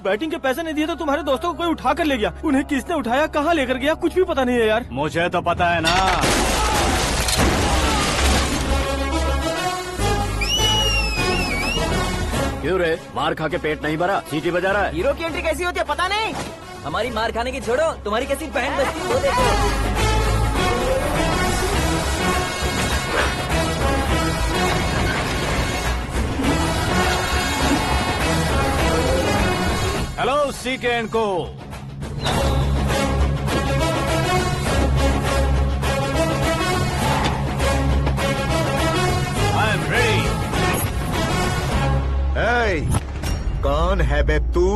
Batting के पैसे नहीं दिए तो तुम्हारे दोस्तों को कोई उठा कर ले गया। उन्हें किसने उठाया, कहाँ लेकर गया, कुछ भी पता नहीं है यार। मुझे तो पता है ना। क्यों रे, मार खा के पेट नहीं भरा, सीटी बजा रहा है? हीरो की एंट्री कैसी होती है पता नहीं। हमारी मार खाने की छोड़ो, तुम्हारी कैसी बहन बचती है वो देखो। हेलो सीके एंड को। I am ready. कौन है बे तू?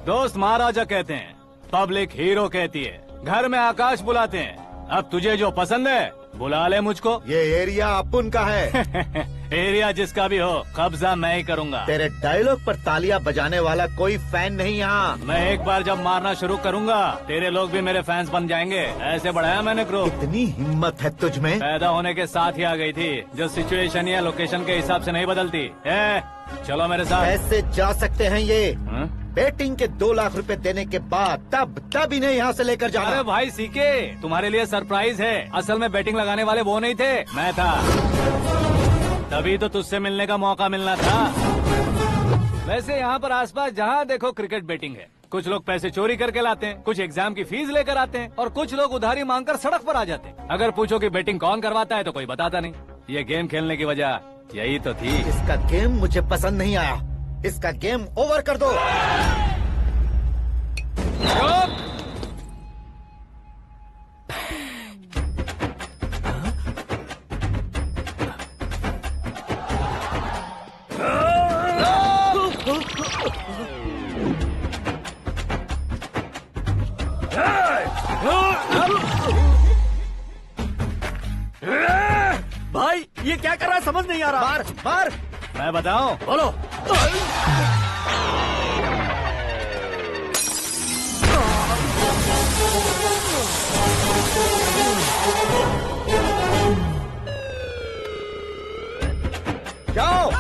दोस्त महाराजा कहते हैं, पब्लिक हीरो कहती है, घर में आकाश बुलाते हैं। अब तुझे जो पसंद है बुला ले मुझको। ये एरिया अपुन का है। एरिया जिसका भी हो, कब्जा मैं ही करूंगा। तेरे डायलॉग पर तालियां बजाने वाला कोई फैन नहीं यहाँ। मैं एक बार जब मारना शुरू करूंगा, तेरे लोग भी मेरे फैंस बन जाएंगे। ऐसे बढ़ाया मैंने ग्रुप। इतनी हिम्मत है तुझ में? पैदा होने के साथ ही आ गई थी, जो सिचुएशन या लोकेशन के हिसाब से नहीं बदलती। चलो मेरे साथ। कैसे जा सकते हैं ये? हाँ? बेटिंग के 2 लाख रुपए देने के बाद तब इन्हें यहाँ से लेकर जाना। अरे भाई सीके, तुम्हारे लिए सरप्राइज है। असल में बैटिंग लगाने वाले वो नहीं थे, मैं था। तभी तो तुझसे मिलने का मौका मिलना था। वैसे यहाँ पर आसपास जहाँ देखो क्रिकेट बैटिंग है। कुछ लोग पैसे चोरी करके लाते हैं, कुछ एग्जाम की फीस लेकर आते हैं, और कुछ लोग उधारी मांगकर सड़क पर आ जाते हैं। अगर पूछो कि बैटिंग कौन करवाता है तो कोई बताता नहीं। ये गेम खेलने की वजह यही तो थी। इसका गेम मुझे पसंद नहीं आया। इसका गेम ओवर कर दो। भाई ये क्या कर रहा है, समझ नहीं आ रहा। मार मार। मैं बताऊं? बोलो। जाओ।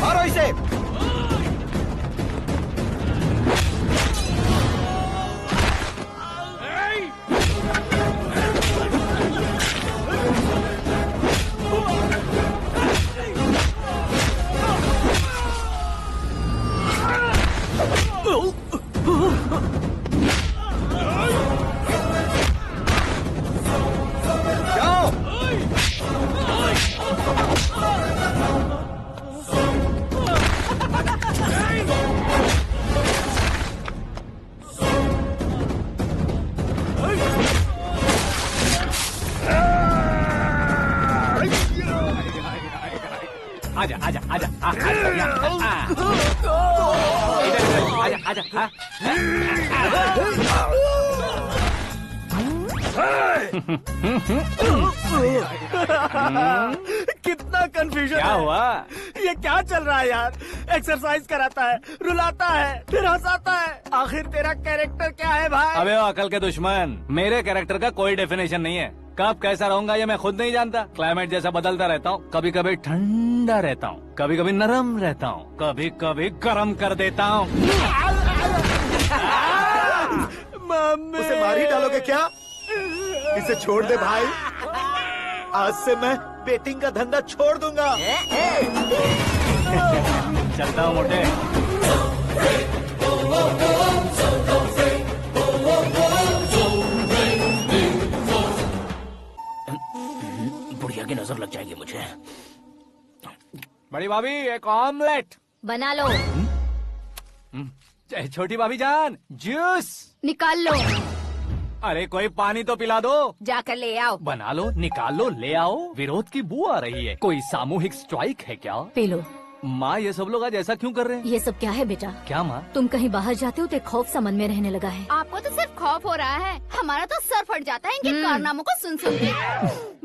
मारो इसे। आजा आजा आजा आजा आजा। कितना कंफ्यूजन। क्या हुआ? ये क्या चल रहा है यार? एक्सरसाइज कराता है, रुलाता है, फिर हंसाता है। आखिर तेरा कैरेक्टर क्या है भाई? अबे ओ अकल के दुश्मन, मेरे कैरेक्टर का कोई डेफिनेशन नहीं है। कब कैसा रहूंगा ये मैं खुद नहीं जानता। क्लाइमेट जैसा बदलता रहता हूँ। कभी कभी ठंडा रहता हूँ, कभी कभी नरम रहता हूँ, कभी कभी गर्म कर देता हूँ। उसे मार ही डालोगे क्या? इसे छोड़ दे भाई। आज से मैं बेटिंग का धंधा छोड़ दूंगा। चलता हूँ मोटे। बुढ़िया की नजर लग जाएगी मुझे। बड़ी भाभी एक ऑमलेट बना लो। छोटी भाभी जान जूस निकाल लो। अरे कोई पानी तो पिला दो। जाकर ले आओ। बना लो, निकाल लो, ले आओ। विरोध की बू आ रही है। कोई सामूहिक स्ट्राइक है क्या? P low. माँ ये सब लोग आज ऐसा क्यों कर रहे हैं? ये सब क्या है बेटा? क्या माँ? तुम कहीं बाहर जाते हो तो एक खौफ सा मन में रहने लगा है। आपको तो सिर्फ खौफ हो रहा है। हमारा तो सर फट जाता है इनके कारनामों को सुन सुन के।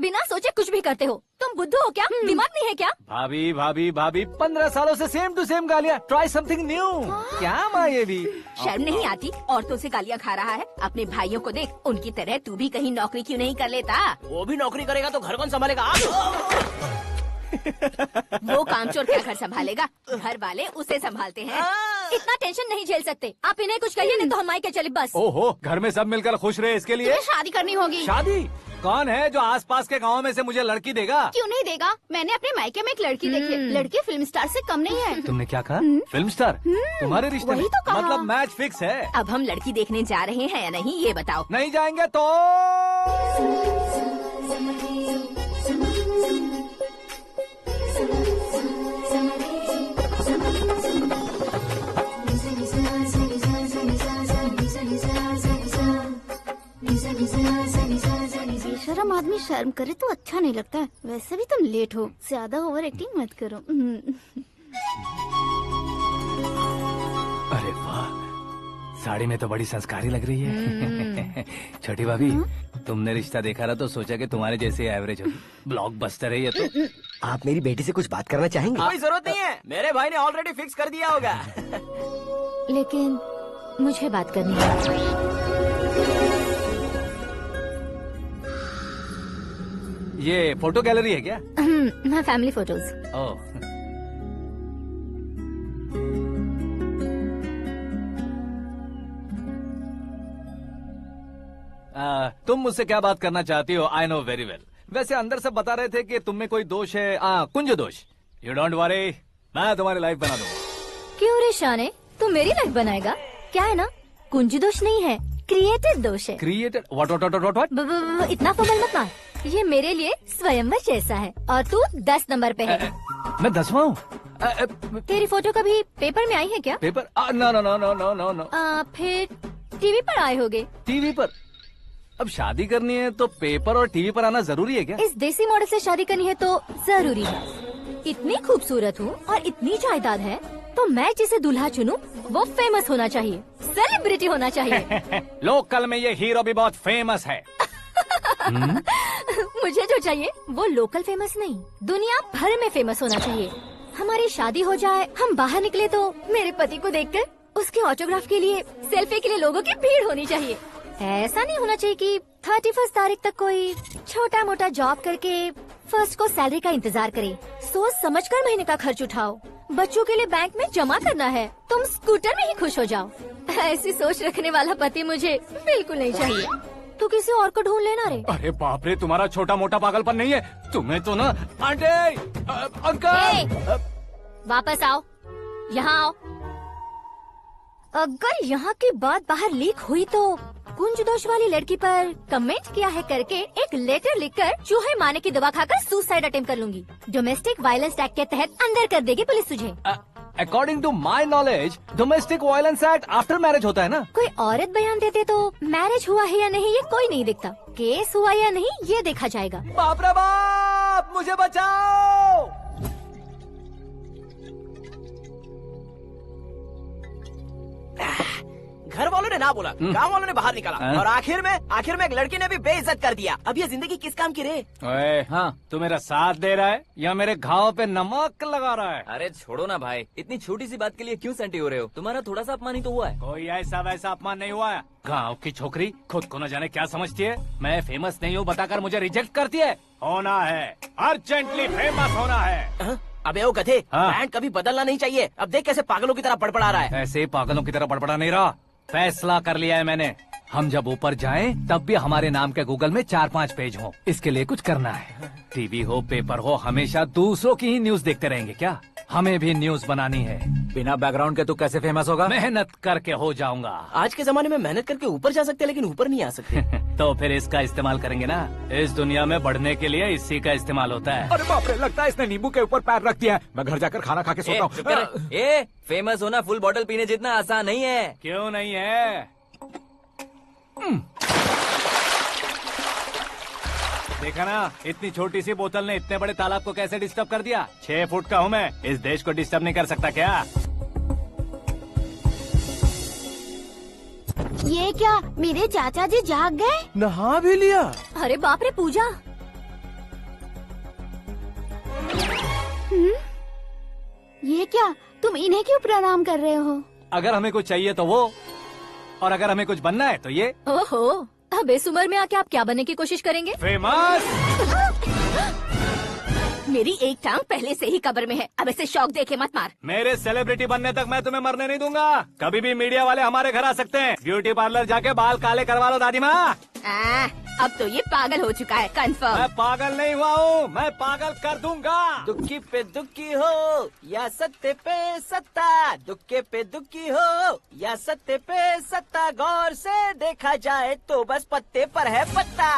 बिना सोचे कुछ भी करते हो। तुम बुद्धू हो क्या? दिमाग नहीं है क्या? भाभी भाभी भाभी 15 सालों से सेम टू सेम गालियाँ। Try something new. क्या माँ ये भी? शर्म नहीं आती? औरतों से गालियाँ खा रहा है। अपने भाइयों को देख, उनकी तरह तू भी कहीं नौकरी क्यों नहीं कर लेता? वो भी नौकरी करेगा तो घर कौन संभालेगा? वो कामचोर क्या घर संभालेगा? घर वाले उसे संभालते हैं। इतना टेंशन नहीं झेल सकते। आप इन्हें कुछ कहिए नहीं तो हम मायके चले बस। ओहो, घर में सब मिलकर खुश रहे इसके लिए। तुम्हें शादी करनी होगी। शादी? कौन है जो आसपास के गाँव में से मुझे लड़की देगा? क्यों नहीं देगा? मैंने अपने मायके में एक लड़की देखी है। लड़की फिल्म स्टार से कम नहीं है। तुमने क्या कहा? Film star? तुम्हारे रिश्ते में? वही तो कहा। मतलब मैच फिक्स है। अब हम लड़की देखने जा रहे हैं या नहीं ये बताओ। नहीं जाएंगे तो? बेशरम आदमी शर्म करे तो अच्छा नहीं लगता है। वैसे भी तुम लेट हो, ज्यादा ओवर एक्टिंग मत करो। अरे वाह, साड़ी में तो बड़ी संस्कारी लग रही है। छोटी भाभी, तुमने रिश्ता देखा ना तो सोचा कि तुम्हारे जैसे एवरेज होगी। ब्लॉकबस्टर है ये तो। आप मेरी बेटी से कुछ बात करना चाहेंगे? कोई जरूरत नहीं है, मेरे भाई ने ऑलरेडी फिक्स कर दिया होगा। लेकिन मुझे बात करनी है। ये फोटो गैलरी है क्या? मैं फैमिली फोटोज। ओह, तुम मुझसे क्या बात करना चाहती हो? I know very well. वैसे अंदर सब बता रहे थे कि तुम में कोई दोष है। कुंज दोष। यू डोंट वरी, मैं तुम्हारी लाइफ बना दूंगा। क्यों रे शाने, तू मेरी लाइफ बनाएगा? क्या है ना, कुंज दोष नहीं है, क्रिएटेड दोष है। क्रिएटेड? व्हाट? इतना फबल मत मार। ये मेरे लिए स्वयंवर जैसा है और तू 10 नंबर पे है। मैं 10वां हूँ? तेरी फोटो कभी पेपर में आई है क्या? Paper? No no no no no no no. फिर टीवी पर आए होगे। टीवी पर? अब शादी करनी है तो पेपर और टीवी पर आना जरूरी है क्या? इस देसी मॉडल से शादी करनी है तो जरूरी है। इतनी खूबसूरत हूँ और इतनी जायदाद है तो मैं जिसे दूल्हा चुनूं वो फेमस होना चाहिए, सेलिब्रिटी होना चाहिए। लोकल में ये हीरो भी बहुत फेमस है। मुझे जो चाहिए वो लोकल फेमस नहीं, दुनिया भर में फेमस होना चाहिए। हमारी शादी हो जाए, हम बाहर निकले तो मेरे पति को देखकर उसके ऑटोग्राफ के लिए, सेल्फी के लिए लोगों की भीड़ होनी चाहिए। ऐसा नहीं होना चाहिए कि 31 तारीख तक कोई छोटा मोटा जॉब करके फर्स्ट को सैलरी का इंतजार करे। सोच समझकर महीने का खर्च उठाओ। बच्चों के लिए बैंक में जमा करना है, तुम स्कूटर में ही खुश हो जाओ। ऐसी सोच रखने वाला पति मुझे बिल्कुल नहीं चाहिए। तू किसी और को ढूंढ लेना रे। अरे बाप रे, तुम्हारा छोटा मोटा पागलपन नहीं है? तुम्हें तो ना आंटी, अंकल। वापस आओ, यहाँ आओ। अगर यहाँ की बात बाहर लीक हुई तो कुंज दोष वाली लड़की पर कमेंट किया है करके एक लेटर लिखकर चूहे मारने की दवा खाकर सुसाइड अटेम्प्ट कर लूंगी। डोमेस्टिक वायलेंस एक्ट के तहत अंदर कर देगी पुलिस तुझे। According to my knowledge domestic violence act after marriage होता है ना? कोई औरत बयान देते तो मैरिज हुआ है या नहीं ये कोई नहीं देखता, केस हुआ या नहीं ये देखा जाएगा। बाप रे बाप, मुझे बचाओ। घर वालों ने ना बोला, गांव वालों ने बाहर निकाला और आखिर में एक लड़की ने भी बेइज्जत कर दिया। अब ये जिंदगी किस काम की रे? ओए, हाँ, तू मेरा साथ दे रहा है या मेरे घाव पे नमक लगा रहा है? अरे छोड़ो ना भाई, इतनी छोटी सी बात के लिए क्यों सेंटी हो रहे हो? तुम्हारा थोड़ा सा अपमान ही तो हुआ है। कोई ऐसा वैसा अपमान नहीं हुआ है। गाँव की छोकरी खुद को न जाने क्या समझती है। मैं फेमस नहीं हूँ बताकर मुझे रिजेक्ट करती है। होना है, अर्जेंटली फेमस होना है। अबे ओ गधे, हाँ। ब्रांड कभी बदलना नहीं चाहिए। अब देख कैसे पागलों की तरह बड़बड़ा रहा है। ऐसे पागलों की तरह बड़बड़ा नहीं रहा। फैसला कर लिया है मैंने। हम जब ऊपर जाएं तब भी हमारे नाम के गूगल में 4-5 पेज हो। इसके लिए कुछ करना है। टीवी हो, पेपर हो, हमेशा दूसरों की ही न्यूज देखते रहेंगे क्या? हमें भी न्यूज बनानी है। बिना बैकग्राउंड के तू कैसे फेमस होगा? मेहनत करके हो जाऊंगा। आज के जमाने में मेहनत करके ऊपर जा सकते हैं लेकिन ऊपर नहीं आ सकते। तो फिर इसका इस्तेमाल करेंगे ना। इस दुनिया में बढ़ने के लिए इसी का इस्तेमाल होता है। अरे बाप रे, लगता है इसने नींबू के ऊपर पैर रख दिया है। मैं घर जाकर खाना खा के सोता हूँ। फेमस होना फुल बॉटल पीने जितना आसान नहीं है। क्यों नहीं है? देखा ना, इतनी छोटी सी बोतल ने इतने बड़े तालाब को कैसे डिस्टर्ब कर दिया। 6 फुट का हूँ मैं, इस देश को डिस्टर्ब नहीं कर सकता क्या? ये क्या मेरे चाचा जी जाग गए? नहा भी लिया? अरे बाप रे पूजा। ये क्या तुम इन्हें क्यों प्रणाम कर रहे हो? अगर हमें कुछ चाहिए तो वो, और अगर हमें कुछ बनना है तो ये। ओहो, अब इस उम्र में आके आप क्या बनने की कोशिश करेंगे? फेमस। मेरी एक टांग पहले से ही कब्र में है, अब इसे शौक देके मत मार। मेरे सेलिब्रिटी बनने तक मैं तुम्हें मरने नहीं दूंगा। कभी भी मीडिया वाले हमारे घर आ सकते हैं। ब्यूटी पार्लर जाके बाल काले करवा लो दादी माँ। अब तो ये पागल हो चुका है, कंफर्म। मैं पागल नहीं हुआ हूँ, मैं पागल कर दूंगा। दुखी पे दुखी हो या सत्य पे सत्ता, दुखे पे दुखी हो या सत्य पे सत्ता, गौर से देखा जाए तो बस पत्ते पर है पत्ता।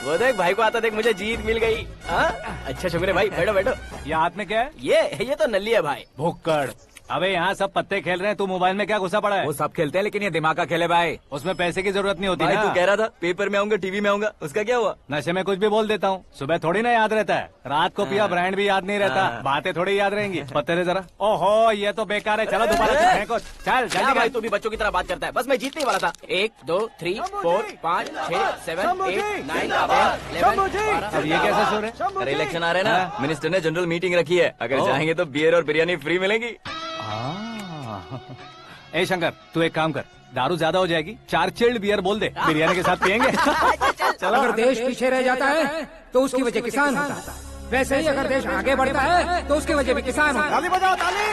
वो देख भाई को आता देख, मुझे जीत मिल गई। अच्छा शुक्र भाई, बैठो बैठो। ये हाथ में क्या है? ये तो नल्ली है भाई। भुक्कड़। अबे यहाँ सब पत्ते खेल रहे हैं, तू मोबाइल में क्या घुसा पड़ा है? वो सब खेलते हैं लेकिन ये दिमाग का खेल है भाई। उसमें पैसे की जरूरत नहीं होती भाई ना। तू कह रहा था पेपर में आऊंगा, टीवी में आऊंगा, उसका क्या हुआ? नशे में कुछ भी बोल देता हूँ, सुबह थोड़ी ना याद रहता है। रात को पिया ब्रांड भी याद नहीं रहता, बातें थोड़ी याद रहेंगी। पत्ते दे जरा। ओहो ये तो बेकार है, चलो दोबारा से फेंको। चल क्या जल्दी भाई कर। तू भी बच्चों की तरह बात करता है? बस मैं जीतने ही वाला था। 1 2 3 4 5 6 7 8 9 10 11 अब ये कैसे शोर है? अरे इलेक्शन आ रहे हैं ना, मिनिस्टर ने जनरल मीटिंग रखी है, अगर जाएंगे तो बियर और बिरयानी फ्री मिलेगी। ए शंकर तू एक काम कर, दारू ज्यादा हो जाएगी, 4 चिल्ड बियर बोल दे, बिरयानी के साथ पियेंगे। चलो। अगर देश पीछे रह जाता है तो उसकी वजह किसान होता है, वैसे ही अगर देश आगे बढ़ता है तो उसकी वजह भी किसान होता है। ताली बजाओ ताली।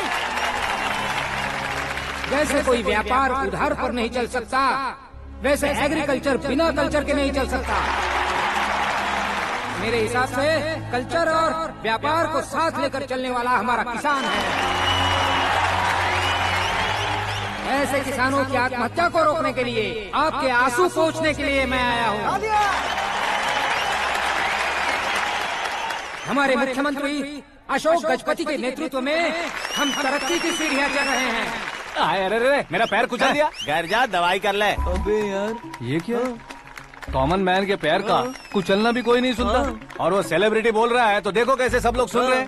जैसे कोई व्यापार उधार पर नहीं चल सकता, वैसे एग्रीकल्चर बिना कल्चर के नहीं चल सकता। मेरे हिसाब से कल्चर और व्यापार को साथ लेकर चलने वाला हमारा किसान है। ऐसे किसानों की आत्महत्या को रोकने के लिए, आपके आंसू पोंछने के लिए मैं आया हूँ। हमारे मुख्यमंत्री अशोक गजपति के नेतृत्व में हम तरक्की की सीढ़ियाँ चढ़ रहे हैं। अरे अरे मेरा पैर कुचल दिया। घर जा दवाई कर ले। अबे यार ये क्या? कॉमन मैन के पैर का कुचलना भी कोई नहीं सुनता, और वो सेलिब्रिटी बोल रहा है तो देखो कैसे सब लोग सुन रहे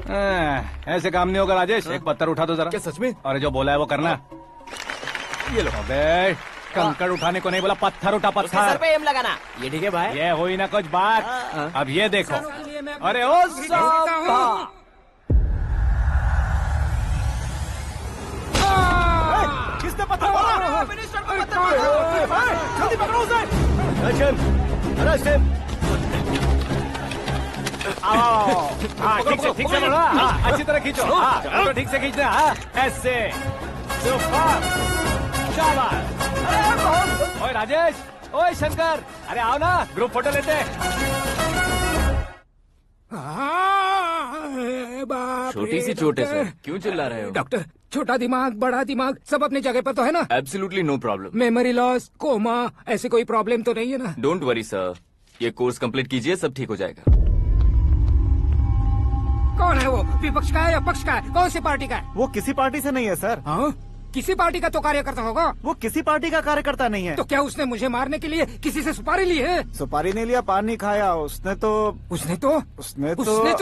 हैं। ऐसे काम नहीं होगा राजेश, एक पत्थर उठा दो जरा। क्या सच में? और जो बोला है वो करना। ये लो। अबे कंकड़ उठाने को नहीं बोला, पत्थर उठा उसके सर पत्थर। पे एम लगाना, ये ठीक है भाई? ये हुई ना कुछ बात। अब ये देखो। अरे ओ साहब, किसने पत्थर मारा? जल्दी पकड़ो उसे। Arrest him. हाँ ठीक से बढ़ो, हाँ अच्छी तरह खींचो, हाँ तो ठीक से खींचना, हाँ ऐसे। शाबाश। ओए राजेश, ओए शंकर, अरे आओ ना ग्रुप फोटो लेते हैं। छोटी सी चोट है सर, क्यों चिल्ला रहे हो? डॉक्टर, छोटा दिमाग बड़ा दिमाग सब अपनी जगह पर तो है ना? Absolutely no problem. Memory loss, coma, ऐसी कोई प्रॉब्लम तो नहीं है ना? डोंट वरी सर, ये कोर्स कंप्लीट कीजिए, सब ठीक हो जाएगा। कौन है वो? विपक्ष का है या पक्ष का है? कौन सी पार्टी का है? वो किसी पार्टी से नहीं है सर। हाँ? किसी पार्टी का तो कार्यकर्ता होगा। वो किसी पार्टी का कार्यकर्ता नहीं है। तो क्या उसने मुझे मारने के लिए किसी से सुपारी ली है? सुपारी नहीं लिया, पान नहीं खाया। उसने तो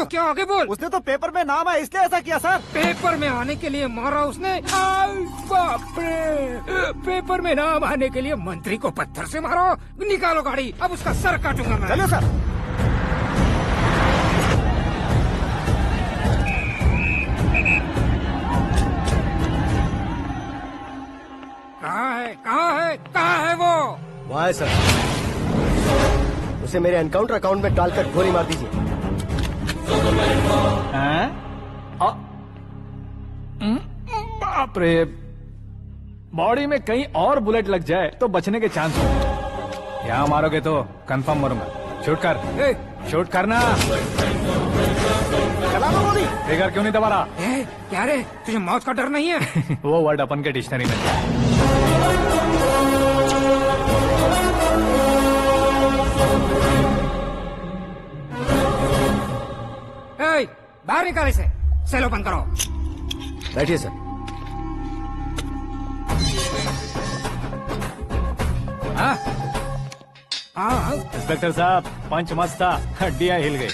क्या आगे बोल? उसने तो पेपर में नाम है इसलिए ऐसा किया सर। पेपर में आने के लिए मारा उसने? आई बाप रे! पेपर में नाम आने के लिए मंत्री को पत्थर से मारो? निकालो गाड़ी, अब उसका सर काटूंगा मैं। चलो सर। कहाँ है वो? वहाँ है सर, उसे मेरे एनकाउंटर अकाउंट में डालकर गोली मार दीजिए। बाप रे, बॉडी में कहीं और बुलेट लग जाए तो बचने के चांस हो। यहाँ मारोगे तो कंफर्म मरूंगा। शूट कर, शूट करना। चला लो गोली। फिगर क्यों नहीं दबा रहा? क्या रे, तुझे मौत का डर नहीं है? वो वर्ड अपन के डिक्शनरी में है। बाहर निकाल इसे, सेल ओपन करो। बैठिए सर। इंस्पेक्टर साहब, पंच मस्त था, हड्डियां हिल गई।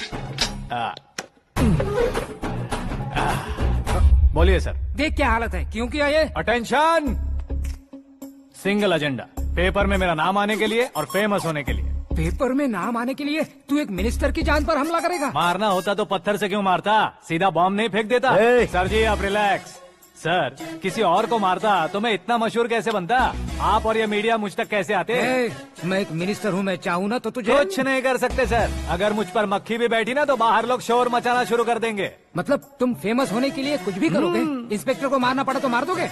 बोलिए सर। देख क्या हालत है, क्यों किया ये? अटेंशन, सिंगल एजेंडा, पेपर में मेरा नाम आने के लिए और फेमस होने के लिए। पेपर में नाम आने के लिए तू एक मिनिस्टर की जान पर हमला करेगा? मारना होता तो पत्थर से क्यों मारता, सीधा बॉम्ब नहीं फेंक देता। ए! सर जी आप रिलैक्स। सर किसी और को मारता तो मैं इतना मशहूर कैसे बनता, आप और ये मीडिया मुझ तक कैसे आते। मैं एक मिनिस्टर हूँ, मैं चाहूँ ना तो तुझे कुछ नहीं कर सकते सर, अगर मुझ पर मक्खी भी बैठी ना तो बाहर लोग शोर मचाना शुरू कर देंगे। मतलब तुम फेमस होने के लिए कुछ भी करोगे? इंस्पेक्टर को मारना पड़ा तो मार दोगे?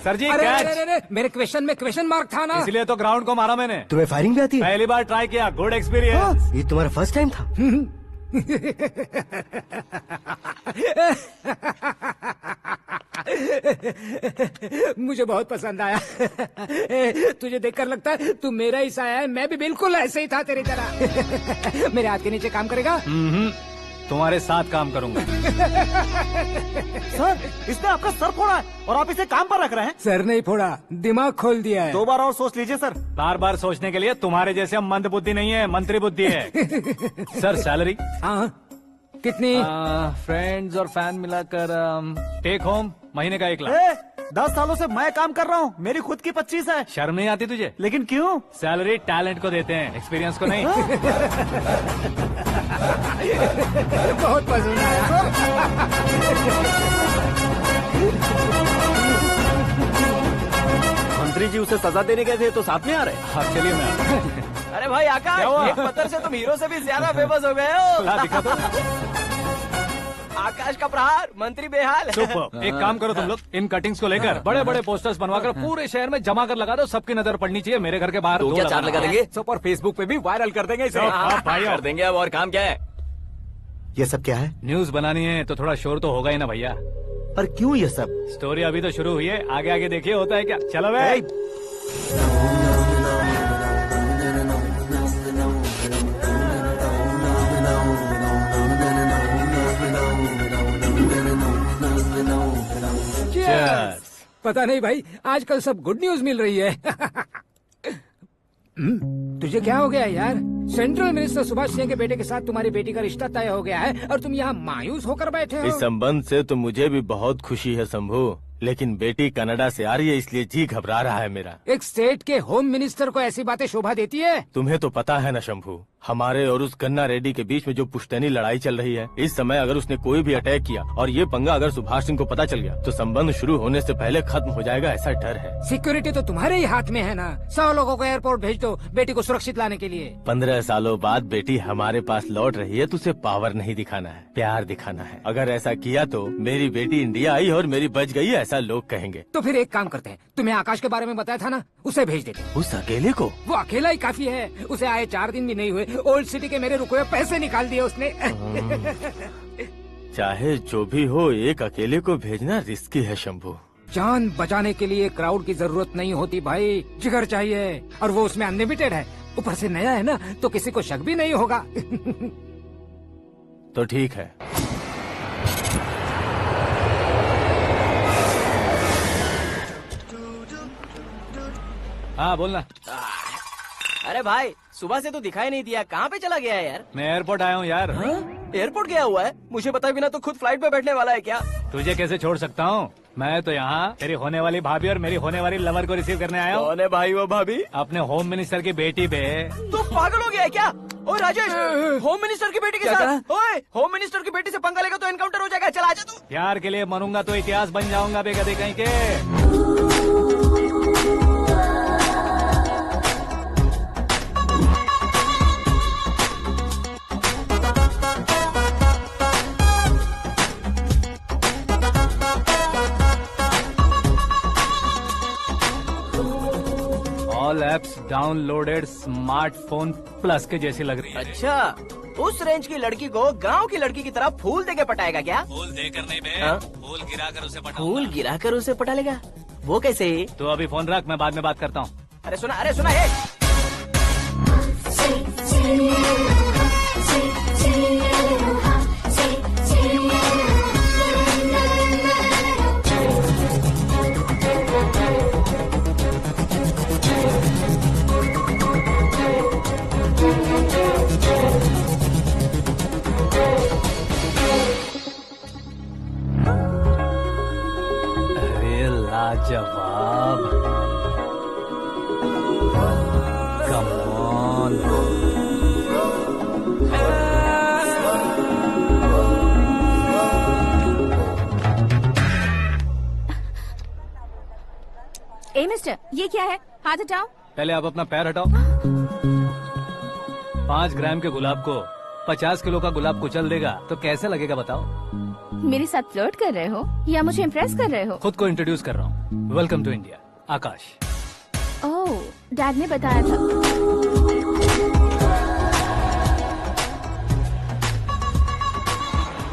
सर जी अरे, कैच। अरे, अरे, मेरे क्वेश्चन में क्वेश्चन मार्क था ना। इसलिए तो ग्राउंड को मारा मैंने। तुम्हें फायरिंग भी आती है? पहली बार ट्राई किया, गुड एक्सपीरियंस। ये तुम्हारा फर्स्ट टाइम था? मुझे बहुत पसंद आया। तुझे देखकर लगता है तू मेरा ही साया है, मैं भी बिल्कुल ऐसे ही था तेरी तरह। मेरे हाथ के नीचे काम करेगा? तुम्हारे साथ काम करूंगा। सर इसने आपका सर फोड़ा है और आप इसे काम पर रख रहे हैं। सर नहीं फोड़ा, दिमाग खोल दिया है। 2 बार और सोच लीजिए सर। बार बार सोचने के लिए तुम्हारे जैसे मंद बुद्धि नहीं है, मंत्री बुद्धि है। सर सैलरी हाँ कितनी? फ्रेंड्स और फैन मिलाकर टेक होम महीने का 1 लाख। 10 सालों से मैं काम कर रहा हूँ, मेरी खुद की 25 है। शर्म नहीं आती तुझे? लेकिन क्यों? सैलरी टैलेंट को देते हैं, एक्सपीरियंस को नहीं। बहुत पसंद आया। मंत्री जी उसे सजा देने गए थे तो साथ में आ रहे। हाँ चलिए मैं आता हूं। अरे भाई आकाश, क्या हुआ? एक पत्थर से तुम हीरो से भी ज्यादा फेमस हो गए हो। ला दिखा दो। आकाश का प्रहार, मंत्री बेहाल। सुपर। एक काम करो तुम लोग, इन कटिंग्स को लेकर बड़े बड़े पोस्टर्स बनवाकर पूरे शहर में जमा कर लगा दो, सबकी नजर पड़नी चाहिए। मेरे घर के बाहर तो दो क्या लगाना। 4 लगा देंगे? सुपर, फेसबुक पे भी वायरल कर देंगे इसे। हाँ, भाई कर देंगे। अब और काम क्या है? ये सब क्या है? न्यूज बनानी है तो थोड़ा शोर तो होगा ही ना भैया। पर क्यों ये सब? स्टोरी अभी तो शुरू हुई है, आगे आगे देखिए होता है क्या। चलो भाई। Cheers. पता नहीं भाई, आजकल सब गुड न्यूज मिल रही है। तुझे क्या हो गया यार? सेंट्रल मिनिस्टर सुभाष सिंह के बेटे के साथ तुम्हारी बेटी का रिश्ता तय हो गया है और तुम यहाँ मायूस होकर बैठे हो। इस संबंध से तो मुझे भी बहुत खुशी है शंभू, लेकिन बेटी कनाडा से आ रही है इसलिए जी घबरा रहा है मेरा। एक स्टेट के होम मिनिस्टर को ऐसी बातें शोभा देती है? तुम्हें तो पता है ना शंभू, हमारे और उस गन्ना रेड्डी के बीच में जो पुश्तैनी लड़ाई चल रही है, इस समय अगर उसने कोई भी अटैक किया और ये पंगा अगर सुभाष सिंह को पता चल गया तो संबंध शुरू होने से पहले खत्म हो जाएगा, ऐसा डर है। सिक्योरिटी तो तुम्हारे ही हाथ में है ना। 100 लोगों को एयरपोर्ट भेज दो बेटी को सुरक्षित लाने के लिए। 15 सालों बाद बेटी हमारे पास लौट रही है तो उसे पावर नहीं दिखाना है, प्यार दिखाना है। अगर ऐसा किया तो मेरी बेटी इंडिया आई और मेरी बच गई, ऐसा लोग कहेंगे। तो फिर एक काम करते हैं, तुम्हें आकाश के बारे में बताया था ना, उसे भेज देते। उस अकेले को? वो अकेला ही काफी है, उसे आए 4 दिन भी नहीं हुए, ओल्ड सिटी के मेरे रुके हुए पैसे निकाल दिए उसने। चाहे जो भी हो, एक अकेले को भेजना रिस्की है शंभू। जान बचाने के लिए क्राउड की जरूरत नहीं होती भाई, जिगर चाहिए, और वो उसमें अनलिमिटेड है। ऊपर से नया है ना तो किसी को शक भी नहीं होगा। तो ठीक है। हाँ बोलना। अरे भाई सुबह से तो दिखाई नहीं दिया, कहाँ पे चला गया है यार? मैं एयरपोर्ट आया हूँ यार। एयरपोर्ट गया हुआ है? मुझे बताए बिना तो खुद फ्लाइट पे बैठने वाला है क्या? तुझे कैसे छोड़ सकता हूँ? मैं तो यहाँ तेरी होने वाली भाभी और मेरी होने वाली लवर को रिसीव करने आया हूँ। कौन है भाई वो भाभी? अपने होम मिनिस्टर की बेटी बे। तू पागल हो गया है क्या? ओए राजेश, होम मिनिस्टर की बेटी के साथ? ओए होम मिनिस्टर की बेटी से पंगा लेगा तो एनकाउंटर हो जाएगा, चल आजा तू। प्यार के लिए मरूंगा तो इतिहास बन जाऊंगा बेगदे कहीं के। All apps downloaded smartphone plus के जैसी लग रही है। अच्छा, उस रेंज की लड़की को गांव की लड़की की तरह फूल देके पटाएगा क्या? फूल देकर नहीं बे, हाँ? फूल गिराकर उसे पटा। फूल गिराकर उसे पटा लेगा? वो कैसे? तो अभी फोन रख, मैं बाद में बात करता हूँ। अरे सुना है। मिस्टर, ये क्या है? हाथ हटाओ। पहले आप अपना पैर हटाओ। 5 ग्राम के गुलाब को 50 किलो का गुलाब कुचल देगा तो कैसे लगेगा बताओ? मेरे साथ फ्लर्ट कर रहे हो या मुझे इम्प्रेस कर रहे हो? खुद को इंट्रोड्यूस कर रहा हूँ। Welcome to India, Akash. Oh, dad ने बताया था।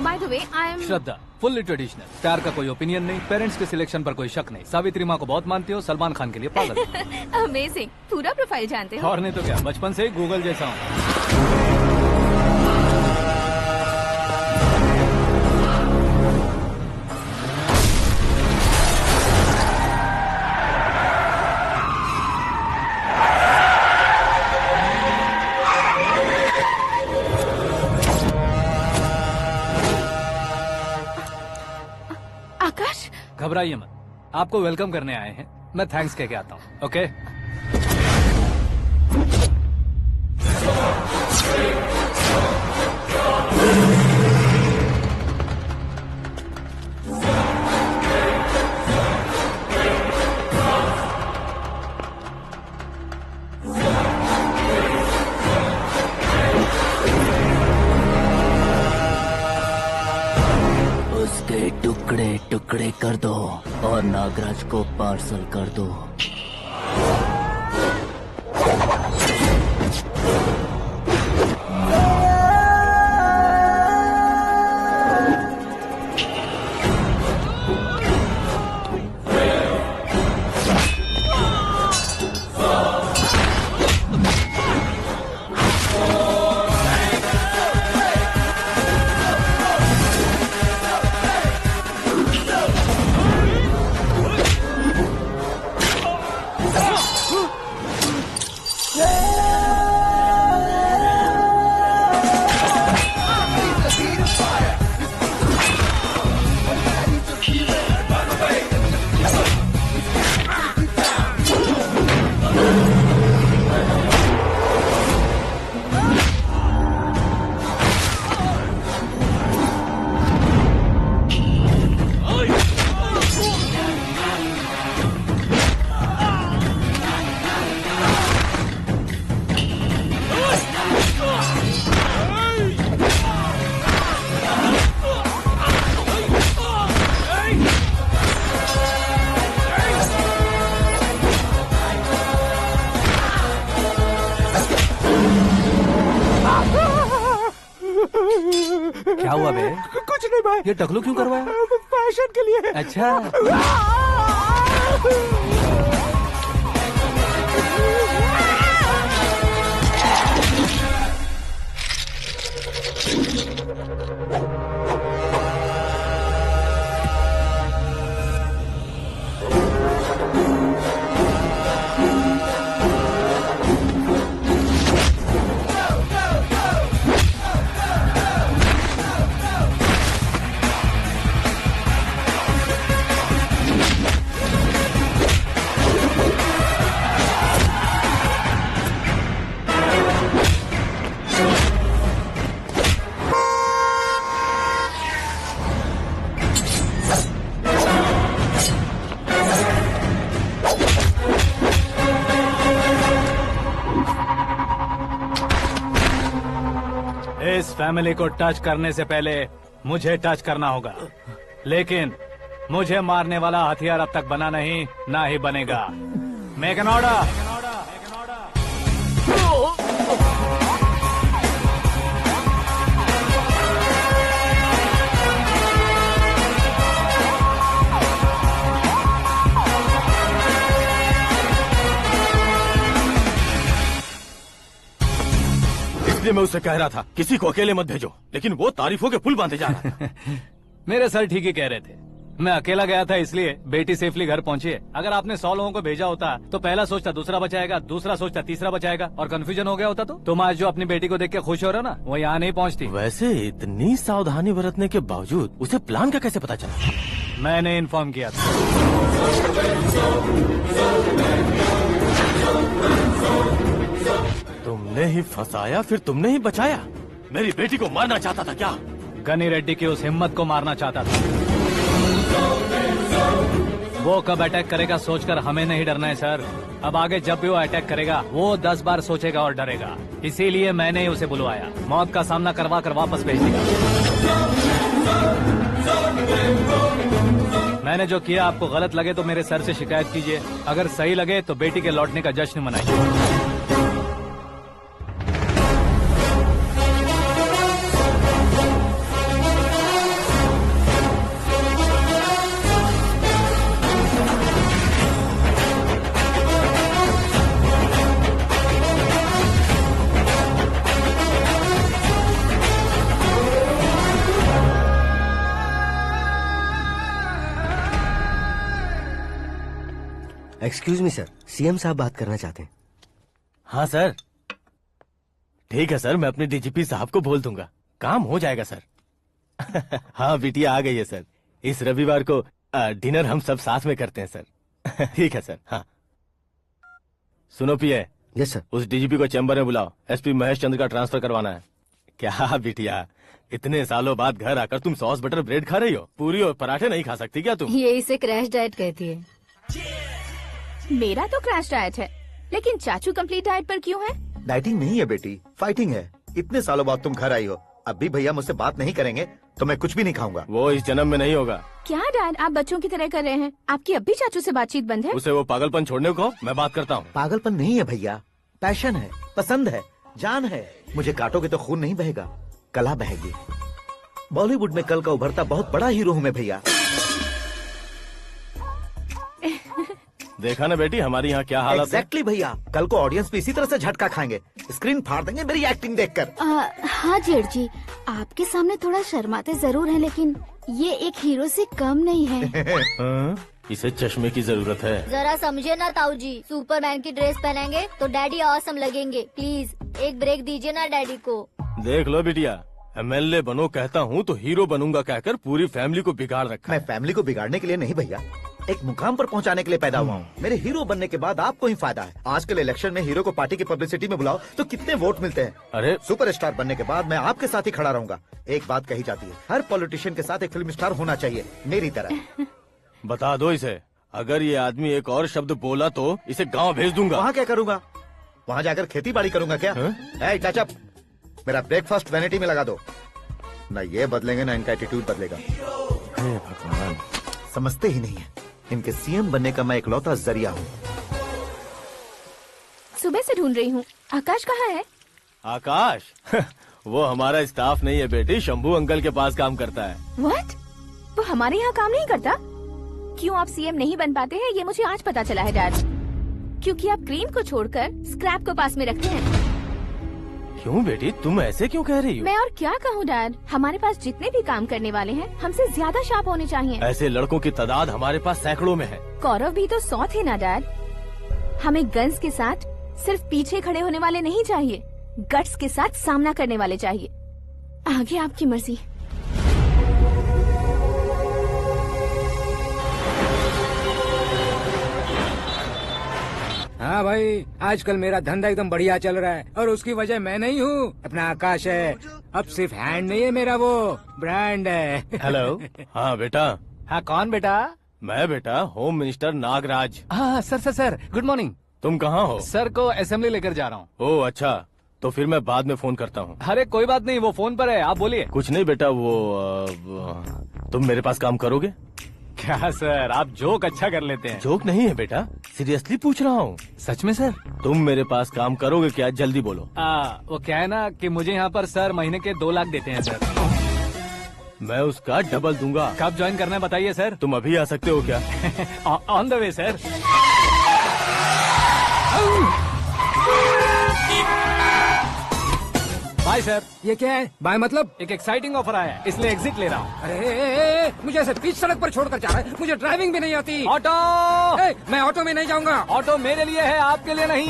By the way, I am Shraddha, fully traditional. प्यार का कोई ओपिनियन नहीं, पेरेंट्स के सिलेक्शन पर कोई शक नहीं। सावित्री माँ को बहुत मानती हो, सलमान खान के लिए पागल। अमेजिंग, पूरा प्रोफाइल जानते हो। और नहीं तो क्या, बचपन से ही गूगल जैसा हूँ। आकाश, घबराइए मत, आपको वेलकम करने आए हैं। मैं थैंक्स कह के आता हूँ। ओके? उसके टुकड़े टुकड़े कर दो और नागराज को पार्सल कर दो। क्या हुआ बे? कुछ नहीं भाई। ये टकलू क्यों करवाया? फैशन के लिए। अच्छा, इस फैमिली को टच करने से पहले मुझे टच करना होगा, लेकिन मुझे मारने वाला हथियार अब तक बना नहीं, ना ही बनेगा। Make an order. इसलिए मैं उससे कह रहा था किसी को अकेले मत भेजो, लेकिन वो तारीफों के पुल बांधे जा रहा है। मेरे सर ठीक ही कह रहे थे। मैं अकेला गया था इसलिए बेटी सेफली घर पहुंची है। अगर आपने 100 लोगों को भेजा होता तो पहला सोचता दूसरा बचाएगा, दूसरा सोचता तीसरा बचाएगा, और कंफ्यूजन हो गया होता तो तुम आज जो अपनी बेटी को देख के खुश हो रहे हो ना, वो यहाँ नहीं पहुँचती। वैसे इतनी सावधानी बरतने के बावजूद उसे प्लान का कैसे पता चला? मैंने इन्फॉर्म किया था। तुमने ही फंसाया, फिर तुमने ही बचाया। मेरी बेटी को मारना चाहता था क्या? गनी रेड्डी की उस हिम्मत को मारना चाहता था। वो कब अटैक करेगा सोचकर हमें नहीं डरना है सर। अब आगे जब भी वो अटैक करेगा वो 10 बार सोचेगा और डरेगा। इसीलिए मैंने ही उसे बुलवाया। मौत का सामना करवा कर वापस भेज दिया। मैंने जो किया आपको गलत लगे तो मेरे सर से शिकायत कीजिए, अगर सही लगे तो बेटी के लौटने का जश्न मनाइए। एक्सक्यूज मी सर, सीएम साहब बात करना चाहते हैं। हाँ सर, ठीक है सर, मैं अपने डीजीपी साहब को बोल दूंगा, काम हो जाएगा सर। हाँ बिटिया आ गई है सर। इस रविवार को डिनर हम सब साथ में करते हैं सर। ठीक है सर। हाँ सुनो पिए। Yes sir. उस डीजीपी को चैम्बर में बुलाओ, एसपी महेश चंद्र का ट्रांसफर करवाना है। क्या बिटिया, इतने सालों बाद घर आकर तुम सॉस बटर ब्रेड खा रही हो? पूरी और पराठे नहीं खा सकती क्या तुम? ये इसे क्रैश डाइट कहती है। मेरा तो क्रैश डाइट है, लेकिन चाचू कंप्लीट डाइट पर क्यों है? डाइटिंग नहीं है बेटी, फाइटिंग है। इतने सालों बाद तुम घर आई हो, अब भी भैया मुझसे बात नहीं करेंगे तो मैं कुछ भी नहीं खाऊंगा। वो इस जन्म में नहीं होगा। क्या डैड, आप बच्चों की तरह कर रहे हैं? आपकी अब भी चाचू से बातचीत बंद है? उसे वो पागलपन छोड़ने को मैं बात करता हूँ। पागलपन नहीं है भैया, पैशन है, पसंद है, जान है। मुझे काटोगे तो खून नहीं बहेगा, कला बहेगी। बॉलीवुड में कल का उभरता बहुत बड़ा हीरो हूँ मैं भैया। देखा ना बेटी हमारी यहाँ क्या हालत है। एग्जैक्टली भैया, कल को ऑडियंस भी इसी तरह से झटका खाएंगे, स्क्रीन फाड़ देंगे मेरी एक्टिंग देखकर। हाँ जेठ जी, आपके सामने थोड़ा शर्माते जरूर हैं, लेकिन ये एक हीरो से कम नहीं है। इसे चश्मे की जरूरत है। जरा समझे ना ताऊ जी, सुपरमैन की ड्रेस पहनेंगे तो डैडी ऑसम लगेंगे। प्लीज एक ब्रेक दीजिए ना डैडी को। देख लो बिटिया, एमएलए बनो कहता हूँ तो हीरो बनूंगा कहकर पूरी फैमिली को बिगाड़ रखा। मैं फैमिली को बिगाड़ने के लिए नहीं भैया, एक मुकाम पर पहुंचाने के लिए पैदा हुआ हूँ। मेरे हीरो बनने के बाद आपको ही फायदा है। आजकल इलेक्शन में हीरो को पार्टी की पब्लिसिटी में बुलाओ तो कितने वोट मिलते हैं। अरे सुपरस्टार बनने के बाद मैं आपके साथ ही खड़ा रहूंगा। एक बात कही जाती है, हर पॉलिटिशियन के साथ एक फिल्म स्टार होना चाहिए, मेरी तरह। बता दो इसे, अगर ये आदमी एक और शब्द बोला तो इसे गाँव भेज दूंगा। वहाँ क्या करूँगा? वहाँ जाकर खेती बाड़ी करूँगा क्या? चाचा, मेरा ब्रेकफास्ट वैनिटी में लगा दो। न ये बदलेंगे न इनका एटीट्यूड बदलेगा। भगवान, समझते ही नहीं है, इनके सीएम बनने का मैं इकलौता जरिया हूँ। सुबह से ढूंढ रही हूँ, आकाश कहाँ है? आकाश? वो हमारा स्टाफ नहीं है बेटी, शंभू अंकल के पास काम करता है। व्हाट? वो हमारे यहाँ काम नहीं करता? क्यों आप सीएम नहीं बन पाते हैं, ये मुझे आज पता चला है डैड। क्योंकि आप क्रीम को छोड़कर स्क्रैप को पास में रखते हैं। क्यों बेटी, तुम ऐसे क्यों कह रही हो? मैं और क्या कहूँ डैड, हमारे पास जितने भी काम करने वाले हैं हमसे ज्यादा शार्प होने चाहिए। ऐसे लड़कों की तादाद हमारे पास सैकड़ों में है। कौरव भी तो 100 थे ना डैड। हमें गन्स के साथ सिर्फ पीछे खड़े होने वाले नहीं चाहिए, गट्स के साथ सामना करने वाले चाहिए। आगे आपकी मर्जी। हाँ भाई, आजकल मेरा धंधा एकदम बढ़िया चल रहा है और उसकी वजह मैं नहीं हूँ, अपना आकाश है। अब सिर्फ हैंड नहीं है मेरा, वो ब्रांड है। हेलो। हाँ बेटा। हाँ कौन बेटा? मैं बेटा होम मिनिस्टर नागराज। हाँ सर गुड मॉर्निंग। तुम कहाँ हो? सर को असेंबली लेकर जा रहा हूँ। ओह अच्छा, तो फिर मैं बाद में फोन करता हूँ। अरे कोई बात नहीं, वो फोन पर है, आप बोलिए। कुछ नहीं बेटा, तुम मेरे पास काम करोगे? क्या सर, आप जोक अच्छा कर लेते हैं। जोक नहीं है बेटा, सीरियसली पूछ रहा हूँ। सच में सर? तुम मेरे पास काम करोगे क्या? जल्दी बोलो। वो क्या है ना कि मुझे यहाँ पर सर महीने के 2 लाख देते हैं सर। मैं उसका डबल दूंगा। कब ज्वाइन करना है बताइए सर। तुम अभी आ सकते हो क्या? On the way sir. Bye sir. ये क्या है? बाय मतलब? एक एक्साइटिंग ऑफर आया है, इसलिए एग्जिट ले रहा हूँ। अरे मुझे ऐसे बीच सड़क पर छोड़कर जा रहा है, मुझे ड्राइविंग भी नहीं आती। ऑटो! मैं ऑटो में नहीं जाऊंगा। ऑटो मेरे लिए है, आपके लिए नहीं।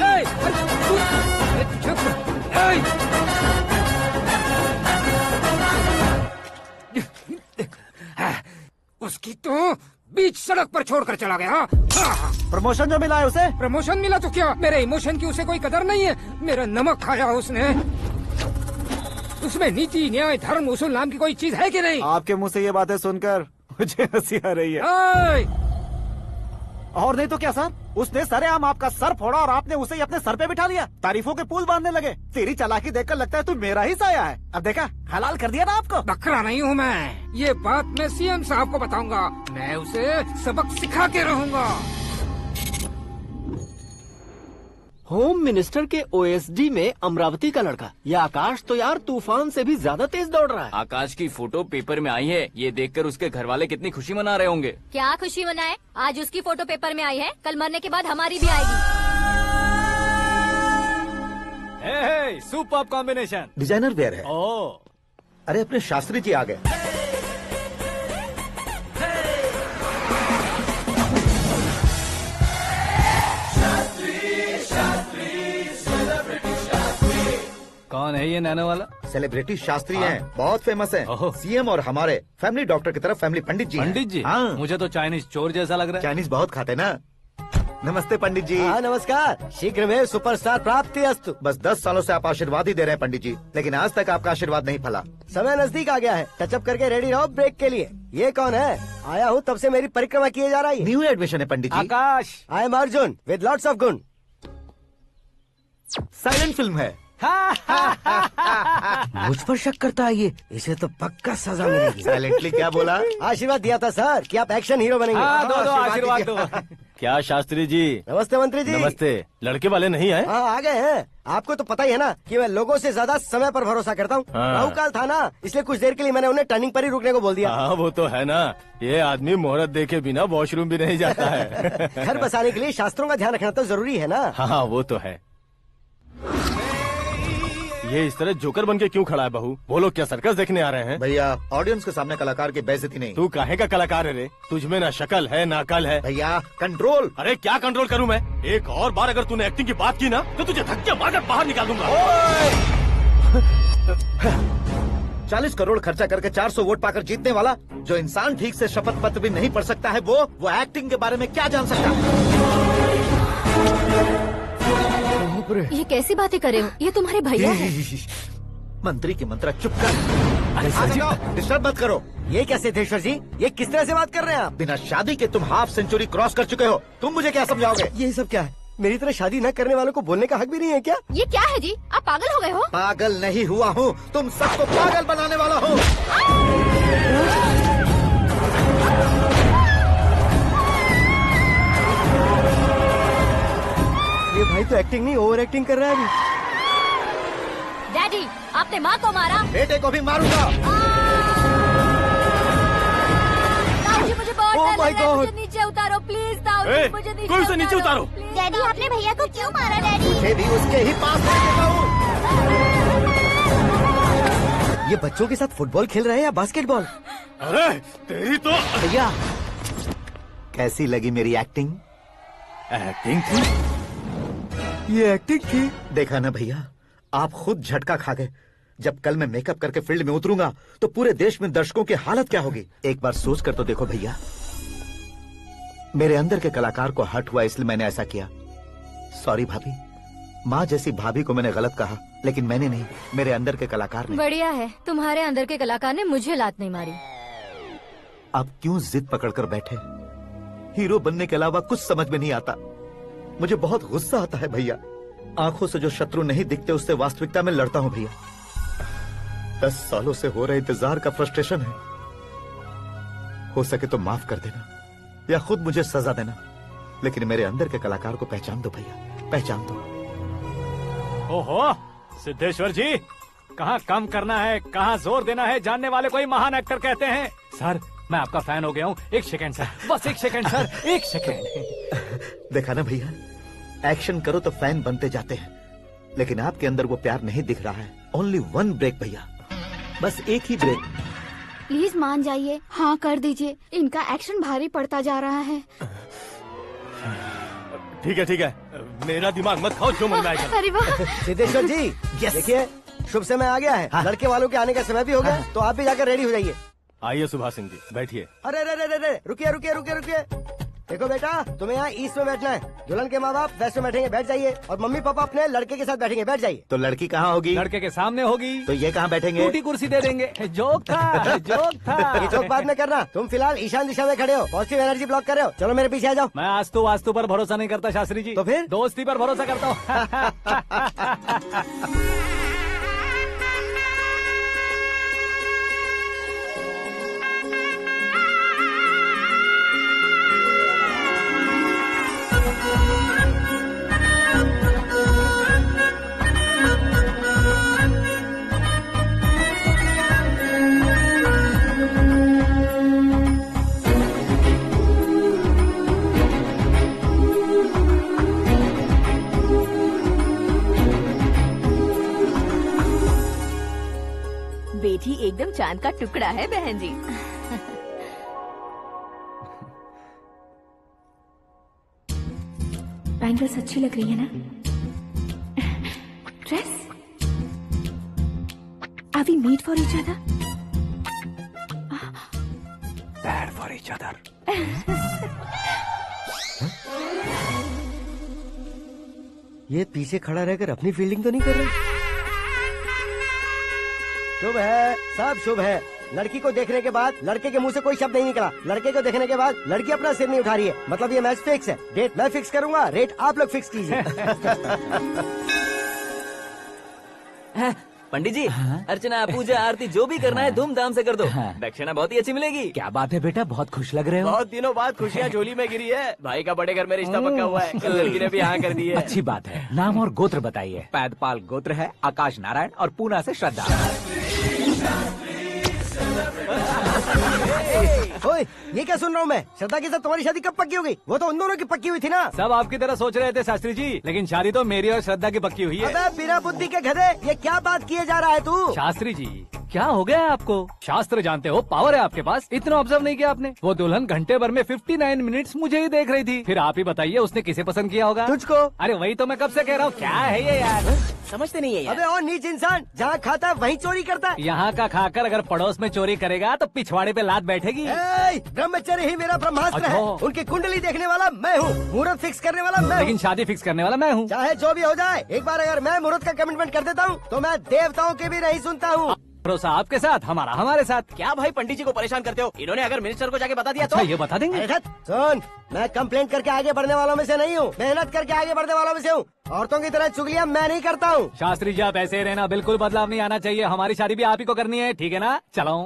उसकी तो बीच सड़क पर छोड़कर चला गया। प्रमोशन जो मिला है उसे? प्रमोशन मिला तो क्या, मेरे इमोशन की उसे कोई कदर नहीं है। मेरा नमक खाया उसने। उसमें नीति, न्याय, धर्म, उसूल नाम की कोई चीज है कि नहीं? आपके मुंह से ये बातें सुनकर मुझे हंसी आ रही है। और नहीं तो क्या सर, उसने सरेआम आपका सर फोड़ा और आपने उसे ही अपने सर पे बिठा लिया। तारीफों के पुल बांधने लगे। तेरी चालाकी देखकर लगता है तू मेरा ही साया है। अब देखा, हलाल कर दिया ना आपको। बकरा नहीं हूँ मैं, ये बात मैं सीएम साहब को बताऊंगा। मैं उसे सबक सिखा के रहूंगा। होम मिनिस्टर के ओएसडी में अमरावती का लड़का, ये आकाश तो यार तूफान से भी ज्यादा तेज दौड़ रहा है। आकाश की फोटो पेपर में आई है, ये देखकर उसके घर वाले कितनी खुशी मना रहे होंगे। क्या खुशी मनाए? आज उसकी फोटो पेपर में आई है, कल मरने के बाद हमारी भी आएगी। Super combination. डिजाइनर वेयर है। ओह, अरे अपने शास्त्री जी आ गए। कौन है ये नैनो वाला? सेलिब्रिटी शास्त्री हैं, बहुत फेमस हैं। सीएम और हमारे फैमिली डॉक्टर की तरफ फैमिली पंडित जी हैं। पंडित जी? हाँ। मुझे तो चाइनीज चोर जैसा लग रहा है। चाइनीज बहुत खाते ना। नमस्ते पंडित जी। हाँ नमस्कार, शीघ्र में सुपरस्टार प्राप्ति अस्तु। बस 10 सालों से आप आशीर्वाद ही दे रहे हैं पंडित जी, लेकिन आज तक आपका आशीर्वाद नहीं फला। समय नजदीक आ गया है, टचअप करके रेडी रहो ब्रेक के लिए। ये कौन है? आया हूँ तब से मेरी परिक्रमा किए जा रही है। न्यू एडमिशन है Pandit ji. Akash. I am Arjun with lots of गुण। साइलेंट फिल्म है। मुझ पर शक करता है ये, इसे तो पक्का सजा मिलेगी। साइलेंटली क्या बोला? आशीर्वाद दिया था सर कि आप एक्शन हीरो बनेंगे। हाँ, दो आशीर्वाद दो। क्या शास्त्री जी? नमस्ते मंत्री जी। नमस्ते। लड़के वाले नहीं आए? हाँ आ गए हैं। आपको तो पता ही है ना कि मैं लोगों से ज्यादा समय पर भरोसा करता हूँ। हाँ। राहु काल था ना, इसलिए कुछ देर के लिए मैंने उन्हें टर्निंग पर ही रुकने को बोल दिया। हाँ वो तो है ना, ये आदमी मुहूर्त देखे बिना वॉशरूम भी नहीं जाता है। घर बसाने के लिए शास्त्रों का ध्यान रखना तो जरूरी है ना। हाँ वो तो है। ये इस तरह जोकर बन के क्यों खड़ा है बहू? वो लोग क्या सर्कस देखने आ रहे हैं? भैया ऑडियंस के सामने कलाकार की बेइज्जती नहीं। तू काहे का कलाकार है रे? तुझ में ना शक्ल है ना अकल है। भैया कंट्रोल। अरे क्या कंट्रोल करूं मैं? एक और बार अगर तूने एक्टिंग की बात की ना तो तुझे धक्के मारकर बाहर निकाल दूंगा। 40 करोड़ खर्चा करके 400 वोट पाकर जीतने वाला, जो इंसान ठीक से शपथ पत्र भी नहीं पढ़ सकता है, वो एक्टिंग के बारे में क्या जान सकता है? ये कैसी बातें कर रहे हो? ये तुम्हारे भैया हैं। मंत्री की मंत्रा चुप कर। डिस्टर्ब मत करो। ये क्या सिद्धेश्वर जी, ये किस तरह से बात कर रहे हैं आप? बिना शादी के तुम हाफ सेंचुरी क्रॉस कर चुके हो, तुम मुझे क्या समझाओगे? ये सब क्या है? मेरी तरह शादी न करने वालों को बोलने का हक भी नहीं है क्या? ये क्या है जी? आप पागल हो गए हो? पागल नहीं हुआ हूँ, तुम सबको पागल बनाने वाला हूँ। ये भाई तो एक्टिंग नहीं ओवर एक्टिंग कर रहा है अभी। डैडी, आपने माँ को मारा। बेटे को भी मारूंगा। ताऊजी मुझे बहुत Oh डर my लग रहा है, God! मुझे नीचे उतारो प्लीज। ताऊजी मुझे नीचे कोई उसे नीचे उतारो। डैडी, आपने भैया को क्यों मारा? डैडी मुझे भी उसके ही पास लेके जाऊं। ये बच्चों के साथ फुटबॉल खेल रहे हैं या बास्केटबॉल? अरे तेरी तो भैया कैसी लगी मेरी एक्टिंग? एक्टिंग थी? ये एक्टिंग थी? देखा ना भैया, आप खुद झटका खा गए। जब कल मैं मेकअप करके फील्ड में उतरूंगा तो पूरे देश में दर्शकों की हालत क्या होगी? एक बार सोच कर तो देखो भैया। मेरे अंदर के कलाकार को हर्ट हुआ इसलिए मैंने ऐसा किया। सॉरी भाभी। माँ जैसी भाभी को मैंने गलत कहा, लेकिन मैंने नहीं, मेरे अंदर के कलाकार ने। बढ़िया है, तुम्हारे अंदर के कलाकार ने मुझे लात नहीं मारी। आप क्यों जिद पकड़कर बैठे? हीरो बनने के अलावा कुछ समझ में नहीं आता। मुझे बहुत गुस्सा आता है भैया। आंखों से जो शत्रु नहीं दिखते उससे वास्तविकता में लड़ता हूँ भैया। 10 सालों से हो रहे इंतजार का फ्रस्ट्रेशन है। हो सके तो माफ कर देना या खुद मुझे सजा देना, लेकिन मेरे अंदर के कलाकार को पहचान दो भैया, पहचान दो। ओहो सिद्धेश्वर जी, कहाँ कम करना है कहाँ जोर देना है, जानने वाले को ही महान एक्टर कहते हैं। सर मैं आपका फैन हो गया हूँ। एक सेकंड सर, बस एक सेकंड सर, एक सेकंड। देखा ना भैया, एक्शन करो तो फैन बनते जाते हैं, लेकिन आपके अंदर वो प्यार नहीं दिख रहा है। ओनली 1 ब्रेक भैया, बस एक ही ब्रेक। प्लीज मान जाइए, हाँ कर दीजिए। इनका एक्शन भारी पड़ता जा रहा है। ठीक है, मेरा दिमाग मत खाओ, जो मन में आएगा। अरे वाह सिद्धेश्वर जी, देखिए शुभ समय आ गया है। लड़के वालों के आने का समय भी हो गया, तो आप भी जाकर रेडी हो जाइए। आइए सुभाष सिंह जी, बैठिए। अरे रुकिए। देखो बेटा, तुम्हें यहाँ ईस्ट में बैठना है। दुल्हन के माँ बाप वेस्ट में बैठेंगे, बैठ जाइए। और मम्मी पापा अपने लड़के के साथ बैठेंगे, बैठ जाइए। तो लड़की कहाँ होगी? लड़के के सामने होगी। तो ये कहाँ बैठेंगे? टूटी कुर्सी दे देंगे। जोक था, जोक था। ये जोक बाद में करना। तुम फिलहाल ईशान दिशा में खड़े हो, पॉजिटिव एनर्जी ब्लॉक कर रहे हो। चलो मेरे पीछे आ जाओ। मैं आस्तु वास्तु पर भरोसा नहीं करता शास्त्री जी। तो फिर? दोस्ती पर भरोसा करता हूँ। बेटी एकदम चांद का टुकड़ा है बहन जी। बैंगल्स अच्छी लग रही है ना? Dress? Are we made for each other? Bad for each other. ये पीछे खड़ा रहकर अपनी फील्डिंग तो नहीं कर रहा? शुभ है, सब शुभ है। लड़की को देखने के बाद लड़के के मुंह से कोई शब्द नहीं निकला। लड़के को देखने के बाद लड़की अपना सिर नहीं उठा रही है। मतलब ये मैच फिक्स है। डेट मैं फिक्स करूंगा, रेट आप लोग फिक्स कीजिए। पंडित जी, अर्चना, पूजा, आरती जो भी करना है धूमधाम से कर दो। दक्षिणा बहुत ही अच्छी मिलेगी। क्या बात है बेटा, बहुत खुश लग रहे हो। बहुत दिनों बाद खुशियाँ झोली में गिरी है। भाई का बड़े घर में रिश्ता पक्का हुआ है। कल लड़की ने भी हाँ कर दी है। अच्छी बात है। नाम और गोत्र बताइए। पैदपाल गोत्र है, आकाश नारायण, और पूना से श्रद्धा। ओए, ये क्या सुन रहा हूँ मैं? श्रद्धा के साथ तुम्हारी शादी कब पक्की हो गई? वो तो उन दोनों की पक्की हुई थी ना। सब आपकी तरह सोच रहे थे शास्त्री जी, लेकिन शादी तो मेरी और श्रद्धा की पक्की हुई है। अबे बिना बुद्धि के गधे, ये क्या बात किए जा रहा है तू? शास्त्री जी, क्या हो गया है आपको? शास्त्र जानते हो, पावर है आपके पास। इतना ऑब्जर्व नहीं किया आपने? वो दुल्हन घंटे भर में 59 मिनट्स मुझे ही देख रही थी। फिर आप ही बताइए उसने किसे पसंद किया होगा? तुझको। अरे वही तो मैं कब से कह रहा हूँ, क्या है ये यार? समझते नहीं है यार। अबे और नीच इंसान, जहाँ खाता है वहीं चोरी करता है। यहाँ का खाकर अगर पड़ोस में चोरी करेगा तो पिछवाड़े पे लात बैठेगी। ब्रह्मचर्य ही मेरा ब्रह्मास्त्र है। अच्छा। उनकी कुंडली देखने वाला मैं हूँ, मुहूर्त फिक्स करने वाला मैं हूँ। लेकिन शादी फिक्स करने वाला मैं हूँ। चाहे जो भी हो जाए, एक बार अगर मैं मुहूर्त का कमिटमेंट कर देता हूँ तो मैं देवताओं के भी नहीं सुनता हूँ। भरोसा आपके साथ, हमारा हमारे साथ। क्या भाई पंडित जी को परेशान करते हो? इन्होंने अगर मिनिस्टर को जाके बता दिया अच्छा, तो ये बता देंगे? अरे सुन, मैं कंप्लेंट करके आगे बढ़ने वालों में से नहीं हूँ, मेहनत करके आगे बढ़ने वालों में से हूँ। औरतों की तरह चुगलियाँ मैं नहीं करता हूँ। शास्त्री जी, आप ऐसे ही रहना, बिल्कुल बदलाव नहीं आना चाहिए। हमारी शादी भी आप ही को करनी है, ठीक है ना? चलो।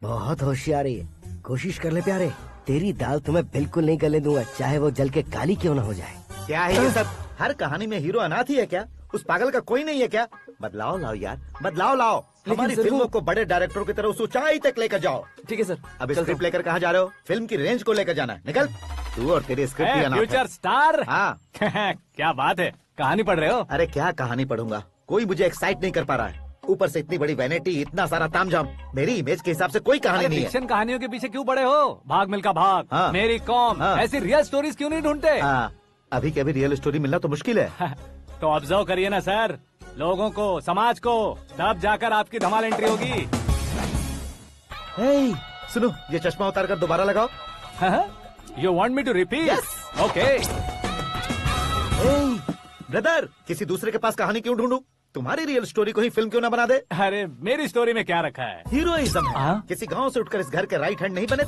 बहुत होशियारी है, कोशिश कर ले प्यारे। तेरी दाल तुम्हें बिल्कुल नहीं गलने दूंगा, चाहे वो जल के काली क्यों न हो जाए। क्या है ये सब? हर कहानी में हीरो अनाथ ही है क्या? उस पागल का कोई नहीं है क्या? बदलाव लाओ यार, बदलाव लाओ। हमारी फिल्मों को बड़े डायरेक्टरों की तरह उस ऊंचाई तक लेकर जाओ। ठीक है सर। अब स्क्रिप्ट लेकर कहाँ जा रहे हो? फिल्म की रेंज को लेकर जाना है। निकल तू और तेरी स्क्रिप्ट भी अनाथ है। Future star. हाँ। क्या बात है, कहानी पढ़ रहे हो? अरे क्या कहानी पढ़ूंगा, कोई मुझे एक्साइट नहीं कर पा रहा है। ऊपर से इतनी बड़ी वैनिटी, इतना सारा तामझाम। मेरी इमेज के हिसाब से कोई कहानी नहीं है। फिक्शन कहानियों के पीछे क्यों पड़े हो? भाग मिल्खा भाग, हाँ। मेरी कॉम, हाँ। ऐसी रियल स्टोरीज क्यों नहीं ढूंढते? हाँ, अभी के अभी रियल स्टोरी मिलना तो मुश्किल है। तो ऑब्जर्व करिए ना सर, लोगों को, समाज को, तब जाकर आपकी धमाल एंट्री होगी। सुनो, ये चश्मा उतार कर दोबारा लगाओ। You want me to repeat? Okay. Brother, किसी दूसरे के पास कहानी क्यों ढूंढूं? तुम्हारी रियल स्टोरी को ही फिल्म क्यों ना बना दे? अरे मेरी स्टोरी में क्या रखा है? हीरोइज्म है। किसी गांव से उठकर इस घर के राइट हैंड नहीं बने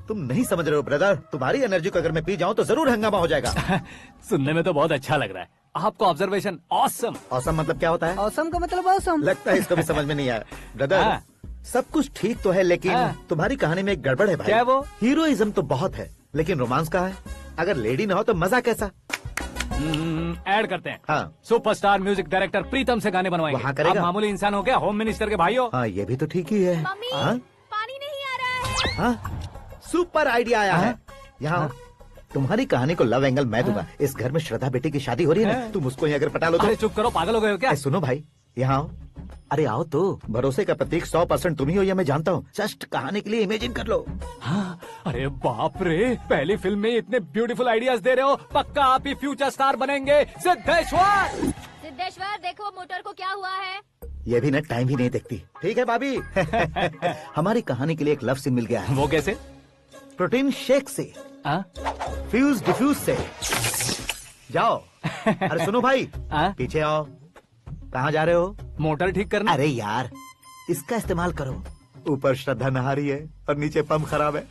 तुम नहीं समझ रहे हो ब्रदर। तुम्हारी एनर्जी को अगर मैं पी जाऊं तो जरूर हंगामा हो जाएगा। सुनने में तो बहुत अच्छा लग रहा है। आपको ऑब्जर्वेशन ऑसम। ऑसम मतलब क्या होता है? ऑसम का मतलब ऑसम। लगता है इसको भी समझ में नहीं आया। ब्रदर, सब कुछ ठीक तो है, लेकिन तुम्हारी कहानी में एक गड़बड़ है भाई। क्या वो? हीरोइज्म तो बहुत है, लेकिन रोमांस का है। अगर लेडी ना हो तो मजा कैसा? ऐड करते हैं। हाँ। सुपरस्टार म्यूजिक डायरेक्टर प्रीतम से गाने बनवाएंगे। वहाँ करेगा? आप मामूली इंसान हो क्या? होम मिनिस्टर के भाई हो। हाँ, ये भी तो ठीक ही है। मम्मी, हाँ? पानी नहीं आ रहा है। हाँ? सुपर आइडिया आया है। यहाँ तुम्हारी कहानी को लव एंगल मैं दूंगा। इस घर में श्रद्धा बेटी की शादी हो रही है ना, तुम उसको ही अगर पटा लो तो। अरे चुप करो, पागल हो गए हो क्या? सुनो भाई, यहाँ आओ। अरे आओ तो। भरोसे का प्रतीक 100% तुम ही हो, यह मैं जानता हूँ। जस्ट कहानी के लिए इमेजिन कर लो। हाँ, अरे बाप रे, पहली फिल्म में इतने ब्यूटीफुल आइडियाज दे रहे हो। पक्का आप ही फ्यूचर स्टार बनेंगे। सिद्धेश्वर, सिद्धेश्वर देखो मोटर को क्या हुआ है। ये भी ना टाइम ही नहीं देखती। ठीक है भाभी। हमारी कहानी के लिए एक लव सीन मिल गया है। वो कैसे? प्रोटीन शेक से फ्यूज डिफ्यूज से जाओ। अरे सुनो भाई, पीछे आओ। कहाँ जा रहे हो? मोटर ठीक करना। अरे यार, इसका इस्तेमाल करो। ऊपर श्रद्धा नहा रही है और नीचे पंप खराब है।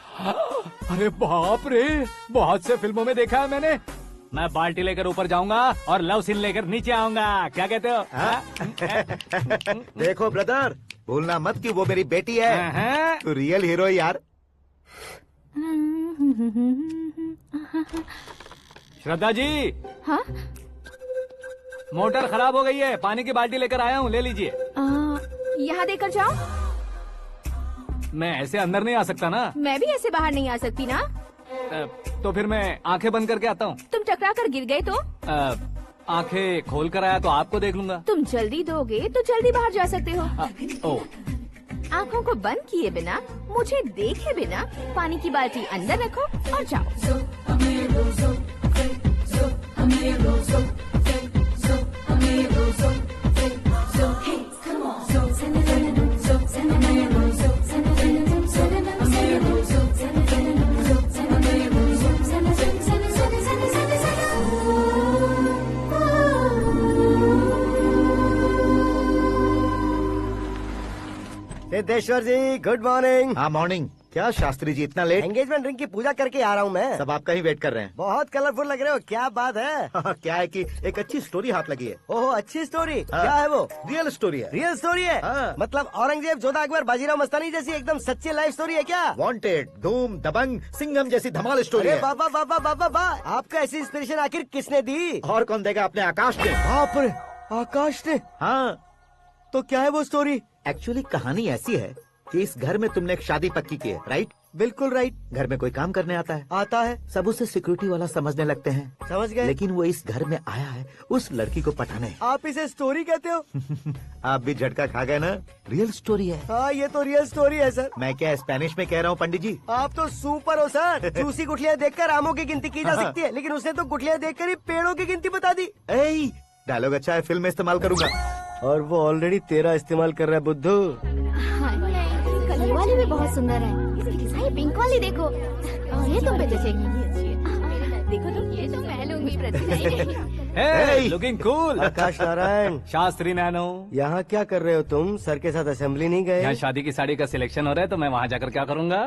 अरे बाप रे, बहुत से फिल्मों में देखा है मैंने। मैं बाल्टी लेकर ऊपर जाऊंगा और लव सीन लेकर नीचे आऊंगा। क्या कहते हो? देखो ब्रदर, भूलना मत कि वो मेरी बेटी है। तू रियल हीरो है यार। श्रद्धा जी। हाँ? मोटर खराब हो गई है, पानी की बाल्टी लेकर आया हूँ, ले लीजिए। यहाँ देकर जाओ। मैं ऐसे अंदर नहीं आ सकता ना। मैं भी ऐसे बाहर नहीं आ सकती ना। तो फिर मैं आंखें बंद करके आता हूँ। तुम टकरा कर गिर गए तो? आंखें खोल कर आया तो आपको देख लूंगा। तुम जल्दी दोगे तो जल्दी बाहर जा सकते हो। आँखों को बंद किए बिना, मुझे देखे बिना पानी की बाल्टी अंदर रखो और जाओ। सिद्धेश्वर जी, गुड मॉर्निंग। हाँ मॉर्निंग। क्या शास्त्री जी इतना लेट? एंगेजमेंट रिंग की पूजा करके आ रहा हूँ मैं। सब आपका ही वेट कर रहे हैं। बहुत कलरफुल लग रहे हो, क्या बात है? क्या है कि एक अच्छी स्टोरी हाथ लगी है। ओह, अच्छी स्टोरी। क्या है वो? रियल स्टोरी है। रियल स्टोरी है? मतलब औरंगजेब, जोधा अकबर, बाजीराव मस्तानी जैसी एकदम सच्ची लाइफ स्टोरी है क्या? वांटेड, धूम, दबंग, सिंघम जैसी धमाल स्टोरी है। बाबा बाबा बाबा बाबा, आपको ऐसी इंस्पिरेशन आखिर किसने दी? और कौन देगा? अपने आकाश ने। बाप रे, आकाश ने? हाँ। तो क्या है वो स्टोरी? एक्चुअली कहानी ऐसी है कि इस घर में तुमने एक शादी पक्की की है, राइट? बिल्कुल राइट। घर में कोई काम करने आता है? आता है। सब उसे सिक्योरिटी वाला समझने लगते हैं। समझ गए। लेकिन वो इस घर में आया है उस लड़की को पटाने। आप इसे स्टोरी कहते हो? आप भी झटका खा गए ना? रियल स्टोरी है। हाँ, ये तो रियल स्टोरी है सर। मैं क्या स्पेनिश में कह रहा हूँ पंडित जी? आप तो सुपर हो सर। चूसी गुठलियाँ देखकर आमों की गिनती की जा सकती है, लेकिन उसने तो गुठलियाँ देखकर ही पेड़ों की गिनती बता दी। डायलॉग अच्छा है, फिल्म में इस्तेमाल करूंगा। और वो ऑलरेडी तेरा इस्तेमाल कर रहा है बुद्धू। ये वाली भी बहुत सुंदर है। इसकी डिजाइन पिंक वाली देखो, ये तुम पे जचेगी। देखो तो, ये तो मैं लूंगी। Looking cool. आकाश नारायण। शास्त्री नैनो। यहाँ क्या कर रहे हो तुम? सर के साथ असेंबली नहीं गए? यहाँ शादी की साड़ी का सिलेक्शन हो रहा है, तो मैं वहाँ जाकर क्या करूँगा?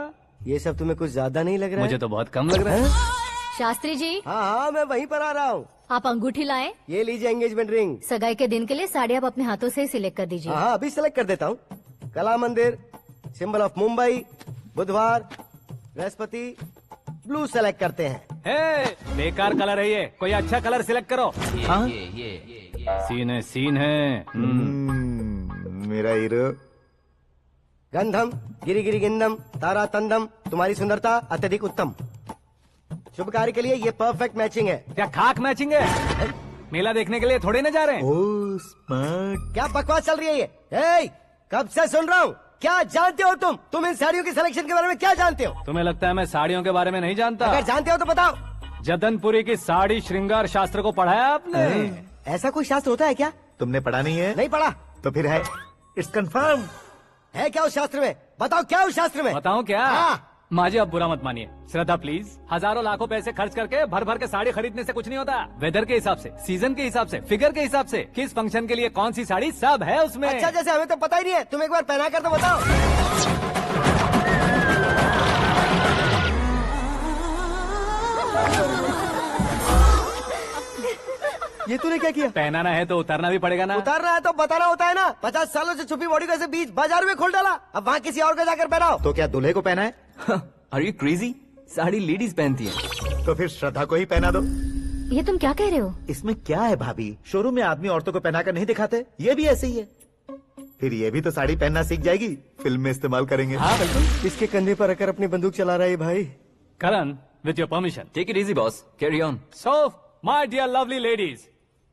ये सब तुम्हें कुछ ज्यादा नहीं लग रहा है? मुझे तो बहुत कम लग रहा है। शास्त्री जी। हाँ, मैं वहीं पर आ रहा हूँ। आप अंगूठी लाएं। ये लीजिए एंगेजमेंट रिंग। सगाई के दिन के लिए साड़ी आप अपने हाथों से सिलेक्ट कर दीजिए। हाँ, अभी सिलेक्ट कर देता हूँ। कला मंदिर, सिंबल ऑफ मुंबई, बुधवार, बृहस्पति, ब्लू सेलेक्ट करते हैं। बेकार कलर है ये, कोई अच्छा कलर सिलेक्ट करो। सीन है। मेरा हीरो। गंधम, गिरी गिरी गिंदम, तारा तंदम, तुम्हारी सुंदरता अत्यधिक उत्तम। शुभ कार्य के लिए ये परफेक्ट मैचिंग है। क्या खाक मैचिंग है? मेला देखने के लिए थोड़े न जा रहे हैं। Oh smart. क्या बकवास चल रही है ये? कब से सुन रहा हूँ। क्या जानते हो तुम इन साड़ियों की सिलेक्शन के बारे में क्या जानते हो? तुम्हें लगता है मैं साड़ियों के बारे में नहीं जानता? अगर जानते हो तो बताओ। जदनपुरी की साड़ी श्रृंगार शास्त्र को पढ़ा है आपने? ऐसा कोई शास्त्र होता है क्या? तुमने पढ़ा नहीं है? नहीं पढ़ा। तो फिर है, इट्स कंफर्म। है क्या उस शास्त्र में? बताओ क्या उस शास्त्र में? बताऊं क्या? हाँ। माजी, अब बुरा मत मानिए। श्रद्धा प्लीज, हजारों लाखों पैसे खर्च करके भर भर के साड़ी खरीदने से कुछ नहीं होता। वेदर के हिसाब से, सीजन के हिसाब से, फिगर के हिसाब से, किस फंक्शन के लिए कौन सी साड़ी, सब है उसमें। अच्छा, जैसे हमें तो पता ही नहीं है। तुम एक बार पहना कर तो बताओ। ये तूने क्या किया? पहनाना है तो उतारना भी पड़ेगा ना। उतारना है तो बताना होता है ना। 50 सालों से छुपी बॉडी को ऐसे बीच बाजार में खोल डाला, अब वहाँ किसी और को जाकर पहनाओ। तो क्या दूल्हे को पहना है? Are you crazy? Sari ladies पहनती है। तो फिर श्रद्धा को ही पहना दो। ये तुम क्या कह रहे हो? इसमें क्या है भाभी? शोरूम में आदमी औरतों को पहनाकर नहीं दिखाते? ये भी ऐसे ही है। फिर ये भी तो साड़ी पहनना सीख जाएगी, फिल्म में इस्तेमाल करेंगे। हाँ बिल्कुल। इसके कंधे पर रखकर अपनी बंदूक चला रहा है भाई। Karan, with your permission. Take it easy boss, carry on. So my dear lovely ladies,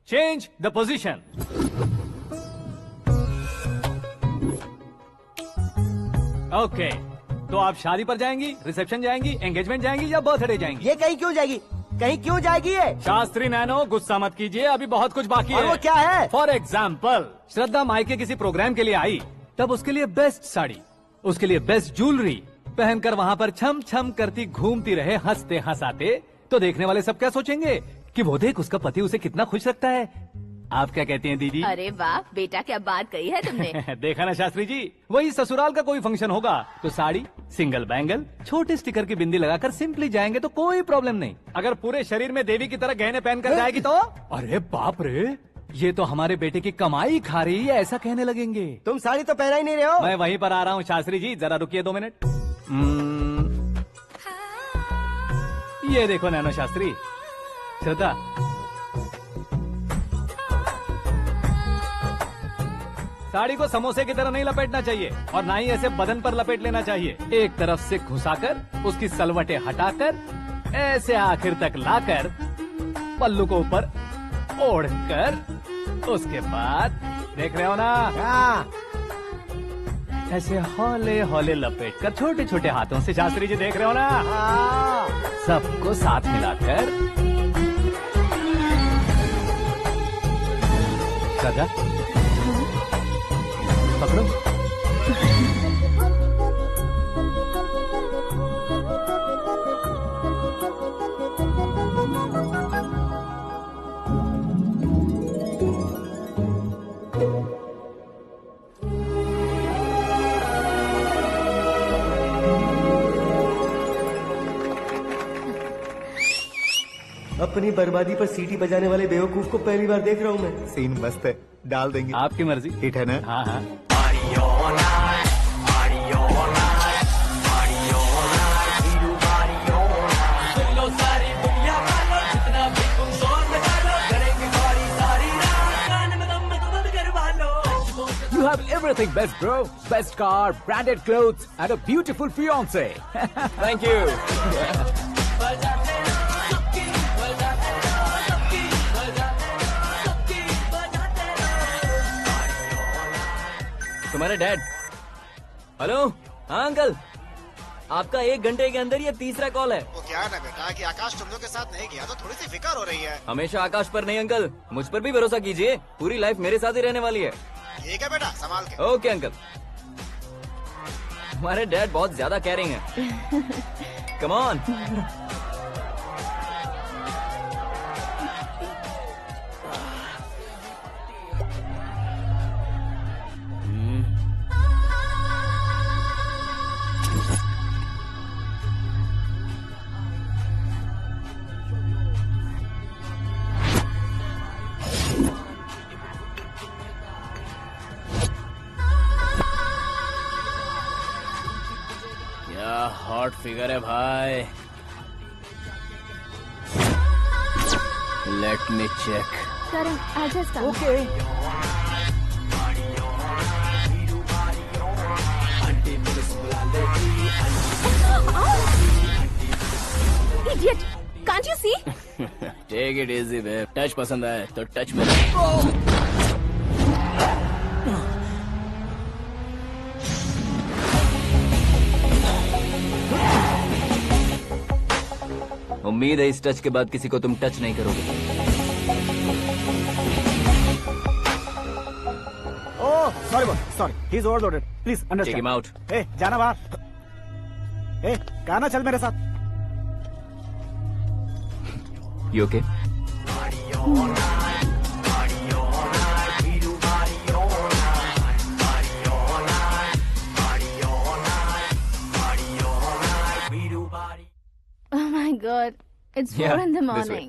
change the position. Okay, तो आप शादी पर जाएंगी, रिसेप्शन जाएंगी, एंगेजमेंट जाएंगी या बर्थडे जाएंगी? ये कहीं क्यों जाएगी? कहीं क्यों जाएगी ये? शास्त्री नैनो, गुस्सा मत कीजिए, अभी बहुत कुछ बाकी है। और वो क्या है? फॉर एग्जाम्पल, श्रद्धा मायके किसी प्रोग्राम के लिए आई, तब उसके लिए बेस्ट साड़ी, उसके लिए बेस्ट ज्वेलरी, पहनकर वहाँ पर छम छम करती घूमती रहे हंसते हंसाते, तो देखने वाले सब क्या सोचेंगे कि वो देख उसका पति उसे कितना खुश रखता है। आप क्या कहती हैं दीदी? अरे वाह बेटा, क्या बात कही है तुमने। देखा ना शास्त्री जी, वही ससुराल का कोई फंक्शन होगा तो साड़ी, सिंगल बैंगल, छोटे स्टिकर की बिंदी लगाकर सिंपली जाएंगे तो कोई प्रॉब्लम नहीं। अगर पूरे शरीर में देवी की तरह गहने पहन कर जाएगी तो अरे बाप रे, ये तो हमारे बेटे की कमाई खा रही है, ऐसा कहने लगेंगे। तुम साड़ी तो पहना ही नहीं रहे हो। मैं वहीं पर आ रहा हूँ शास्त्री जी, जरा रुकिए 2 मिनट। ये देखो नैनो शास्त्री, श्रद्धा, साड़ी को समोसे की तरह नहीं लपेटना चाहिए और ना ही ऐसे बदन पर लपेट लेना चाहिए। एक तरफ से घुसाकर उसकी सलवटें हटाकर ऐसे आखिर तक लाकर पल्लू को ऊपर ओढ़कर, उसके बाद देख रहे हो ना, ऐसे हौले हौले लपेटकर छोटे छोटे हाथों से, शास्त्री जी देख रहे हो ना, सबको साथ मिलाकर, राजा पकड़ो। अपनी बर्बादी पर सीटी बजाने वाले बेवकूफ को पहली बार देख रहा हूँ मैं। सीन मस्त है, डाल देंगे। आपकी मर्जी। हिट है ना? हाँ हाँ। You have everything best, bro. Best car, branded clothes, and a beautiful fiance. Thank you. तुम्हारे डैड। हेलो, हाँ अंकल, आपका 1 घंटे के अंदर ये तीसरा कॉल है। वो क्या है ना बेटा कि आकाश तुम लोग के साथ नहीं गया तो थोड़ी सी फिक्र हो रही है। हमेशा आकाश पर नहीं अंकल, मुझ पर भी भरोसा कीजिए, पूरी लाइफ मेरे साथ ही रहने वाली है। ठीक है बेटा, संभाल के। Okay uncle. हमारे डैड बहुत ज्यादा केयरिंग है। Come on. हॉट फिगर है भाई। Let me check. Karan, I'll just come. Okay. Idiot! Can't you see? Take it easy, babe. Touch पसंद आए तो टच में। उम्मीद है इस टच के बाद किसी को तुम टच नहीं करोगे। Oh sorry sorry, he is overloaded, please understand. Take him out. ए जाना बाहर। ए गाना चल मेरे साथ। You okay? Oh my God, it's 4 in the morning.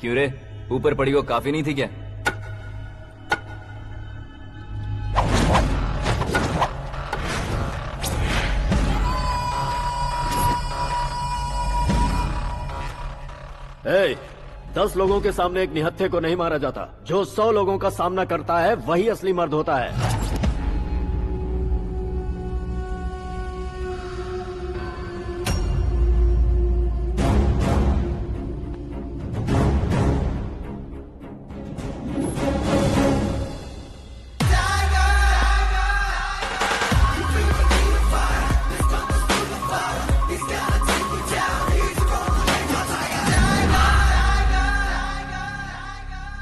क्यों रे, ऊपर पड़ी वो काफी नहीं थी क्या? Hey, 10 लोगों के सामने एक निहत्थे को नहीं मारा जाता। जो 100 लोगों का सामना करता है वही असली मर्द होता है।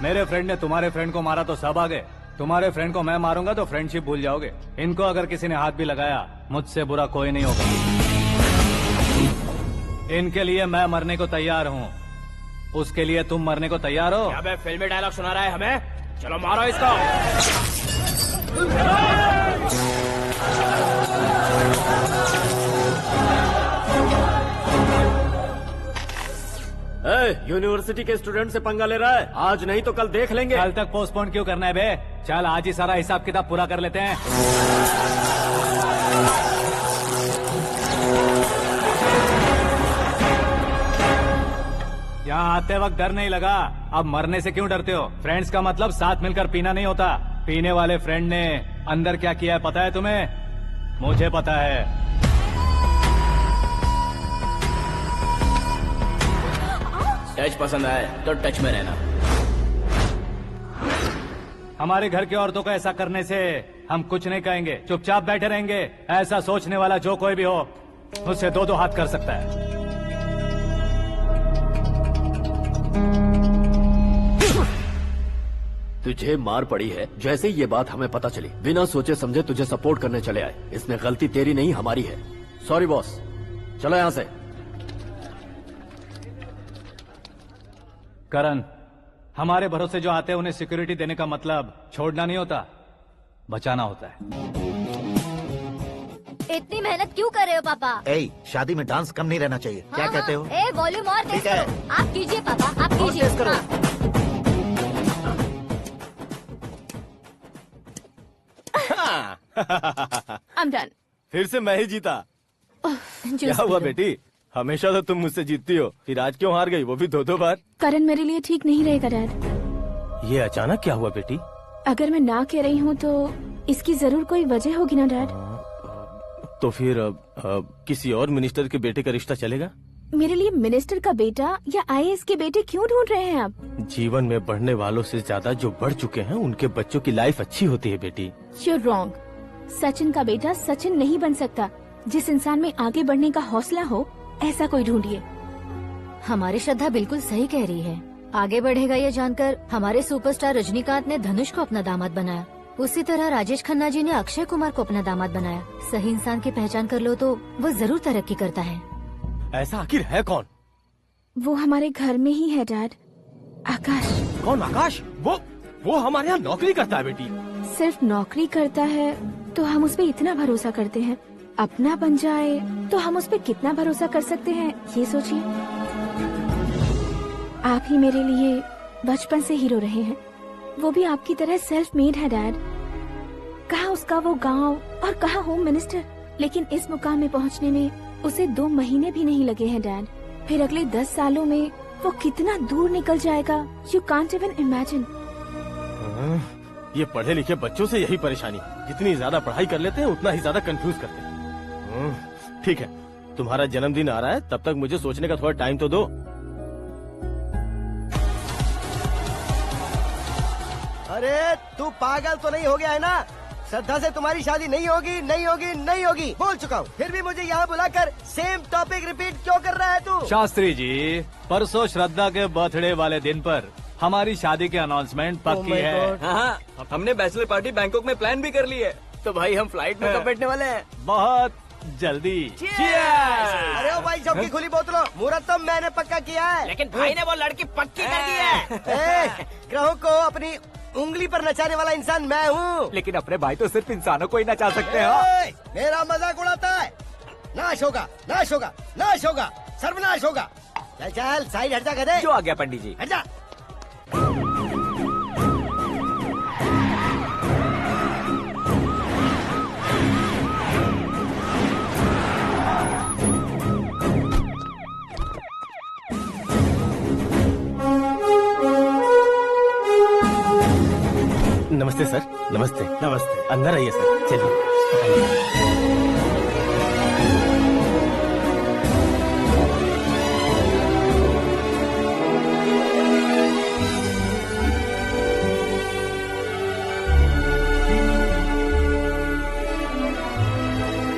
मेरे फ्रेंड ने तुम्हारे फ्रेंड को मारा तो सब आ गए, तुम्हारे फ्रेंड को मैं मारूंगा तो फ्रेंडशिप भूल जाओगे। इनको अगर किसी ने हाथ भी लगाया, मुझसे बुरा कोई नहीं होगा। इनके लिए मैं मरने को तैयार हूँ, उसके लिए तुम मरने को तैयार हो? अबे फिल्मी डायलॉग सुना रहा है हमें? चलो मारो इसको। यूनिवर्सिटी के स्टूडेंट से पंगा ले रहा है, आज नहीं तो कल देख लेंगे। कल तक पोस्टपोन क्यों करना है बे? चल आज ही सारा हिसाब किताब पूरा कर लेते हैं। यहाँ आते वक्त डर नहीं लगा, अब मरने से क्यों डरते हो? फ्रेंड्स का मतलब साथ मिलकर पीना नहीं होता। पीने वाले फ्रेंड ने अंदर क्या किया है पता है तुम्हें? मुझे पता है। टच पसंद आए तो टच में रहना। हमारे घर की औरतों को ऐसा करने से हम कुछ नहीं कहेंगे, चुपचाप बैठे रहेंगे। ऐसा सोचने वाला जो कोई भी हो, उससे दो दो हाथ कर सकता है। तुझे मार पड़ी है जैसे ये बात हमें पता चली, बिना सोचे समझे तुझे सपोर्ट करने चले आए। इसमें गलती तेरी नहीं हमारी है। सॉरी बॉस, चलो यहाँ से। करण, हमारे भरोसे जो आते हैं उन्हें सिक्योरिटी देने का मतलब छोड़ना नहीं होता, बचाना होता है। इतनी मेहनत क्यों कर रहे हो पापा? शादी में डांस कम नहीं रहना चाहिए। क्या कहते हो? वॉल्यूम और तेज करो। आप कीजिए पापा, आप कीजिए। I'm done. फिर से मैं ही जीता। क्या हुआ बेटी? हमेशा तो तुम मुझसे जीतती हो, फिर आज क्यों हार गई, वो भी दो दो बार? करण मेरे लिए ठीक नहीं रहेगा डैड। ये अचानक क्या हुआ बेटी? अगर मैं ना कह रही हूँ तो इसकी जरूर कोई वजह होगी ना डैड। तो फिर किसी और मिनिस्टर के बेटे का रिश्ता चलेगा? मेरे लिए मिनिस्टर का बेटा या IAS के बेटे क्यों ढूंढ रहे हैं आप? जीवन में बढ़ने वालों से ज्यादा जो बढ़ चुके हैं उनके बच्चों की लाइफ अच्छी होती है बेटी। You're wrong. सचिन का बेटा सचिन नहीं बन सकता। जिस इंसान में आगे बढ़ने का हौसला हो, ऐसा कोई ढूंढिए। हमारी श्रद्धा बिल्कुल सही कह रही है। आगे बढ़ेगा ये जानकर हमारे सुपरस्टार रजनीकांत ने धनुष को अपना दामाद बनाया। उसी तरह राजेश खन्ना जी ने अक्षय कुमार को अपना दामाद बनाया। सही इंसान की पहचान कर लो तो वो जरूर तरक्की करता है। ऐसा आखिर है कौन? वो हमारे घर में ही है डैड, आकाश। कौन आकाश? वो हमारे यहाँ नौकरी करता है बेटी। सिर्फ नौकरी करता है तो हम उस पर इतना भरोसा करते हैं, अपना बन जाए तो हम उस पर कितना भरोसा कर सकते हैं ये सोचिए। आप ही मेरे लिए बचपन से हीरो रहे हैं, वो भी आपकी तरह सेल्फ मेड है डैड। कहाँ उसका वो गांव और कहाँ होम मिनिस्टर, लेकिन इस मुकाम में पहुँचने में उसे 2 महीने भी नहीं लगे हैं डैड। फिर अगले 10 सालों में वो कितना दूर निकल जाएगा, यू कांट इवन इमेजिन। ये पढ़े लिखे बच्चों से यही परेशानी, जितनी ज्यादा पढ़ाई कर लेते हैं उतना ही ज्यादा कंफ्यूज करते हैं। ठीक है, तुम्हारा जन्मदिन आ रहा है, तब तक मुझे सोचने का थोड़ा टाइम तो दो। अरे तू पागल तो नहीं हो गया है ना? श्रद्धा से तुम्हारी शादी नहीं होगी, नहीं होगी, नहीं होगी, बोल चुका हूँ। फिर भी मुझे यहाँ बुलाकर सेम टॉपिक रिपीट क्यों कर रहा है तू? शास्त्री जी, परसों श्रद्धा के बर्थडे वाले दिन पर हमारी शादी की अनाउंसमेंट पक्की है। हाँ, हमने बैचलर पार्टी बैंकॉक में प्लान भी कर ली है। तो भाई हम फ्लाइट में कब बैठने वाले हैं? बहुत जल्दी। अरे ओ भाई, सबकी खुली बोतलों, मुहूर्त तो मैंने पक्का किया है। लेकिन भाई ने वो लड़की पक्की कर दी है। ग्रहों को अपनी उंगली पर नचाने वाला इंसान मैं हूँ। लेकिन अपने भाई तो सिर्फ इंसानों को ही नचा सकते हैं। मेरा मजाक उड़ाता है? नाश होगा, नाश होगा, नाश होगा, सर्वनाश होगा। चल चल साइड हट जा गधे। जो आ गया पंडित जी। हट जा। नमस्ते सर। नमस्ते। नमस्ते। अंदर आइए सर, चलिए।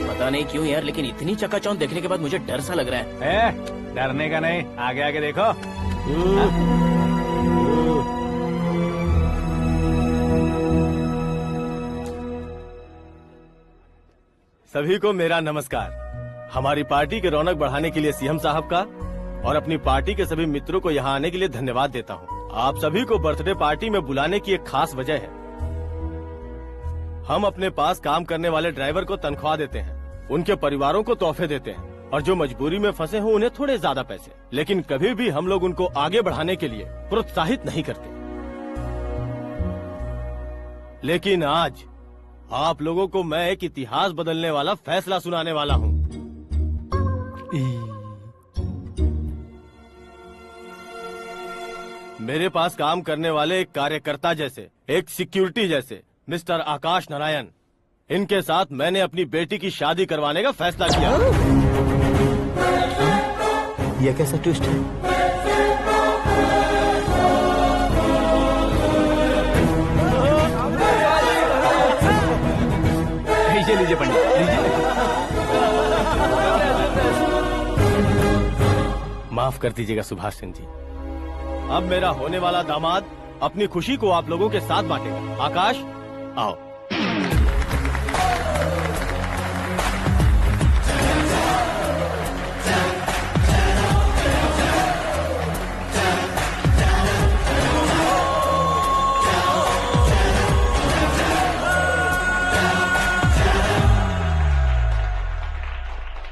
पता नहीं क्यों यार, लेकिन इतनी चकाचौंध देखने के बाद मुझे डर सा लग रहा है। डरने का नहीं, आगे आगे देखो। सभी को मेरा नमस्कार। हमारी पार्टी के रौनक बढ़ाने के लिए सीएम साहब का और अपनी पार्टी के सभी मित्रों को यहाँ आने के लिए धन्यवाद देता हूँ। आप सभी को बर्थडे पार्टी में बुलाने की एक खास वजह है। हम अपने पास काम करने वाले ड्राइवर को तनख्वाह देते हैं, उनके परिवारों को तोहफे देते हैं और जो मजबूरी में फंसे हो उन्हें थोड़े ज्यादा पैसे, लेकिन कभी भी हम लोग उनको आगे बढ़ाने के लिए प्रोत्साहित नहीं करते। लेकिन आज आप लोगों को मैं एक इतिहास बदलने वाला फैसला सुनाने वाला हूँ। मेरे पास काम करने वाले एक कार्यकर्ता जैसे, एक सिक्योरिटी जैसे मिस्टर आकाश नारायण, इनके साथ मैंने अपनी बेटी की शादी करवाने का फैसला किया। यह कैसा ट्विस्ट है? लीजिए पंडित, लीजिए। माफ कर दीजिएगा सुभाष सिंह जी। अब मेरा होने वाला दामाद अपनी खुशी को आप लोगों के साथ बांटेगा। आकाश, आओ।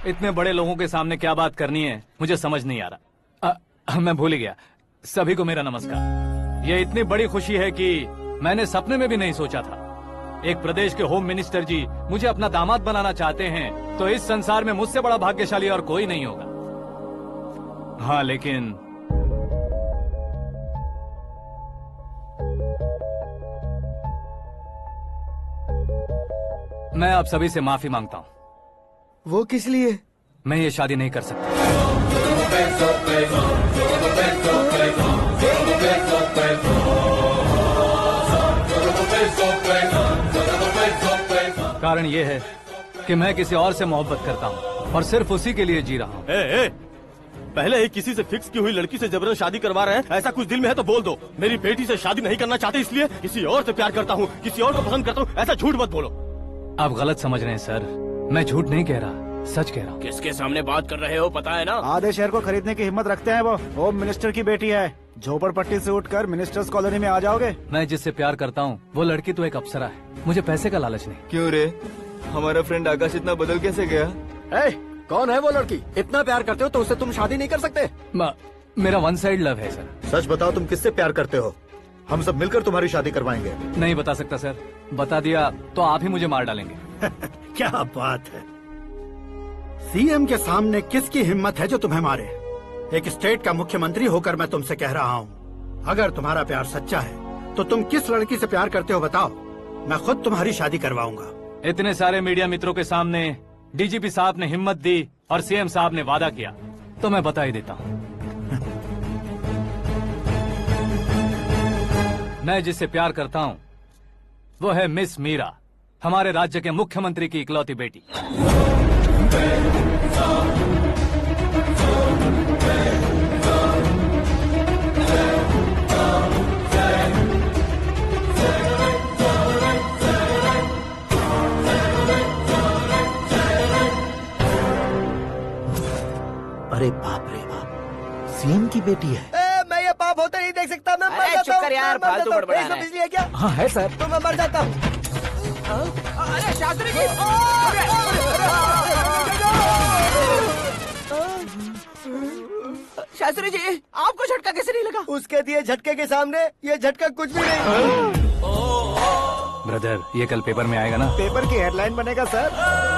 इतने बड़े लोगों के सामने क्या बात करनी है मुझे समझ नहीं आ रहा। मैं भूल गया। सभी को मेरा नमस्कार। ये इतनी बड़ी खुशी है कि मैंने सपने में भी नहीं सोचा था। एक प्रदेश के होम मिनिस्टर जी मुझे अपना दामाद बनाना चाहते हैं तो इस संसार में मुझसे बड़ा भाग्यशाली और कोई नहीं होगा। हाँ, लेकिन मैं आप सभी से माफी मांगता हूँ। वो किस लिए? मैं ये शादी नहीं कर सकता। कारण ये है कि मैं किसी और से मोहब्बत करता हूँ और सिर्फ उसी के लिए जी रहा हूँ। पहले ही किसी से फिक्स की हुई लड़की से जबरन शादी करवा रहे हैं। ऐसा कुछ दिल में है तो बोल दो। मेरी बेटी से शादी नहीं करना चाहते इसलिए किसी और से प्यार करता हूँ, किसी और को पसंद करता हूँ, ऐसा झूठ मत बोलो। आप गलत समझ रहे हैं सर। मैं झूठ नहीं कह रहा, सच कह रहा हूँ। किसके सामने बात कर रहे हो पता है ना? आधे शहर को खरीदने की हिम्मत रखते हैं वो। होम मिनिस्टर की बेटी है। झोपड़पट्टी से उठकर मिनिस्टर्स कॉलोनी में आ जाओगे। मैं जिससे प्यार करता हूँ वो लड़की तो एक अप्सरा है। मुझे पैसे का लालच नहीं। क्यों रे, हमारा फ्रेंड आकाश इतना बदल कैसे गया? कौन है वो लड़की? इतना प्यार करते हो तो उससे तुम शादी नहीं कर सकते? मेरा वन साइड लव है सर। सच बताओ, तुम किससे प्यार करते हो? हम सब मिलकर तुम्हारी शादी करवाएंगे। नहीं बता सकता सर। बता दिया तो आप ही मुझे मार डालेंगे। क्या बात है। सीएम के सामने किसकी हिम्मत है जो तुम्हें मारे? एक स्टेट का मुख्यमंत्री होकर मैं तुमसे कह रहा हूँ, अगर तुम्हारा प्यार सच्चा है तो तुम किस लड़की से प्यार करते हो बताओ, मैं खुद तुम्हारी शादी करवाऊंगा। इतने सारे मीडिया मित्रों के सामने डीजीपी साहब ने हिम्मत दी और सीएम साहब ने वादा किया तो मैं बता ही देता हूँ। मैं जिससे प्यार करता हूँ वो है मिस मीरा, हमारे राज्य के मुख्यमंत्री की इकलौती बेटी। अरे बाप रे बाप, सीएम की बेटी है। मैं ये पाप होते नहीं देख सकता। मैं मर जाता चुप कर यार, फालतू बड़बड़ा रहा है। बिजली है क्या? हाँ है सर। तो मैं मर जाता हूँ। अरे शास्त्री जी, शास्त्री जी आपको झटका कैसे नहीं लगा? उसके दिए झटके के सामने ये झटका कुछ भी नहीं। ब्रदर, ये कल पेपर में आएगा ना? पेपर की हेडलाइन बनेगा सर।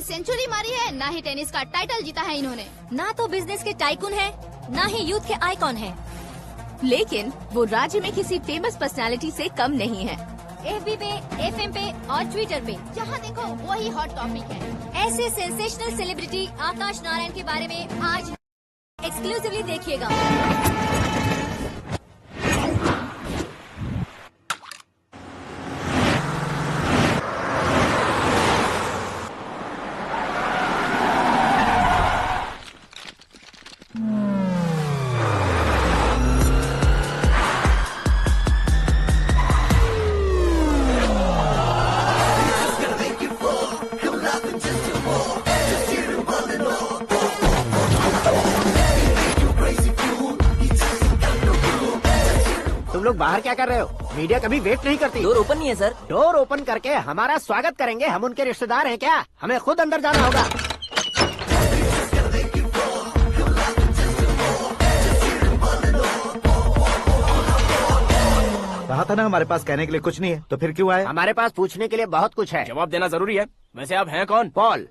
सेंचुरी मारी है, ना ही टेनिस का टाइटल जीता है इन्होंने। ना तो बिजनेस के टाइकून है, ना ही यूथ के आइकॉन है। लेकिन वो राज्य में किसी फेमस पर्सनालिटी से कम नहीं है। FB पे, FM पे और ट्विटर पे जहाँ देखो वही हॉट टॉपिक है। ऐसे सेंसेशनल सेलिब्रिटी आकाश नारायण के बारे में आज एक्सक्लूसिवली देखिएगा। लोग बाहर क्या कर रहे हो? मीडिया कभी वेट नहीं करती। डोर ओपन नहीं है सर। डोर ओपन करके हमारा स्वागत करेंगे? हम उनके रिश्तेदार हैं क्या? हमें खुद अंदर जाना होगा। कहा था ना हमारे पास कहने के लिए कुछ नहीं है, तो फिर क्यों आए? हमारे पास पूछने के लिए बहुत कुछ है। जवाब देना जरूरी है। वैसे आप हैं कौन? पॉल,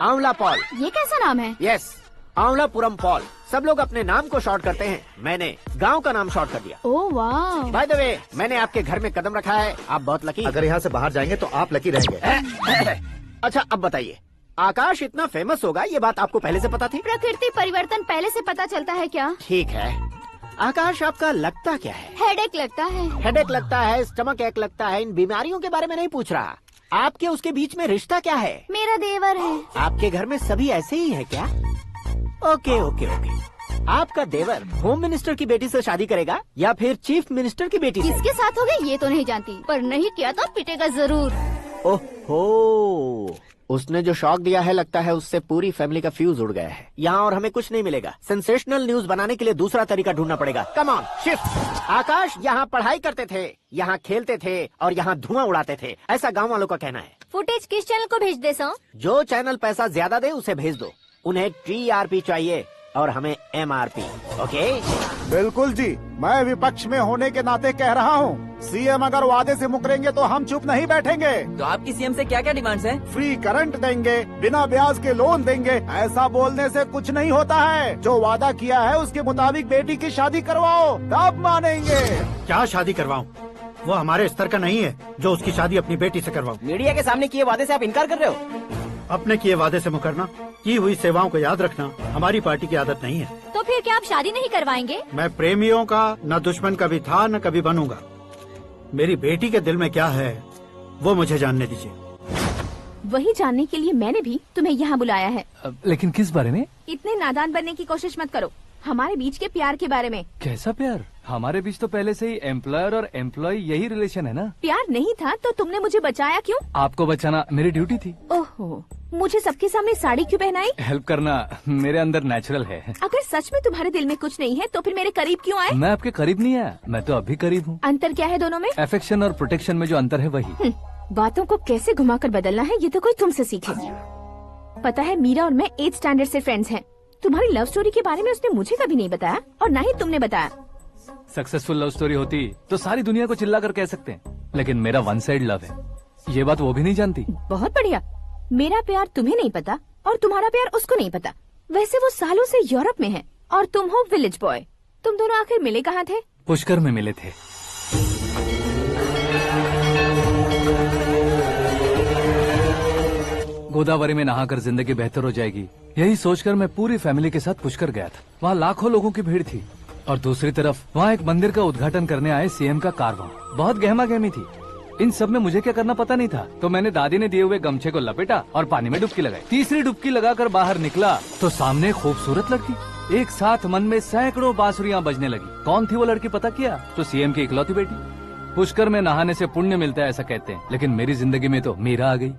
आंवला पॉल। ये कैसा नाम है? Yes, Anwalapuram Paul. सब लोग अपने नाम को शॉर्ट करते हैं, मैंने गांव का नाम शॉर्ट कर दिया। ओह वाह। बाय द वे, मैंने आपके घर में कदम रखा है, आप बहुत लकी। अगर यहाँ से बाहर जाएंगे तो आप लकी रहेंगे। अच्छा अब बताइए, आकाश इतना फेमस होगा ये बात आपको पहले से पता थी? प्रकृति परिवर्तन पहले से पता चलता है क्या? ठीक है, आकाश आपका लगता क्या है? हेडेक लगता है। हेडेक लगता है, स्टमक एक लगता है, इन बीमारियों के बारे में नहीं पूछ रहा। आपके उसके बीच में रिश्ता क्या है? मेरा देवर है। आपके घर में सभी ऐसे ही है क्या? Okay okay okay. आपका देवर होम मिनिस्टर की बेटी से शादी करेगा या फिर चीफ मिनिस्टर की बेटी से? किसके साथ होगा ये तो नहीं जानती, पर नहीं किया तो पिटेगा जरूर। ओहो, उसने जो शॉक दिया है लगता है उससे पूरी फैमिली का फ्यूज उड़ गया है। यहाँ और हमें कुछ नहीं मिलेगा। सेंसेशनल न्यूज बनाने के लिए दूसरा तरीका ढूंढना पड़ेगा। Come on shift. आकाश यहाँ पढ़ाई करते थे, यहाँ खेलते थे और यहाँ धुआं उड़ाते थे, ऐसा गाँव वालों का कहना है। फुटेज किस चैनल को भेज दे सो? जो चैनल पैसा ज्यादा दे उसे भेज दो। उन्हें TRP चाहिए और हमें MRP। ओके? बिल्कुल जी, मैं विपक्ष में होने के नाते कह रहा हूँ, सीएम अगर वादे से मुकरेंगे तो हम चुप नहीं बैठेंगे। तो आपकी सीएम से क्या क्या डिमांड्स हैं? फ्री करंट देंगे, बिना ब्याज के लोन देंगे। ऐसा बोलने से कुछ नहीं होता है। जो वादा किया है उसके मुताबिक बेटी की शादी करवाओ, तब मानेंगे। क्या शादी करवाऊं? वो हमारे स्तर का नहीं है जो उसकी शादी अपनी बेटी से करवाऊं। मीडिया के सामने किए वादे से आप इनकार कर रहे हो? अपने किए वादे से मुकरना, की हुई सेवाओं को याद रखना हमारी पार्टी की आदत नहीं है। तो फिर क्या आप शादी नहीं करवाएंगे? मैं प्रेमियों का न दुश्मन कभी था न कभी बनूंगा। मेरी बेटी के दिल में क्या है वो मुझे जानने दीजिए। वही जानने के लिए मैंने भी तुम्हें यहाँ बुलाया है। लेकिन किस बारे में? इतने नादान बनने की कोशिश मत करो। हमारे बीच के प्यार के बारे में। कैसा प्यार? हमारे बीच तो पहले से ही एम्प्लॉयर और एम्प्लॉय यही रिलेशन है ना। प्यार नहीं था तो तुमने मुझे बचाया क्यों? आपको बचाना मेरी ड्यूटी थी। ओहो, मुझे सबके सामने साड़ी क्यों पहनाई? हेल्प करना मेरे अंदर नेचुरल है। अगर सच में तुम्हारे दिल में कुछ नहीं है तो फिर मेरे करीब क्यों आए? मैं आपके करीब नहीं आया, मैं तो अभी करीब हूँ। अंतर क्या है दोनों में? अफेक्शन और प्रोटेक्शन में जो अंतर है वही। बातों को कैसे घुमाकर बदलना है ये तो कोई तुमसे सीखे। पता है, मीरा और मैं 8th स्टैंडर्ड से फ्रेंड्स हैं। तुम्हारी लव स्टोरी के बारे में उसने मुझे कभी नहीं बताया और न ही तुमने बताया। सक्सेसफुल लव स्टोरी होती तो सारी दुनिया को चिल्ला कर कह सकते हैं, लेकिन मेरा वन साइड लव है, ये बात वो भी नहीं जानती। बहुत बढ़िया। मेरा प्यार तुम्हें नहीं पता और तुम्हारा प्यार उसको नहीं पता। वैसे वो सालों से यूरोप में है और तुम हो विलेज बॉय। तुम दोनों आखिर मिले कहाँ थे? पुष्कर में मिले थे। गोदावरी में नहाकर जिंदगी बेहतर हो जाएगी, यही सोचकर मैं पूरी फैमिली के साथ पुष्कर गया था। वहाँ लाखों लोगों की भीड़ थी और दूसरी तरफ वहाँ एक मंदिर का उद्घाटन करने आए सीएम का कारवां। बहुत गहमा गहमी थी। इन सब में मुझे क्या करना पता नहीं था, तो मैंने दादी ने दिए हुए गमछे को लपेटा और पानी में डुबकी लगाई। तीसरी डुबकी लगाकर बाहर निकला तो सामने खूबसूरत लड़की। एक साथ मन में सैकड़ों बांसुरियां बजने लगी। कौन थी वो लड़की पता किया? तो सीएम की इकलौती बेटी। पुष्कर में नहाने से पुण्य मिलता है ऐसा कहते हैं, लेकिन मेरी जिंदगी में तो मीरा आ गई।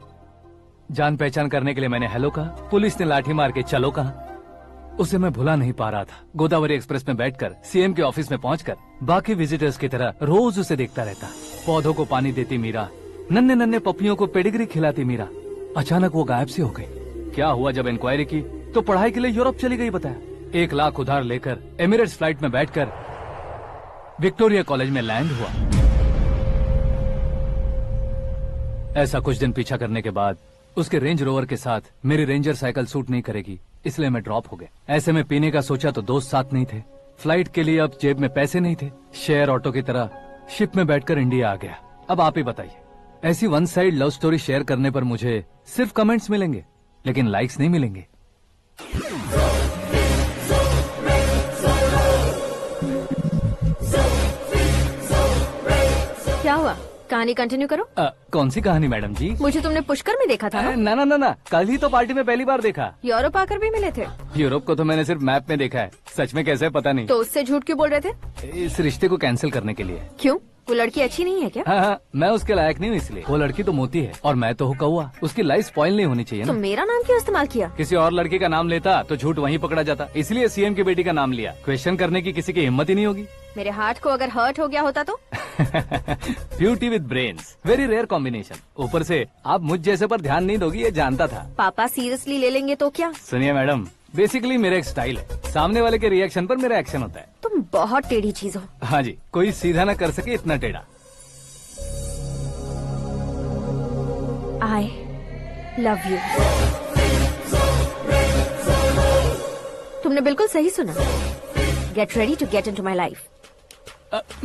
जान पहचान करने के लिए मैंने हेलो कहा, पुलिस ने लाठी मार के चलो कहा। उसे मैं भुला नहीं पा रहा था। गोदावरी एक्सप्रेस में बैठकर सीएम के ऑफिस में पहुंचकर बाकी विजिटर्स की तरह रोज उसे देखता रहता। पौधों को पानी देती मीरा, नन्हे नन्हे पपियों को पेडिग्री खिलाती मीरा। अचानक वो गायब सी हो गई। क्या हुआ? जब इंक्वायरी की तो पढ़ाई के लिए यूरोप चली गई बताया। 1 लाख उधार लेकर एमिरेट्स फ्लाइट में बैठकर विक्टोरिया कॉलेज में लैंड हुआ। ऐसा कुछ दिन पीछा करने के बाद उसके रेंज रोवर के साथ मेरी रेंजर साइकिल सूट नहीं करेगी, इसलिए मैं ड्रॉप हो गया। ऐसे में पीने का सोचा तो दोस्त साथ नहीं थे। फ्लाइट के लिए अब जेब में पैसे नहीं थे। शेयर ऑटो की तरह शिप में बैठकर इंडिया आ गया। अब आप ही बताइए, ऐसी one side love story share करने पर मुझे सिर्फ कमेंट्स मिलेंगे, लेकिन लाइक्स नहीं मिलेंगे। क्या हुआ? कहानी कंटिन्यू करो। कौन सी कहानी मैडम जी? मुझे तुमने पुष्कर में देखा था ना? ना, कल ही तो पार्टी में पहली बार देखा। यूरोप आकर भी मिले थे? यूरोप को तो मैंने सिर्फ मैप में देखा है, सच में कैसे पता नहीं। तो उससे झूठ क्यों बोल रहे थे? इस रिश्ते को कैंसिल करने के लिए। क्यों? वो लड़की अच्छी नहीं है क्या? हाँ, मैं उसके लायक नहीं हूँ इसलिए। वो लड़की तो मोती है और मैं तो हूँ कौवा। उसकी लाइफ स्पॉइल नहीं होनी चाहिए ना। तो मेरा नाम क्यों इस्तेमाल किया? किसी और लड़की का नाम लेता तो झूठ वहीं पकड़ा जाता, इसलिए सीएम की बेटी का नाम लिया। क्वेश्चन करने की किसी की हिम्मत ही नहीं होगी। मेरे हार्ट को अगर हर्ट हो गया होता तो? Beauty with brains, very rare combination. ऊपर से आप मुझ जैसे पर ध्यान नहीं दोगी ये जानता था। पापा सीरियसली ले लेंगे तो क्या? सुनिए मैडम, बेसिकली मेरा एक स्टाइल है, सामने वाले के रिएक्शन पर मेरा एक्शन होता है। तुम बहुत टेढ़ी चीज हो। हाँ जी, कोई सीधा न कर सके इतना टेढ़ा। I love you. तुमने बिल्कुल सही सुना। Get ready to get into my life.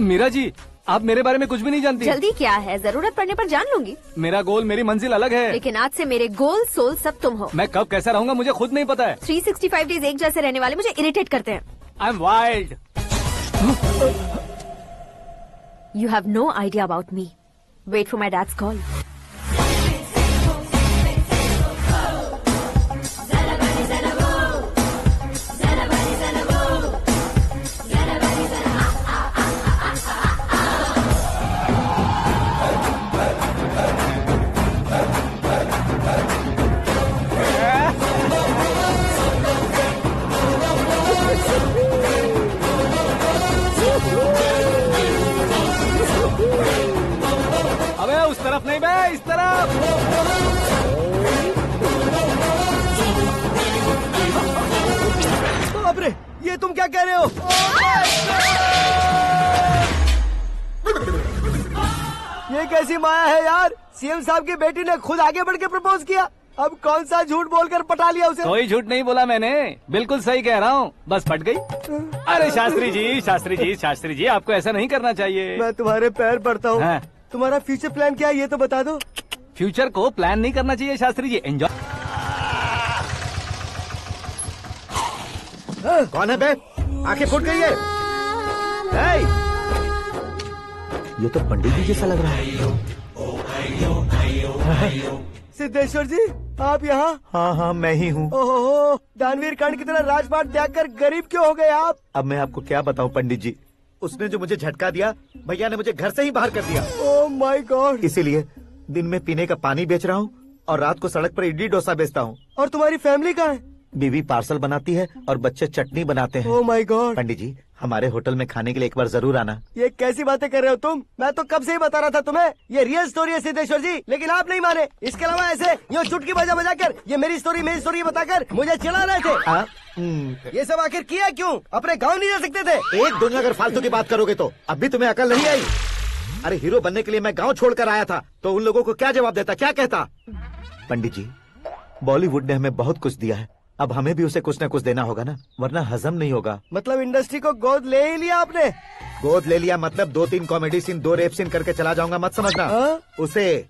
Meera ji, आप मेरे बारे में कुछ भी नहीं जानती। जल्दी क्या है, जरूरत पड़ने पर जान लूंगी। मेरा गोल, मेरी मंजिल अलग है। लेकिन आज से मेरे गोल सोल सब तुम हो। मैं कब कैसा रहूंगा मुझे खुद नहीं पता है। 365 डेज एक जैसे रहने वाले मुझे इरिटेट करते हैं। I'm wild. You have no idea about me. Wait for my dad's call. अबे उस तरफ नहीं बे, इस तरफ। बाप रे, ये तुम क्या कह रहे हो? ये कैसी माया है यार? सीएम साहब की बेटी ने खुद आगे बढ़ के प्रपोज किया। अब कौन सा झूठ बोलकर पटा लिया उसे? कोई झूठ नहीं बोला मैंने, बिल्कुल सही कह रहा हूँ, बस फट गई। अरे शास्त्री जी, शास्त्री जी, शास्त्री जी, आपको ऐसा नहीं करना चाहिए। मैं तुम्हारे पैर पड़ता हूँ। हाँ। तुम्हारा फ्यूचर प्लान क्या है ये तो बता दो। फ्यूचर को प्लान नहीं करना चाहिए शास्त्री जी, एंजॉय। कौन है बे? आंखें फूट गई है। ये तो पंडित जी जैसा लग रहा है। सिद्धेश्वर जी, आप यहाँ? हाँ हाँ, मैं ही हूँ। ओहो, दानवीर कर्ण की तरह राजपाट त्याग कर गरीब क्यों हो गए आप? अब मैं आपको क्या बताऊँ पंडित जी, उसने जो मुझे झटका दिया, भैया ने मुझे घर से ही बाहर कर दिया। Oh my God. इसीलिए दिन में पीने का पानी बेच रहा हूँ और रात को सड़क पर इडली डोसा बेचता हूँ। और तुम्हारी फैमिली कहाँ है? बीवी पार्सल बनाती है और बच्चे चटनी बनाते हैं। Oh my God. पंडित जी, हमारे होटल में खाने के लिए एक बार जरूर आना। ये कैसी बातें कर रहे हो तुम? मैं तो कब से ही बता रहा था तुम्हें, ये रियल स्टोरी है सिद्धेश्वर जी, लेकिन आप नहीं माने। इसके अलावा ऐसे यूँ चुटकी बजा कर ये मेरी स्टोरी बताकर मुझे चिढ़ा रहे थे। ये सब आखिर किया क्यों? अपने गाँव नहीं जा सकते थे? एक दुनिया अगर फालतू की बात करोगे तो अब भी तुम्हें अकल नहीं आई। अरे हीरो बनने के लिए मैं गाँव छोड़कर आया था, तो उन लोगों को क्या जवाब देता, क्या कहता? पंडित जी, बॉलीवुड ने हमें बहुत कुछ दिया है, अब हमें भी उसे कुछ न कुछ देना होगा ना, वरना हजम नहीं होगा। मतलब इंडस्ट्री को गोद ले ही लिया आपने? गोद ले लिया मतलब 2-3 कॉमेडी सीन, 2 रेप सीन करके चला जाऊंगा मत समझना। उसे,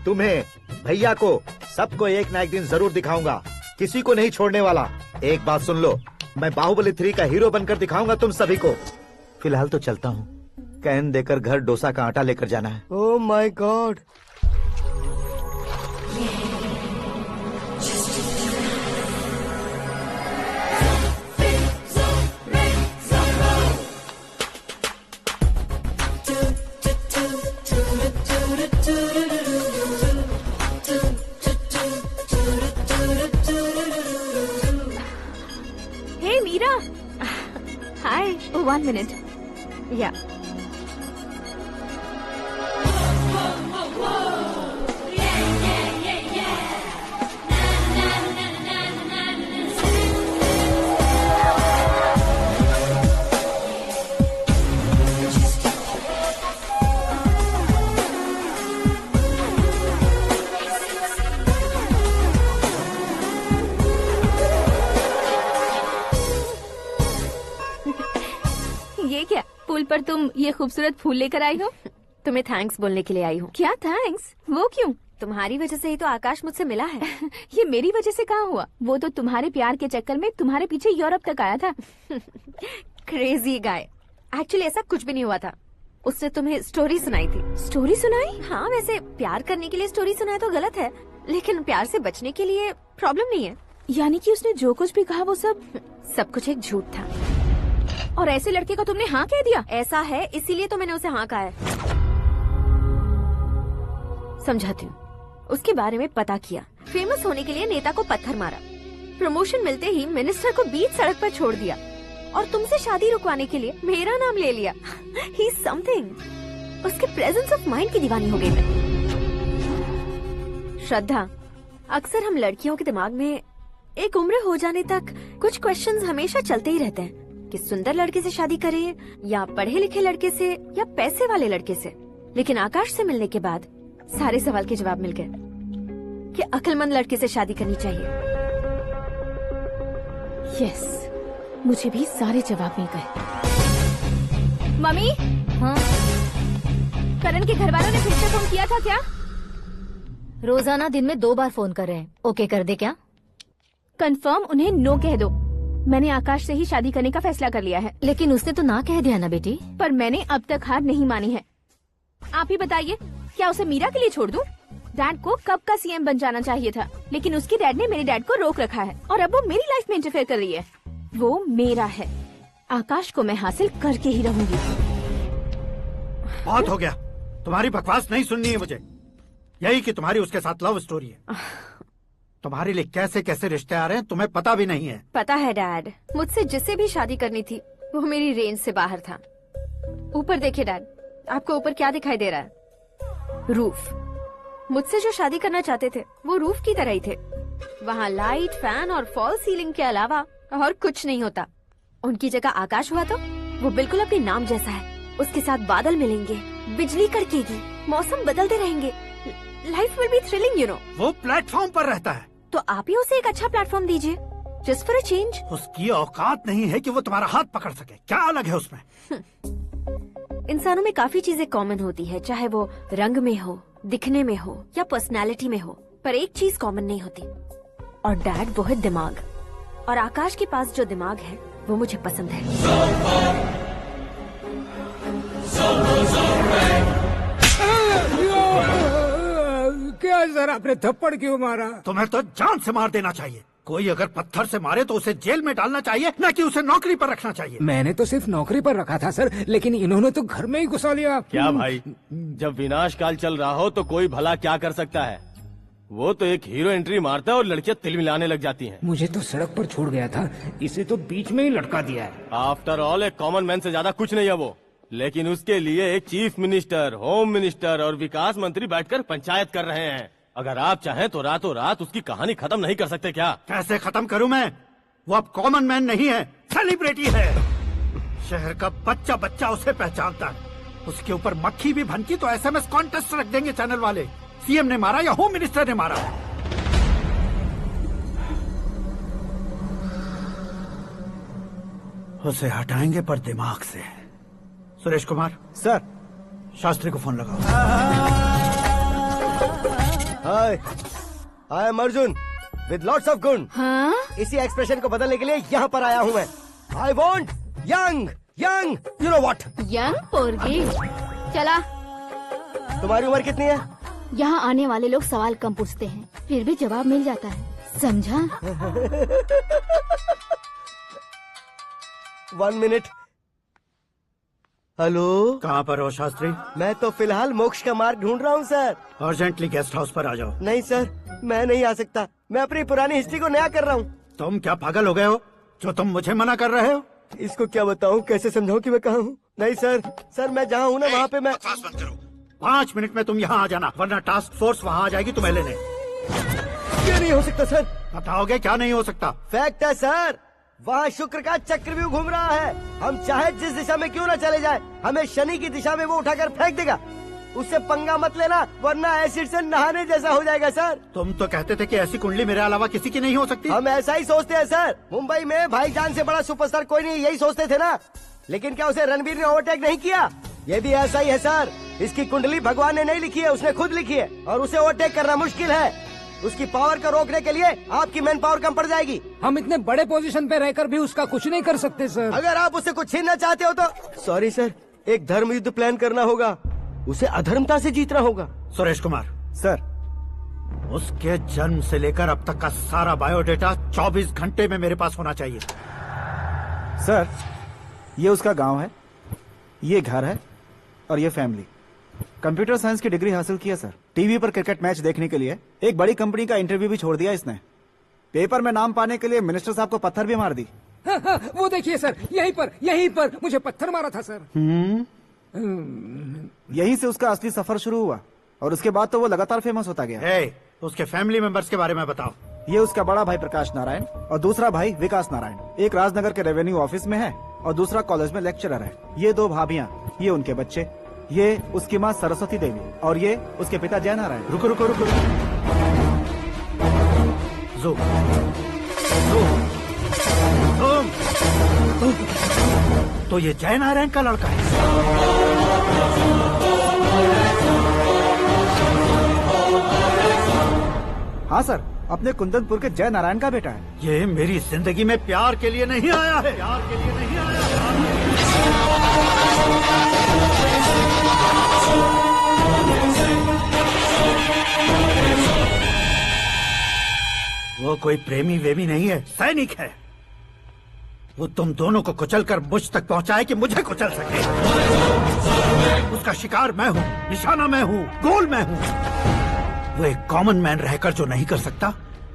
तुम्हें, भैया को, सबको एक ना एक दिन जरूर दिखाऊंगा, किसी को नहीं छोड़ने वाला। एक बात सुन लो, मैं बाहुबली 3 का हीरो बनकर दिखाऊंगा तुम सभी को। फिलहाल तो चलता हूँ, कैन देकर घर डोसा का आटा लेकर जाना है। Oh my God. Hey Meera. Hi. Oh, 1 minute. Yeah. ये क्या, पुल पर तुम ये खूबसूरत फूल लेकर आई हो? तुम्हें थैंक्स बोलने के लिए आई हूँ। क्या थैंक्स? वो क्यों? तुम्हारी वजह से ही तो आकाश मुझसे मिला है। ये मेरी वजह से कहाँ हुआ? वो तो तुम्हारे प्यार के चक्कर में तुम्हारे पीछे यूरोप तक आया था। Crazy guy. एक्चुअली ऐसा कुछ भी नहीं हुआ था, उसने तुम्हें स्टोरी सुनाई थी। स्टोरी सुनाई? हाँ, वैसे प्यार करने के लिए स्टोरी सुनाए तो गलत है, लेकिन प्यार से बचने के लिए प्रॉब्लम नहीं है। यानी कि उसने जो कुछ भी कहा वो सब कुछ एक झूठ था। और ऐसे लड़के को तुमने हाँ कह दिया? ऐसा है, इसीलिए तो मैंने उसे हाँ कहा है। समझाती हूँ। उसके बारे में पता किया, फेमस होने के लिए नेता को पत्थर मारा, प्रमोशन मिलते ही मिनिस्टर को बीच सड़क पर छोड़ दिया, और तुमसे शादी रुकवाने के लिए मेरा नाम ले लिया। He is something. उसके प्रेजेंस ऑफ माइंड की दीवानी हो गई मैं। श्रद्धा, अक्सर हम लड़कियों के दिमाग में एक उम्र हो जाने तक कुछ क्वेश्चंस हमेशा चलते ही रहते हैं कि सुंदर लड़के से शादी करें या पढ़े लिखे लड़के से या पैसे वाले लड़के से। लेकिन आकाश से मिलने के बाद सारे सवाल के जवाब मिल गए कि अक्लमंद लड़के से शादी करनी चाहिए। यस, मुझे भी सारे जवाब मिल गए। मम्मी, हाँ? करण के घर वालों ने फिर से फोन किया था क्या? रोजाना दिन में 2 बार फोन कर रहे हैं। ओके कर दे क्या? कंफर्म उन्हें नो कह दो। मैंने आकाश से ही शादी करने का फैसला कर लिया है। लेकिन उसने तो ना कह दिया ना बेटी। पर मैंने अब तक हार नहीं मानी है। आप ही बताइए, क्या उसे मीरा के लिए छोड़ दूं? डैड को कब का सीएम बन जाना चाहिए था, लेकिन उसके डैड ने मेरे डैड को रोक रखा है और अब वो मेरी लाइफ में इंटरफेयर कर रही है। वो मेरा है। आकाश को मैं हासिल करके ही रहूंगी। बहुत हो गया, तुम्हारी बकवास नहीं सुननी है मुझे। यही कि तुम्हारी उसके साथ लव स्टोरी है। तुम्हारे लिए कैसे कैसे रिश्ते आ रहे हैं तुम्हें पता भी नहीं है। पता है डैड, मुझसे जिसे भी शादी करनी थी वो मेरी रेंज से बाहर था। ऊपर देखिए डैड, आपको ऊपर क्या दिखाई दे रहा है? रूफ। मुझसे जो शादी करना चाहते थे वो रूफ की तरह ही थे। वहाँ लाइट, फैन और फॉल सीलिंग के अलावा और कुछ नहीं होता। उनकी जगह आकाश हुआ तो वो बिल्कुल अपने नाम जैसा है। उसके साथ बादल मिलेंगे, बिजली कड़केगी, मौसम बदलते रहेंगे। Life will be thrilling, you know. वो प्लेटफॉर्म पर रहता है तो आप ही उसे एक अच्छा प्लेटफॉर्म दीजिए, जस्ट फॉर अ चेंज। उसकी औकात नहीं है कि वो तुम्हारा हाथ पकड़ सके। क्या अलग है उसमें? इंसानों में काफी चीजें कॉमन होती है, चाहे वो रंग में हो, दिखने में हो या पर्सनालिटी में हो, पर एक चीज कॉमन नहीं होती, और डैड वो है दिमाग। और आकाश के पास जो दिमाग है वो मुझे पसंद है। क्या सर, आपने थप्पड़ क्यों मारा? तुम्हें तो जान से मार देना चाहिए। कोई अगर पत्थर से मारे तो उसे जेल में डालना चाहिए, न कि उसे नौकरी पर रखना चाहिए। मैंने तो सिर्फ नौकरी पर रखा था सर, लेकिन इन्होंने तो घर में ही घुसा लिया। क्या भाई, जब विनाश काल चल रहा हो तो कोई भला क्या कर सकता है? वो तो एक हीरो एंट्री मारता है और लड़कियां तिल मिलाने लग जाती हैं। मुझे तो सड़क पर छोड़ गया था, इसे तो बीच में ही लटका दिया है। आफ्टर ऑल एक कॉमन मैन से ज्यादा कुछ नहीं है वो। लेकिन उसके लिए एक चीफ मिनिस्टर, होम मिनिस्टर और विकास मंत्री बैठकर पंचायत कर रहे हैं। अगर आप चाहें तो रातों रात उसकी कहानी खत्म नहीं कर सकते क्या? कैसे खत्म करूं मैं? वो अब कॉमन मैन नहीं है, सेलिब्रिटी है। शहर का बच्चा बच्चा उसे पहचानता है। उसके ऊपर मक्खी भी भनकी तो एसएमएस कॉन्टेस्ट रख देंगे चैनल वाले। सीएम ने मारा या होम मिनिस्टर ने मारा। उसे हटाएंगे पर दिमाग से। सुरेश कुमार सर, शास्त्री को फोन लगाओ। Hi, I am Arjun with lots of गुण। हाँ? इसी एक्सप्रेशन को बदलने के लिए यहाँ पर आया हूँ मैं। I want young young, you know what? Young पोरगी। चला। तुम्हारी उम्र कितनी है? यहाँ आने वाले लोग सवाल कम पूछते हैं, फिर भी जवाब मिल जाता है, समझा? 1 मिनट। हेलो, कहाँ पर हो शास्त्री? मैं तो फिलहाल मोक्ष का मार्ग ढूंढ रहा हूँ सर। अर्जेंटली गेस्ट हाउस पर आ जाओ। नहीं सर, मैं नहीं आ सकता। मैं अपनी पुरानी हिस्ट्री को नया कर रहा हूँ। तुम क्या पागल हो गए हो जो तुम मुझे मना कर रहे हो? इसको क्या बताऊँ, कैसे समझाऊँ कि मैं कहाँ हूँ? नहीं सर, सर मैं जहाँ हूँ ना वहाँ पे मैं। 5 मिनट में तुम यहाँ आ जाना, वरना टास्क फोर्स वहाँ आ जाएगी तुम्हें लेने। क्या नहीं हो सकता सर? बताओगे क्या नहीं हो सकता? फैक्ट है सर, वहाँ शुक्र का चक्रव्यूह घूम रहा है। हम चाहे जिस दिशा में क्यों न चले जाए, हमें शनि की दिशा में वो उठाकर फेंक देगा। उससे पंगा मत लेना, वरना एसिड से नहाने जैसा हो जाएगा सर। तुम तो कहते थे कि ऐसी कुंडली मेरे अलावा किसी की नहीं हो सकती। हम ऐसा ही सोचते हैं सर। मुंबई में भाईजान से बड़ा सुपरस्टार कोई नहीं, यही सोचते थे ना। लेकिन क्या उसे रणबीर ने ओवरटेक नहीं किया? ये भी ऐसा ही है सर। इसकी कुंडली भगवान ने नहीं लिखी है, उसने खुद लिखी है, और उसे ओवरटेक करना मुश्किल है। उसकी पावर को रोकने के लिए आपकी मैन पावर कम पड़ जाएगी। हम इतने बड़े पोजीशन पे रहकर भी उसका कुछ नहीं कर सकते सर। अगर आप उससे कुछ छीनना चाहते हो तो सॉरी सर, एक धर्म युद्ध प्लान करना होगा। उसे अधर्मता से जीतना होगा। सुरेश कुमार सर, उसके जन्म से लेकर अब तक का सारा बायोडेटा 24 घंटे में मेरे पास होना चाहिए। सर, ये उसका गांव है, ये घर है और ये फैमिली। कंप्यूटर साइंस की डिग्री हासिल की है सर। टीवी पर क्रिकेट मैच देखने के लिए एक बड़ी कंपनी का इंटरव्यू भी छोड़ दिया इसने। पेपर में नाम पाने के लिए मिनिस्टर साहब को पत्थर भी मार दी। हाँ, वो देखिए सर, यहीं पर मुझे पत्थर मारा था सर। यहीं से उसका असली सफर शुरू हुआ और उसके बाद तो वो लगातार फेमस होता गया। उसके फैमिली मेंबर्स के बारे में बताओ। ये उसका बड़ा भाई प्रकाश नारायण और दूसरा भाई विकास नारायण। एक राजनगर के रेवेन्यू ऑफिस में है और दूसरा कॉलेज में लेक्चरर है। ये 2 भाभियां, ये उनके बच्चे, ये उसकी माँ सरस्वती देवी और ये उसके पिता जय नारायण। रुको रुको रुको, तो ये जय नारायण का लड़का है। हाँ सर, अपने कुंदनपुर के जय नारायण का बेटा है। ये मेरी जिंदगी में प्यार के लिए नहीं आया है, प्यार के लिए नहीं आया वो कोई प्रेमी वेमी नहीं है, सैनिक है। वो तुम दोनों को कुचलकर मुझ तक पहुंचाए कि मुझे कुचल सके। उसका शिकार मैं हूँ, निशाना मैं हूँ, गोल मैं हूँ। वो एक कॉमन मैन रहकर जो नहीं कर सकता,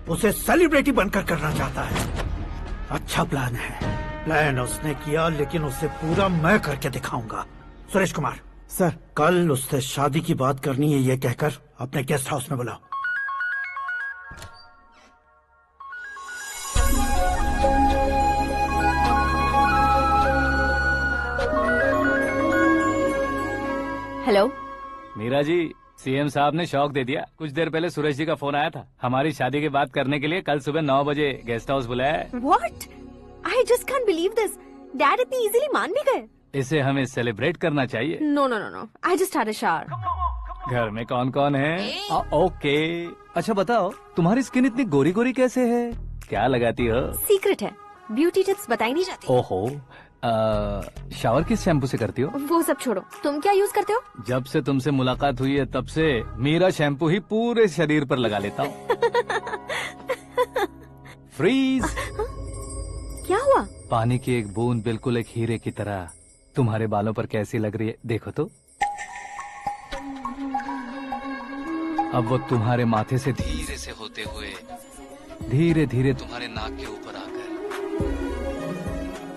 उसे सेलिब्रिटी बनकर करना चाहता है। अच्छा प्लान है, प्लान उसने किया, लेकिन उसे पूरा मैं करके दिखाऊंगा। सुरेश कुमार सर, कल उससे शादी की बात करनी है, ये कहकर अपने गेस्ट हाउस में बुलाओ। हेलो मीरा जी, सीएम साहब ने शौक दे दिया। कुछ देर पहले सुरेश जी का फोन आया था, हमारी शादी की बात करने के लिए कल सुबह 9 बजे गेस्ट हाउस बुलाया है। What? I just can't believe this. Dad इतनी इजीली मान भी गए? इसे हमें सेलिब्रेट करना चाहिए। No, no, no, no. I just had a shower. घर में कौन कौन है? ओके। अच्छा बताओ, तुम्हारी स्किन इतनी गोरी गोरी कैसे है? क्या लगाती हो? सीक्रेट है, ब्यूटी टिप्स बताई नहीं जाती। ओहो, शावर किस शैम्पू से करती हो? वो सब छोड़ो, तुम क्या यूज करते हो? जब से तुमसे मुलाकात हुई है तब से मेरा शैम्पू ही पूरे शरीर पर लगा लेता हूँ। फ्रीज। क्या हुआ? पानी की एक बूंद बिल्कुल एक हीरे की तरह तुम्हारे बालों पर कैसी लग रही है, देखो तो। अब वो तुम्हारे माथे से धीरे से होते हुए धीरे धीरे तुम्हारे नाक के ऊपर आकर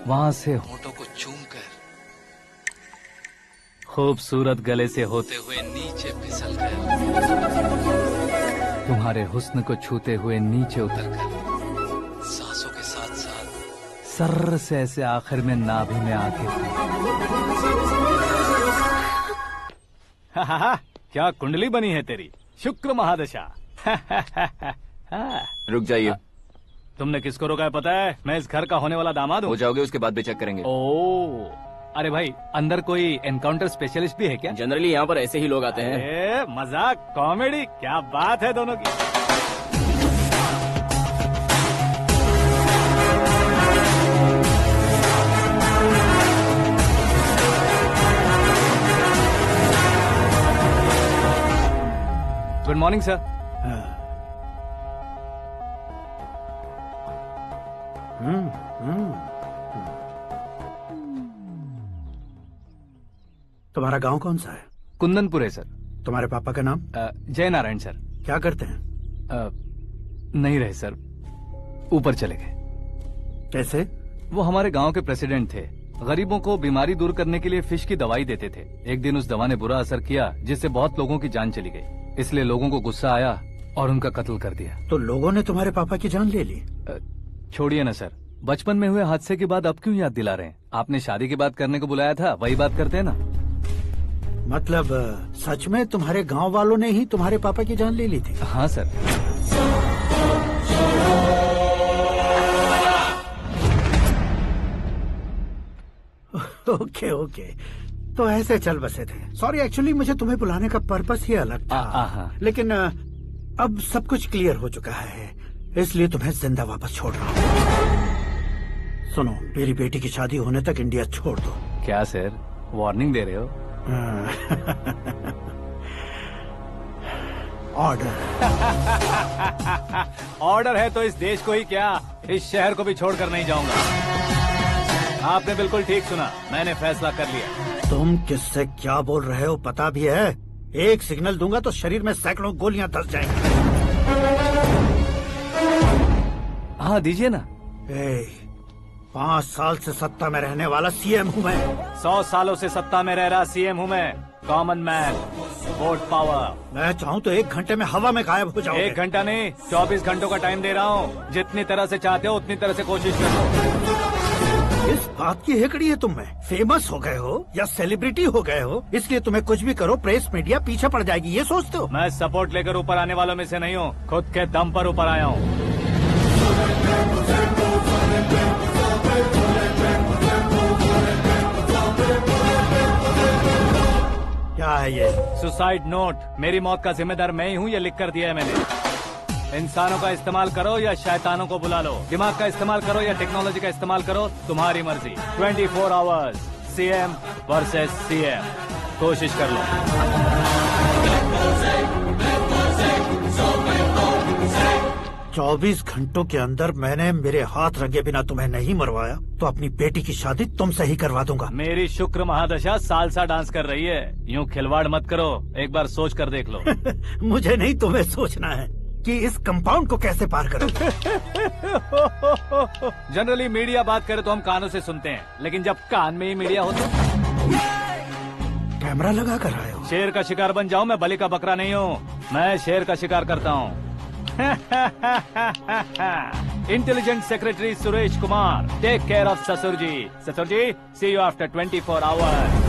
वहां से होठों को चूमकर खूबसूरत गले से होते हुए नीचे फिसलकर तुम्हारे हुस्न को छूते हुए नीचे उतरकर सांसों के साथ साथ सर से ऐसे आखिर में नाभि में आके क्या कुंडली बनी है तेरी, शुक्र महादशा। रुक जाइए। तुमने किसको रोका है पता है? मैं इस घर का होने वाला दामाद हूँ। हो जाओगे उसके बाद भी चेक करेंगे। ओ, अरे भाई, अंदर कोई एनकाउंटर स्पेशलिस्ट भी है क्या? जनरली यहाँ पर ऐसे ही लोग आते हैं। मजाक, कॉमेडी, क्या बात है दोनों की। Good morning sir. तुम्हारा गांव कौन सा है? कुंदनपुर है सर। तुम्हारे पापा का नाम? जय नारायण सर। क्या करते हैं? नहीं रहे सर, ऊपर चले गए। कैसे? वो हमारे गांव के प्रेसिडेंट थे। गरीबों को बीमारी दूर करने के लिए फिश की दवाई देते थे। एक दिन उस दवा ने बुरा असर किया जिससे बहुत लोगों की जान चली गई। इसलिए लोगों को गुस्सा आया और उनका कत्ल कर दिया। तो लोगों ने तुम्हारे पापा की जान ले ली? छोड़िए ना सर, बचपन में हुए हादसे के बाद अब क्यों याद दिला रहे हैं? आपने शादी की बात करने को बुलाया था, वही बात करते हैं ना। मतलब सच में तुम्हारे गांव वालों ने ही तुम्हारे पापा की जान ले ली थी? हाँ सर। ओके ओके, तो ऐसे चल बसे थे। सॉरी, एक्चुअली मुझे तुम्हें बुलाने का पर्पस ही अलग था। लेकिन अब सब कुछ क्लियर हो चुका है, इसलिए तुम्हें जिंदा वापस छोड़ रहा हूँ। सुनो, मेरी बेटी की शादी होने तक इंडिया छोड़ दो। क्या सर, वार्निंग दे रहे हो? ऑर्डर। ऑर्डर है तो इस देश को ही क्या, इस शहर को भी छोड़कर नहीं जाऊंगा। आपने बिल्कुल ठीक सुना, मैंने फैसला कर लिया। तुम किससे क्या बोल रहे हो पता भी है? एक सिग्नल दूंगा तो शरीर में सैकड़ों गोलियां धस जाएंगी। हाँ दीजिए ना। 5 साल से सत्ता में रहने वाला सीएम हूँ मैं। 100 सालों से सत्ता में रह रहा सीएम हूँ मैं। Common man, vote power. मैं चाहूँ तो 1 घंटे में हवा में गायब हो जाओगे। 1 घंटा नहीं, 24 घंटों का टाइम दे रहा हूँ। जितनी तरह से चाहते हो उतनी तरह से कोशिश करो। इस बात की हेकड़ी है तुम में। फेमस हो गए हो या सेलिब्रिटी हो गए हो, इसलिए तुम्हें कुछ भी करो प्रेस मीडिया पीछे पड़ जाएगी, ये सोचते हो? मैं सपोर्ट लेकर ऊपर आने वालों में से नहीं हूँ, खुद के दम पर ऊपर आया हूँ। क्या है ये? Suicide note. मेरी मौत का जिम्मेदार मैं ही हूँ, ये लिख कर दिया है मैंने। इंसानों का इस्तेमाल करो या शैतानों को बुला लो, दिमाग का इस्तेमाल करो या टेक्नोलॉजी का इस्तेमाल करो, तुम्हारी मर्जी। 24 आवर्स, सीएम वर्सेस सीएम, कोशिश कर लो। 24 घंटों के अंदर मैंने मेरे हाथ रंगे बिना तुम्हें नहीं मरवाया तो अपनी बेटी की शादी तुमसे ही करवा दूंगा। मेरी शुक्र महादशा सालसा डांस कर रही है, यूँ खिलवाड़ मत करो, एक बार सोच कर देख लो। मुझे नहीं, तुम्हें सोचना है कि इस कंपाउंड को कैसे पार करो। जनरली मीडिया बात करे तो हम कानों से सुनते हैं, लेकिन जब कान में ही मीडिया हो तो कैमरा लगा कर आए हो। शेर का शिकार बन जाऊं, मैं बलि का बकरा नहीं हूँ, मैं शेर का शिकार करता हूँ। Intelligent secretary Suresh Kumar, take care of ससुर जी। ससुर ji, see you after 24 hours.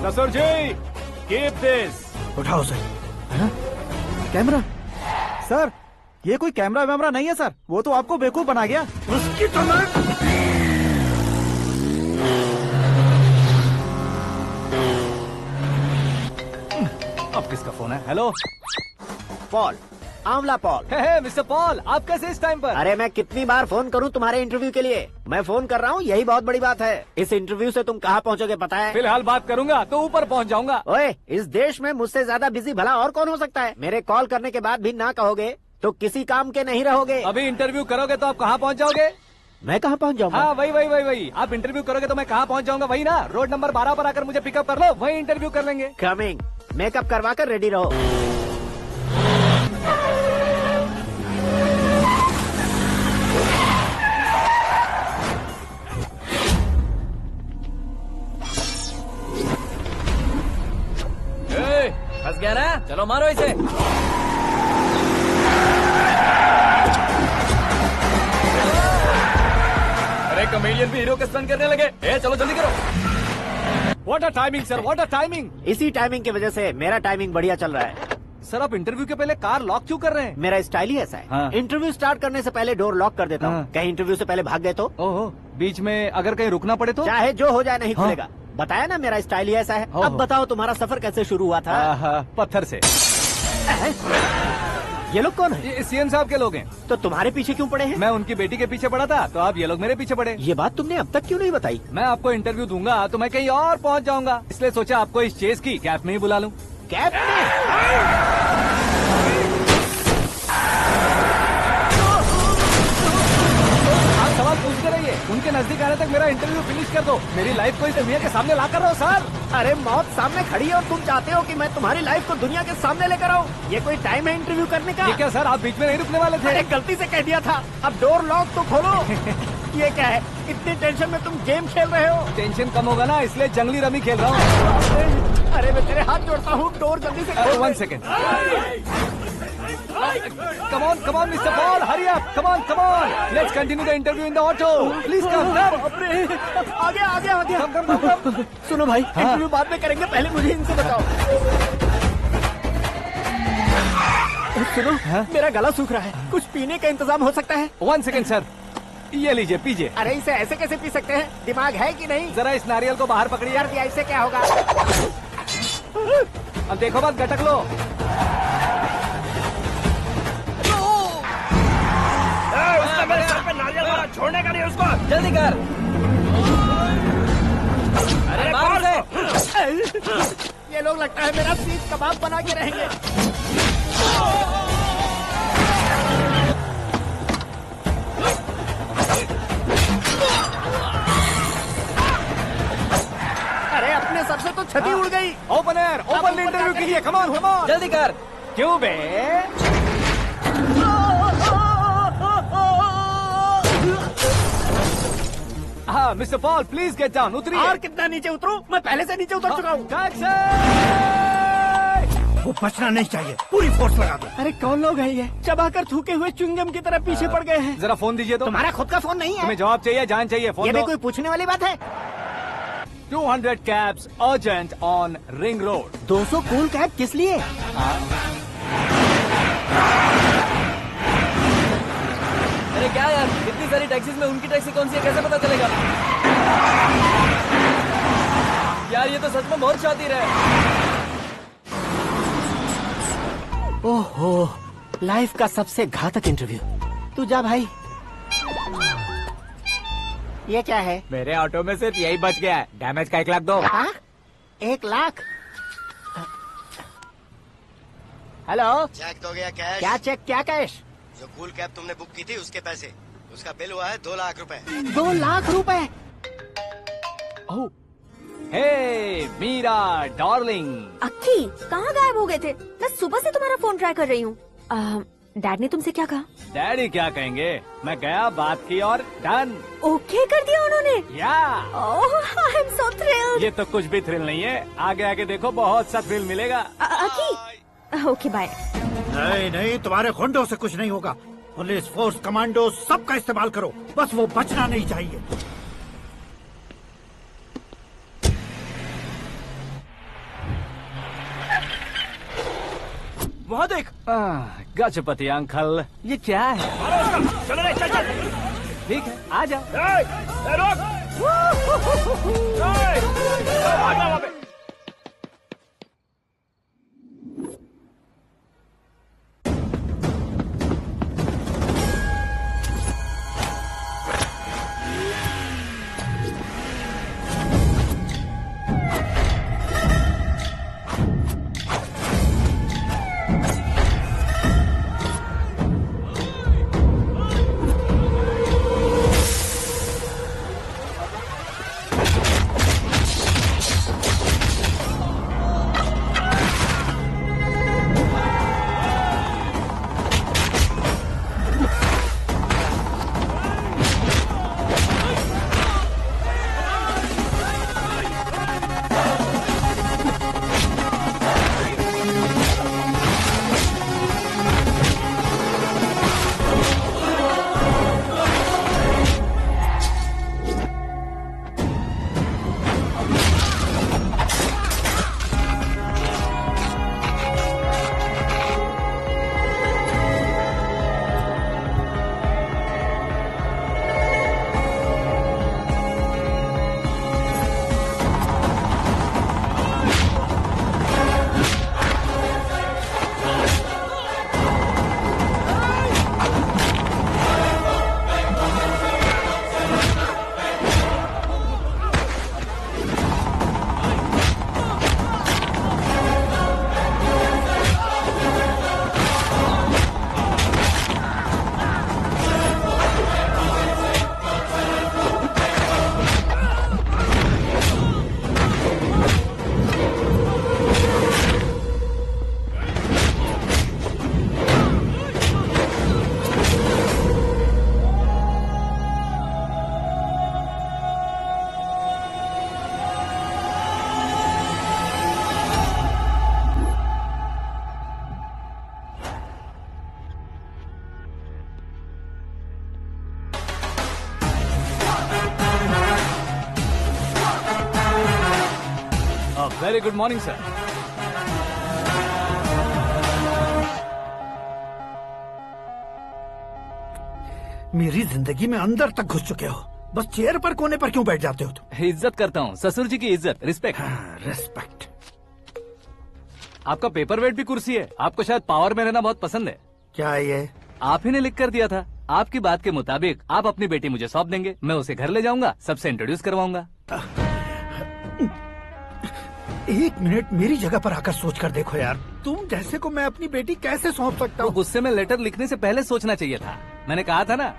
ससुर जी, कीप दिस। उठाओ सर। कैमरा? सर, ये कोई कैमरा वैमरा नहीं है सर, वो तो आपको बेवकूफ बना गया। उसकी तो मैं... अब किसका फोन है? हेलो पॉल, आंवला पॉल। मिस्टर पॉल, आप कैसे इस टाइम पर? अरे मैं कितनी बार फोन करूं तुम्हारे इंटरव्यू के लिए? मैं फोन कर रहा हूं, यही बहुत बड़ी बात है। इस इंटरव्यू से तुम कहां पहुंचोगे पता है? फिलहाल बात करूंगा तो ऊपर पहुंच जाऊंगा। ओए, इस देश में मुझसे ज्यादा बिजी भला और कौन हो सकता है? मेरे कॉल करने के बाद भी ना कहोगे तो किसी काम के नहीं रहोगे। अभी इंटरव्यू करोगे तो आप कहाँ पहुँच जाओगे? मैं कहाँ पहुँच जाऊंगा? हाँ, वही। आप इंटरव्यू करोगे तो मैं कहाँ पहुँच जाऊंगा? वही ना, रोड नंबर 12 पर आकर मुझे पिकअप कर लो, वही इंटरव्यू कर लेंगे। कमिंग। मेकअप करवा कर रेडी रहो। फंस गया ना? चलो मारो इसे। अरे कॉमेडियन भी हीरो के स्टंट करने लगे। चलो जल्दी करो। What a timing sir, what a timing. इसी टाइमिंग की वजह से मेरा टाइमिंग बढ़िया चल रहा है। सर, आप इंटरव्यू के पहले कार लॉक क्यों कर रहे हैं? मेरा स्टाइल ही ऐसा है। हाँ। इंटरव्यू स्टार्ट करने से पहले डोर लॉक कर देता हूँ। हाँ। कहीं इंटरव्यू से पहले भाग गए तो? ओहो, बीच में अगर कहीं रुकना पड़े तो? चाहे जो हो जाए नहीं हाँ। खुलेगा। बताया ना मेरा स्टाइल ही ऐसा है। अब बताओ तुम्हारा सफर कैसे शुरू हुआ था? पत्थर से। ये लोग कौन है? ये सीएम साहब के लोग हैं। तो तुम्हारे पीछे क्यों पड़े हैं? मैं उनकी बेटी के पीछे पड़ा था, तो आप ये लोग मेरे पीछे पड़े। ये बात तुमने अब तक क्यों नहीं बताई? मैं आपको इंटरव्यू दूंगा तो मैं कहीं और पहुंच जाऊंगा, इसलिए सोचा आपको इस चेस की कैप में ही बुला लूं। कैप में? आप सवाल पूछते रहिए, उनके नजदीक आने तक मेरा इंटरव्यू फिनिश कर दो। मेरी लाइफ को इस दुनिया के सामने ला कर रहो सर। अरे मौत सामने खड़ी है और तुम चाहते हो कि मैं तुम्हारी लाइफ को दुनिया के सामने लेकर आऊं? ये कोई टाइम है इंटरव्यू करने का? ठीक है सर, आप बीच में नहीं रुकने वाले थे। अरे गलती से कह दिया था। अब डोर लॉक तो खोलो। ये क्या है? इतनी टेंशन में तुम गेम खेल रहे हो? टेंशन कम होगा ना, इसलिए जंगली रमी खेल रहा हूँ। अरे मैं तेरे हाथ जोड़ता हूँ, डोर जल्दी से खोल। 1 second. Come on, Mr. Paul, hurry up. Come on. Let's continue the interview in the auto. Please come. आगे। Come. सुनो भाई, इंटरव्यू बाद में करेंगे, पहले मुझे इनसे बताओ। सुनो, मेरा गला सूख रहा है, कुछ पीने का इंतजाम हो सकता है? 1 सेकेंड सर, ये लीजिए, पीजिए। अरे इसे ऐसे कैसे पी सकते हैं? दिमाग है कि नहीं? जरा इस नारियल को बाहर पकड़िए। यार दिया, इससे क्या होगा? अब देखो मत, गटक लो। मेरे सर पे नारियल मारा, छोड़ने का नहीं उसको। जल्दी कर। अरे मार उसे। ये लोग लगता है मेरा सीख कबाब बना के रहेंगे। अरे अपने सबसे तो छठी उड़ गई। ओपनर ओपन इंटरव्यू कीजिए, कम ऑन जल्दी कर। क्यों बे? हाँ mister Paul please get down, उतरिए। और कितना नीचे उतरूं? मैं पहले से नीचे उतर चुका हूँ। वो बचना नहीं चाहिए, पूरी फोर्स लगा दो। अरे कौन लोग हैं ये? चबाकर थूके हुए च्युइंगम की तरह पीछे पड़ गए हैं। जरा फोन दीजिए तो। तुम्हारा खुद का फोन नहीं है? तुम्हें जवाब चाहिए, जान चाहिए, फोन ये भी दो। कोई पूछने वाली बात है? 200 cabs urgent on Ring Road. 200 cool cab किस लिए? अरे क्या यार, इतनी सारी टैक्सीज में उनकी टैक्सी कौन सी है, कैसे पता चलेगा? यार ये तो सच में बहुत शातिर है। ओहो, लाइफ का सबसे घातक इंटरव्यू। तू जा भाई। ये क्या है? मेरे ऑटो में सिर्फ यही बच गया है, डैमेज का 1 लाख दो। 1 लाख? हेलो, चेक तो गया कैश। क्या चेक, क्या कैश? जो कूल कैब तुमने बुक की थी उसके पैसे, उसका बिल हुआ है 2 लाख रुपए। 2 लाख रुपए? हे मीरा डार्लिंग। अक्की कहाँ गायब हो गए थे? मैं सुबह से तुम्हारा फोन ट्राई कर रही हूँ। डैड ने तुमसे क्या कहा? डैडी क्या कहेंगे, मैं गया, बात की और डन। ओके कर दिया उन्होंने? या आई एम सो थ्रिल्ड। ये तो कुछ भी थ्रिल नहीं है, आगे आगे देखो बहुत सा थ्रिल मिलेगा। अक्की ओके बाय। नहीं नहीं, तुम्हारे गुंडों से कुछ नहीं होगा। पुलिस फोर्स, कमांडो सबका इस्तेमाल करो, बस वो बचना नहीं चाहिए। वहाँ देख। गजपति अंकल, ये क्या है? चलो रे, चल चल। ठीक है, आ जाओ। Very good morning sir. मेरी जिंदगी में अंदर तक घुस चुके हो, बस चेयर पर कोने पर क्यों बैठ जाते हो तुम? इज्जत करता हूँ, ससुर जी की इज्जत, रिस्पेक्ट। रिस्पेक्ट। आपका पेपर वेट भी कुर्सी है, आपको शायद पावर में रहना बहुत पसंद है। क्या ये? आप ही ने लिख कर दिया था। आपकी बात के मुताबिक आप अपनी बेटी मुझे सौंप देंगे, मैं उसे घर ले जाऊंगा, सबसे इंट्रोड्यूस करवाऊंगा। 1 मिनट मेरी जगह पर आकर सोच कर देखो यार, तुम जैसे को मैं अपनी बेटी कैसे सौंप सकता हूँ? गुस्से में लेटर लिखने से पहले सोचना चाहिए था। मैंने कहा था ना,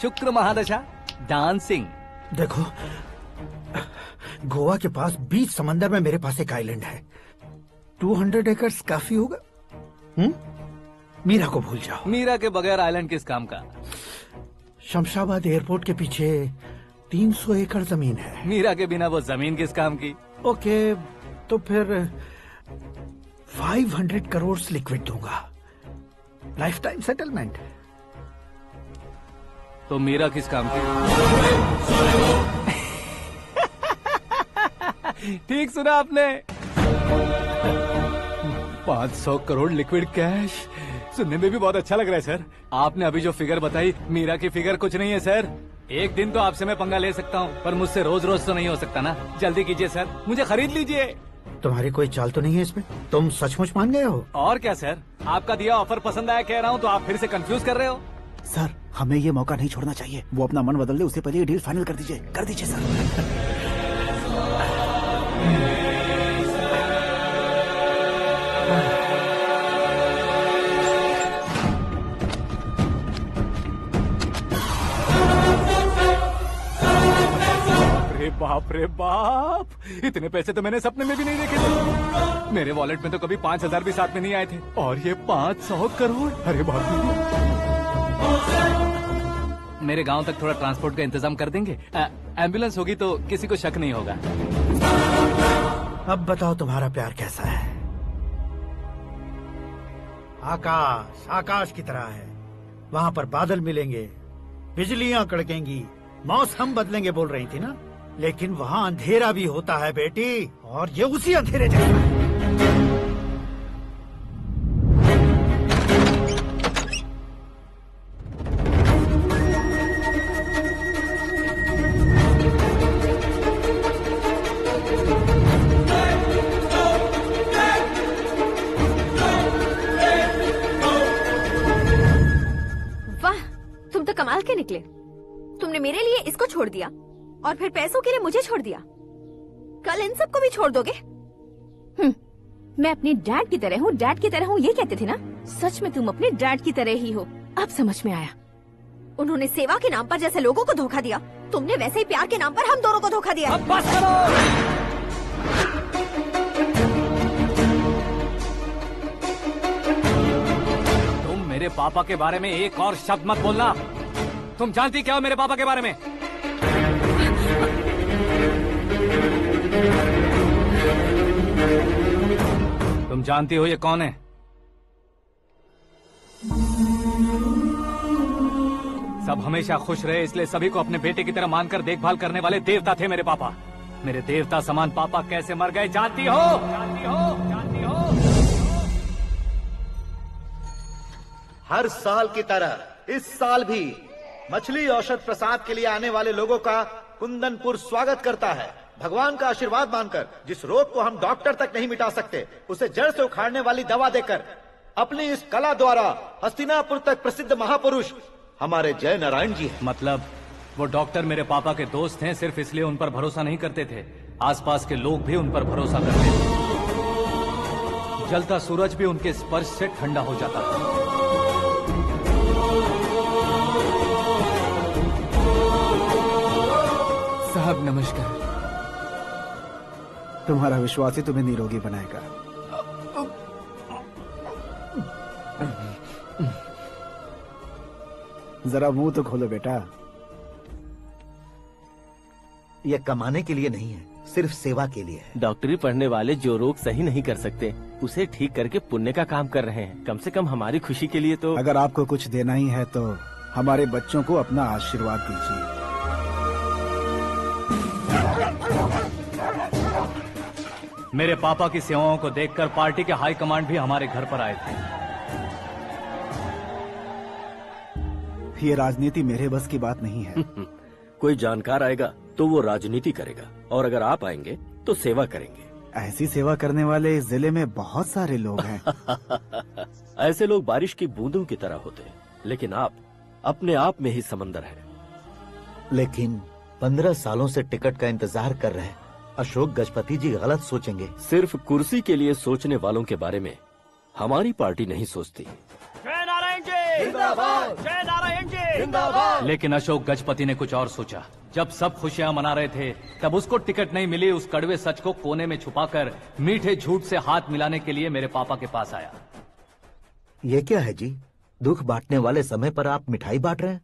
शुक्र महादशा डांसिंग। देखो गोवा के पास बीच समंदर में मेरे पास एक आइलैंड है। 200 एकर्स काफी होगा। मीरा को भूल जाओ। मीरा के बगैर आइलैंड किस काम का? शमशाबाद एयरपोर्ट के पीछे 300 एकड़ जमीन है। मीरा के बिना वो जमीन किस काम की? ओके, तो फिर 500 करोड़ लिक्विड दूंगा, लाइफ टाइम सेटलमेंट। तो मीरा किस काम की? ठीक सुना आपने। 500 करोड़ लिक्विड कैश सुनने में भी बहुत अच्छा लग रहा है सर। आपने अभी जो फिगर बताई, मीरा की फिगर कुछ नहीं है सर। एक दिन तो आपसे मैं पंगा ले सकता हूँ, पर मुझसे रोज रोज तो नहीं हो सकता ना। जल्दी कीजिए सर, मुझे खरीद लीजिए। तुम्हारी कोई चाल तो नहीं है इसमें? तुम सचमुच मान गए हो? और क्या सर, आपका दिया ऑफर पसंद आया कह रहा हूँ, तो आप फिर से कंफ्यूज कर रहे हो। सर, हमें ये मौका नहीं छोड़ना चाहिए। वो अपना मन बदल दे, उससे पहले ये डील फाइनल कर दीजिए। कर दीजिए सर। बाप रे बाप, इतने पैसे तो मैंने सपने में भी नहीं देखे थे। मेरे वॉलेट में तो कभी 5,000 भी साथ में नहीं आए थे, और ये 500 करोड़। अरे बाप रे। मेरे गांव तक थोड़ा ट्रांसपोर्ट का इंतजाम कर देंगे? एम्बुलेंस होगी तो किसी को शक नहीं होगा। अब बताओ तुम्हारा प्यार कैसा है? आकाश आकाश की तरह है। वहाँ पर बादल मिलेंगे, बिजलियां कड़केंगी, मौसम बदलेंगे बोल रही थी ना। लेकिन वहाँ अंधेरा भी होता है बेटी, और ये उसी अंधेरे जैसा है। वाह, तुम तो कमाल के निकले। तुमने मेरे लिए इसको छोड़ दिया और फिर पैसों के लिए मुझे छोड़ दिया। कल इन सबको भी छोड़ दोगे? मैं अपने डैड की तरह हूँ, डैड की तरह हूँ, ये कहते थे ना। सच में तुम अपने डैड की तरह ही हो। अब समझ में आया। उन्होंने सेवा के नाम पर जैसे लोगों को धोखा दिया, तुमने वैसे ही प्यार के नाम पर हम दोनों को धोखा दिया। अब बस करो। तुम मेरे पापा के बारे में एक और शब्द मत बोलना। तुम जानती क्या हो मेरे पापा के बारे में? तुम जानती हो ये कौन है? सब हमेशा खुश रहे इसलिए सभी को अपने बेटे की तरह मानकर देखभाल करने वाले देवता थे मेरे पापा। मेरे देवता समान पापा कैसे मर गए जानती हो? जानती हो? जानती हो? हर साल की तरह इस साल भी मछली औषध प्रसाद के लिए आने वाले लोगों का कुंदनपुर स्वागत करता है। भगवान का आशीर्वाद मानकर जिस रोग को हम डॉक्टर तक नहीं मिटा सकते, उसे जड़ से उखाड़ने वाली दवा देकर अपनी इस कला द्वारा हस्तिनापुर तक प्रसिद्ध महापुरुष हमारे जय नारायण जी हैं। मतलब वो डॉक्टर मेरे पापा के दोस्त हैं, सिर्फ इसलिए उन पर भरोसा नहीं करते थे, आसपास के लोग भी उन पर भरोसा करते थे। जलता सूरज भी उनके स्पर्श से ठंडा हो जाता था। साहब नमस्कार। तुम्हारा विश्वास ही तुम्हें निरोगी बनाएगा। जरा मुंह तो खोलो बेटा। यह कमाने के लिए नहीं है, सिर्फ सेवा के लिए है। डॉक्टरी पढ़ने वाले जो रोग सही नहीं कर सकते, उसे ठीक करके पुण्य का काम कर रहे हैं। कम से कम हमारी खुशी के लिए तो। अगर आपको कुछ देना ही है तो हमारे बच्चों को अपना आशीर्वाद दीजिए। मेरे पापा की सेवाओं को देखकर पार्टी के हाई कमांड भी हमारे घर पर आए थे। ये राजनीति मेरे बस की बात नहीं है। कोई जानकार आएगा तो वो राजनीति करेगा, और अगर आप आएंगे तो सेवा करेंगे। ऐसी सेवा करने वाले इस जिले में बहुत सारे लोग हैं। ऐसे लोग बारिश की बूंदों की तरह होते हैं, लेकिन आप अपने आप में ही समंदर हैं। लेकिन 15 सालों से टिकट का इंतजार कर रहे अशोक गजपति जी गलत सोचेंगे। सिर्फ कुर्सी के लिए सोचने वालों के बारे में हमारी पार्टी नहीं सोचती। जय नारायण जी जिंदाबाद। जय नारायण जी जिंदाबाद। लेकिन अशोक गजपति ने कुछ और सोचा। जब सब खुशियां मना रहे थे तब उसको टिकट नहीं मिली। उस कड़वे सच को कोने में छुपाकर मीठे झूठ से हाथ मिलाने के लिए मेरे पापा के पास आया। ये क्या है जी? दुख बांटने वाले समय पर आप मिठाई बांट रहे हैं।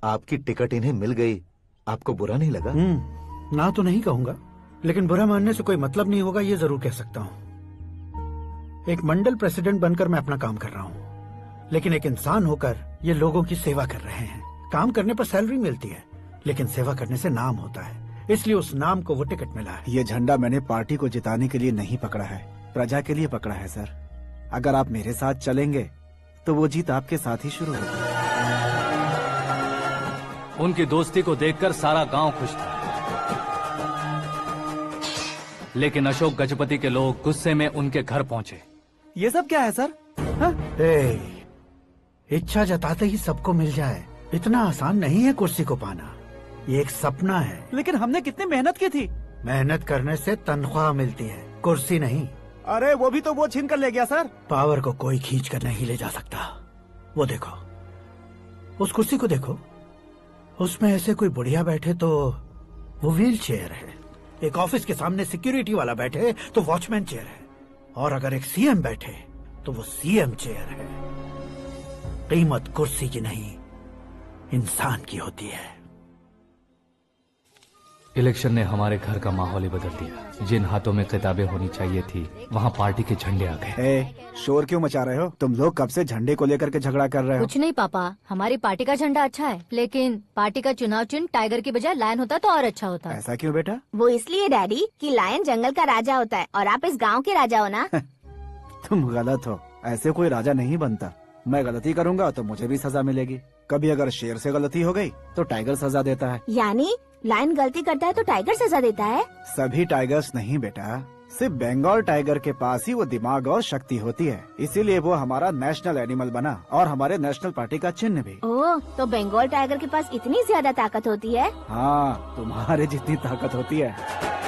आपकी टिकट इन्हें मिल गई, आपको बुरा नहीं लगा? ना तो नहीं कहूंगा, लेकिन बुरा मानने से कोई मतलब नहीं होगा, ये जरूर कह सकता हूँ। एक मंडल प्रेसिडेंट बनकर मैं अपना काम कर रहा हूँ, लेकिन एक इंसान होकर ये लोगों की सेवा कर रहे हैं। काम करने पर सैलरी मिलती है, लेकिन सेवा करने से नाम होता है, इसलिए उस नाम को वो टिकट मिला है। ये झंडा मैंने पार्टी को जिताने के लिए नहीं पकड़ा है, प्रजा के लिए पकड़ा है सर। अगर आप मेरे साथ चलेंगे तो वो जीत आपके साथ ही शुरू होगी। उनकी दोस्ती को देखकर सारा गांव खुश था, लेकिन अशोक गजपति के लोग गुस्से में उनके घर पहुंचे। ये सब क्या है सर? इच्छा जताते ही सबको मिल जाए, इतना आसान नहीं है कुर्सी को पाना। ये एक सपना है। लेकिन हमने कितनी मेहनत की थी। मेहनत करने से तनख्वाह मिलती है, कुर्सी नहीं। अरे वो भी तो वो छीन कर ले गया सर। पावर को कोई खींच कर नहीं ले जा सकता। वो देखो, उस कुर्सी को देखो, उसमें ऐसे कोई बुढ़िया बैठे तो वो व्हील चेयर है। एक ऑफिस के सामने सिक्योरिटी वाला बैठे तो वॉचमैन चेयर है, और अगर एक सीएम बैठे तो वो सीएम चेयर है। कीमत कुर्सी की नहीं, इंसान की होती है। इलेक्शन ने हमारे घर का माहौल ही बदल दिया। जिन हाथों में किताबें होनी चाहिए थी, वहाँ पार्टी के झंडे आ गए। शोर क्यों मचा रहे हो? तुम लोग कब से झंडे को लेकर के झगड़ा कर रहे हो? कुछ नहीं पापा, हमारी पार्टी का झंडा अच्छा है, लेकिन पार्टी का चुनाव चिन्ह टाइगर की बजाय लायन होता तो और अच्छा होता। ऐसा क्यों बेटा? वो इसलिए डैडी कि लायन जंगल का राजा होता है और आप इस गांव के राजा हो ना। तुम गलत हो, ऐसे कोई राजा नहीं बनता। मैं गलती करूंगा तो मुझे भी सजा मिलेगी। कभी अगर शेर से गलती हो गई तो टाइगर सजा देता है। यानी लायन गलती करता है तो टाइगर सजा देता है? सभी टाइगर्स नहीं बेटा, सिर्फ बंगाल टाइगर के पास ही वो दिमाग और शक्ति होती है, इसीलिए वो हमारा नेशनल एनिमल बना और हमारे नेशनल पार्टी का चिन्ह भी। ओह, तो बंगाल टाइगर के पास इतनी ज्यादा ताकत होती है? हाँ, तुम्हारे जितनी ताकत होती है।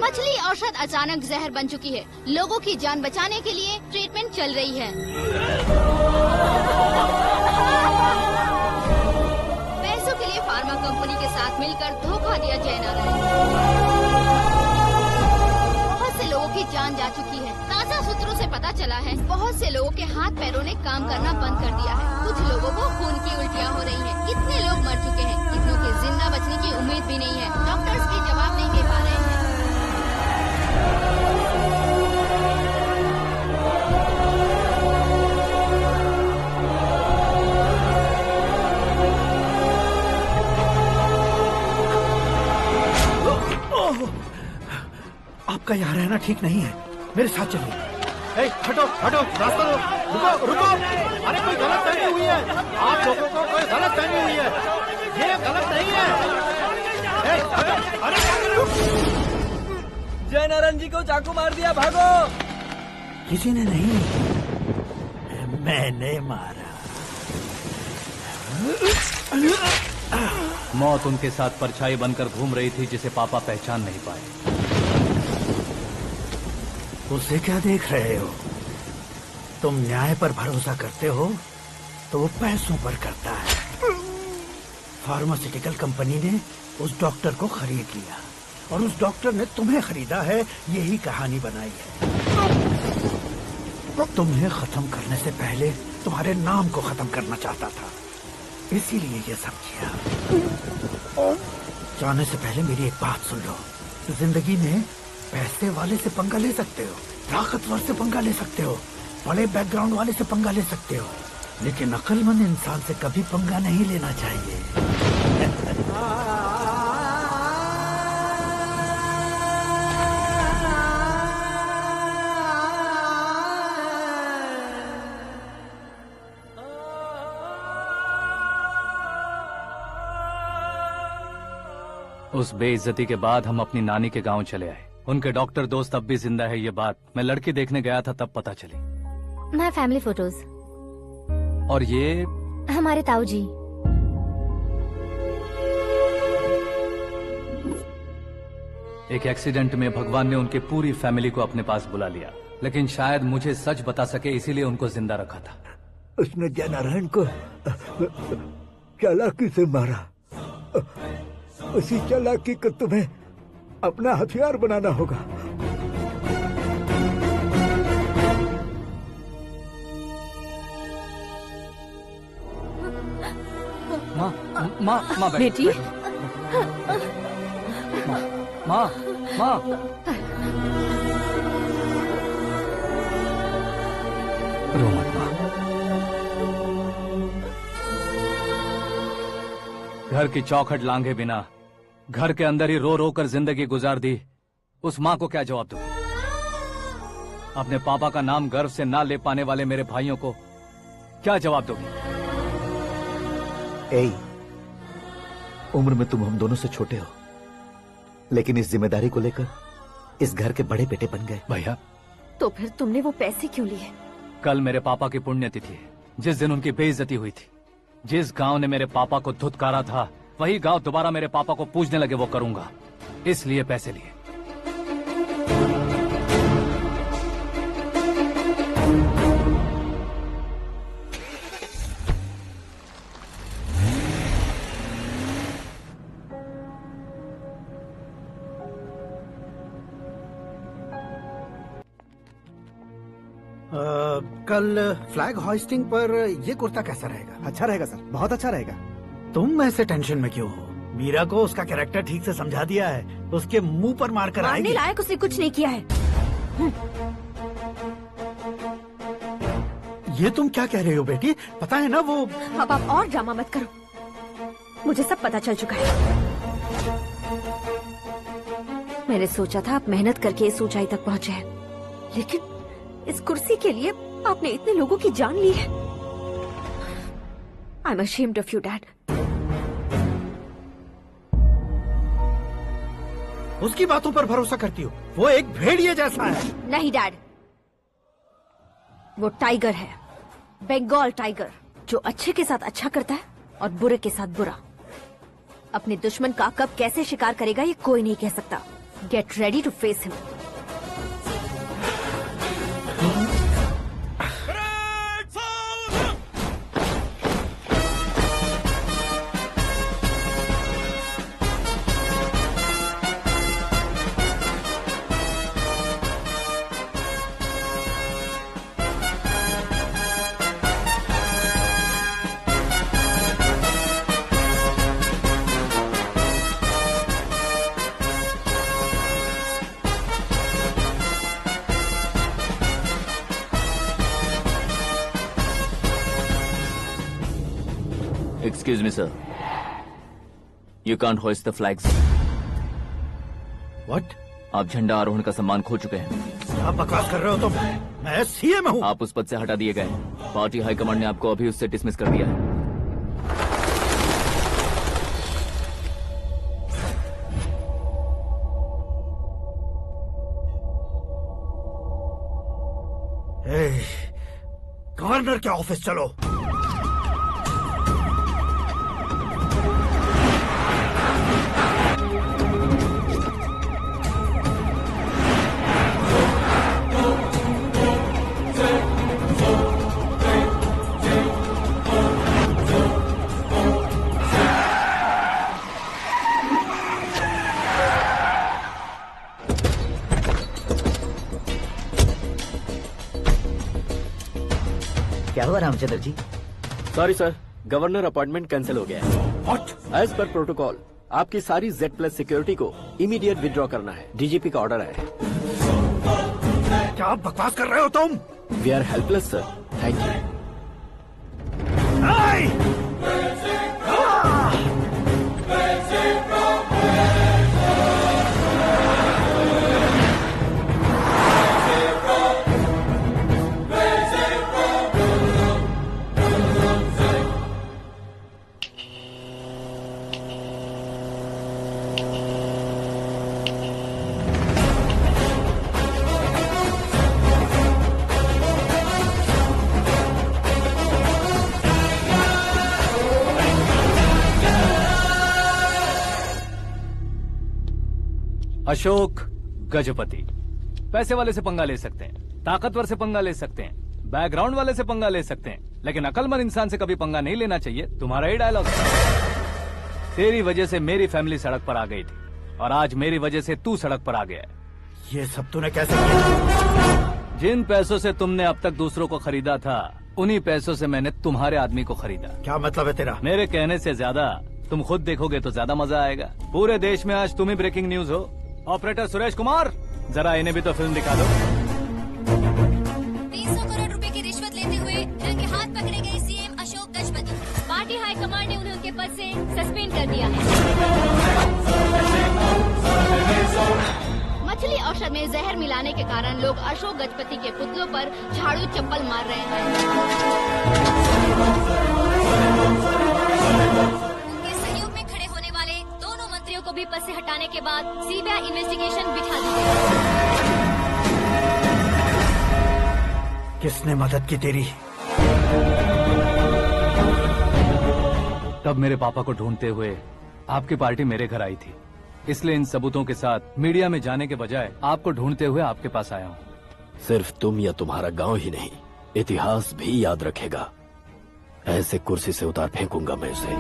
मछली औषध अचानक जहर बन चुकी है। लोगों की जान बचाने के लिए ट्रीटमेंट चल रही है। पैसों के लिए फार्मा कंपनी के साथ मिलकर धोखा दिया जय नारायण। बहुत से लोगों की जान जा चुकी है। ताज़ा सूत्रों से पता चला है बहुत से लोगों के हाथ पैरों ने काम करना बंद कर दिया है। कुछ लोगों को खून की उल्टियाँ हो रही हैं। कितने लोग मर चुके हैं, कितनों के जिंदा बचने की उम्मीद भी नहीं है। डॉक्टर्स भी जवाब नहीं दे पा रहे हैं। आपका यहाँ रहना ठीक नहीं है, मेरे साथ चलिए। हटो हटो, रास्ता दो। रुको रुको, अरे कोई गलत फहमी हुई है। आप लोगों को कोई गलत फहमी हुई है, ये गलत नहीं है। जय नारायण जी को चाकू मार दिया, भागो। किसी ने नहीं, मैंने मारा। मौत उनके साथ परछाई बनकर घूम रही थी, जिसे पापा पहचान नहीं पाए। उसे क्या देख रहे हो? तुम न्याय पर भरोसा करते हो तो वो पैसों पर करता है। फार्मास्यूटिकल कंपनी ने उस डॉक्टर को खरीद लिया और उस डॉक्टर ने तुम्हें खरीदा है, यही कहानी बनाई है। तुम्हें खत्म करने से पहले तुम्हारे नाम को खत्म करना चाहता था, इसीलिए ये सब किया। जाने से पहले मेरी एक बात सुन लो। जिंदगी में पैसे वाले से पंगा ले सकते हो, ताकतवर से पंगा ले सकते हो, बड़े बैकग्राउंड वाले से पंगा ले सकते हो, लेकिन अक्लमंद इंसान से कभी पंगा नहीं लेना चाहिए। उस बेइज्जती के बाद हम अपनी नानी के गांव चले आए। उनके डॉक्टर दोस्त अब भी जिंदा है, ये बात मैं लड़की देखने गया था तब पता चली। My family photos. और ये हमारे ताऊ जी। एक एक्सीडेंट में भगवान ने उनकी पूरी फैमिली को अपने पास बुला लिया, लेकिन शायद मुझे सच बता सके इसीलिए उनको जिंदा रखा था। उसने जयनारायण को चालाकी से मारा। उसी चालाकी को तुम्हें अपना हथियार बनाना होगा। माँ माँ माँ बेटी। माँ माँ रो मत माँ। घर की चौखट लांघे बिना घर के अंदर ही रो रो कर जिंदगी गुजार दी उस माँ को क्या जवाब दूं? अपने पापा का नाम गर्व से ना ले पाने वाले मेरे भाइयों को क्या जवाब दोगी? ए, उम्र में तुम हम दोनों से छोटे हो, लेकिन इस जिम्मेदारी को लेकर इस घर के बड़े बेटे बन गए। भैया, तो फिर तुमने वो पैसे क्यों लिए? कल मेरे पापा की पुण्यतिथि है, जिस दिन उनकी बेइज्जती हुई थी। जिस गांव ने मेरे पापा को धुतकारा था, वही गांव दोबारा मेरे पापा को पूजने लगे वो करूंगा, इसलिए पैसे लिए। कल फ्लैग होइस्टिंग पर ये कुर्ता कैसा रहेगा? अच्छा रहेगा सर, बहुत अच्छा रहेगा। तुम ऐसे टेंशन में क्यों हो? मीरा को उसका कैरेक्टर ठीक से समझा दिया है, उसके मुंह पर मारकर मारने आएगी। लायक उसने कुछ नहीं किया है। ये तुम क्या कह रहे हो बेटी? पता है ना वो। अब आप और ड्रामा मत करो, मुझे सब पता चल चुका है। मैंने सोचा था आप मेहनत करके इस ऊंचाई तक पहुंचे हैं, लेकिन इस कुर्सी के लिए आपने इतने लोगों की जान ली है। I am ashamed of you, Dad. उसकी बातों पर भरोसा करती हो? वो एक भेड़िए जैसा है। नहीं डैड, वो टाइगर है, बंगाल टाइगर, जो अच्छे के साथ अच्छा करता है और बुरे के साथ बुरा। अपने दुश्मन का कब कैसे शिकार करेगा ये कोई नहीं कह सकता। Get ready to face him. Excuse me, sir. You can't hoist the flags. What? आप झंडा आरोहण का सम्मान खो चुके हैं। आप बकवास कर रहे हो तुम? मैं सीएम हूँ। आप उस पद से हटा दिए गए। पार्टी हाईकमांड ने आपको अभी उससे डिसमिस कर दिया है। गवर्नर के ऑफिस चलो। क्या हुआ Ramchandra ji? Sorry sir, governor appointment cancel हो गया है। What? एज पर प्रोटोकॉल आपकी सारी Z+ सिक्योरिटी को इमीडिएट विड्रॉ करना है। डीजीपी का ऑर्डर है। क्या बकवास कर रहे हो तुम? We are helpless sir, thank you. Ashok Gajapati. पैसे वाले से पंगा ले सकते हैं, ताकतवर से पंगा ले सकते हैं, बैकग्राउंड वाले से पंगा ले सकते हैं, लेकिन अकलमंद इंसान से कभी पंगा नहीं लेना चाहिए। तुम्हारा ही डायलॉग। तेरी वजह से मेरी फैमिली सड़क पर आ गई थी और आज मेरी वजह से तू सड़क पर आ गया है। ये सब तूने कैसे किया? जिन पैसों से तुमने अब तक दूसरों को खरीदा था, उन्हीं पैसों से मैंने तुम्हारे आदमी को खरीदा। क्या मतलब है तेरा? मेरे कहने से ज्यादा तुम खुद देखोगे तो ज्यादा मजा आएगा। पूरे देश में आज तुम ही ब्रेकिंग न्यूज हो। ऑपरेटर सुरेश कुमार, जरा इन्हें भी तो फिल्म दिखा दो। 300 करोड़ रुपए की रिश्वत लेते हुए रंगे हाथ पकड़े गए CM Ashok Gajapati. Party high command ने उन्हें उनके पद से सस्पेंड कर दिया है। मछली औषध में जहर मिलाने के कारण लोग अशोक गजपति के पुतलों पर झाड़ू चप्पल मार रहे हैं। उनके सहयोग में खड़े होने वाले दोनों मंत्रियों को भी पद से हटाने के बाद सीबीआई इन्वेस्टिगेशन बिठा दी गई। किसने मदद की तेरी? तब मेरे पापा को ढूंढते हुए आपकी पार्टी मेरे घर आई थी, इसलिए इन सबूतों के साथ मीडिया में जाने के बजाय आपको ढूंढते हुए आपके पास आया हूँ। सिर्फ तुम या तुम्हारा गांव ही नहीं, इतिहास भी याद रखेगा। ऐसे कुर्सी से उतार फेंकूंगा मैं उसे।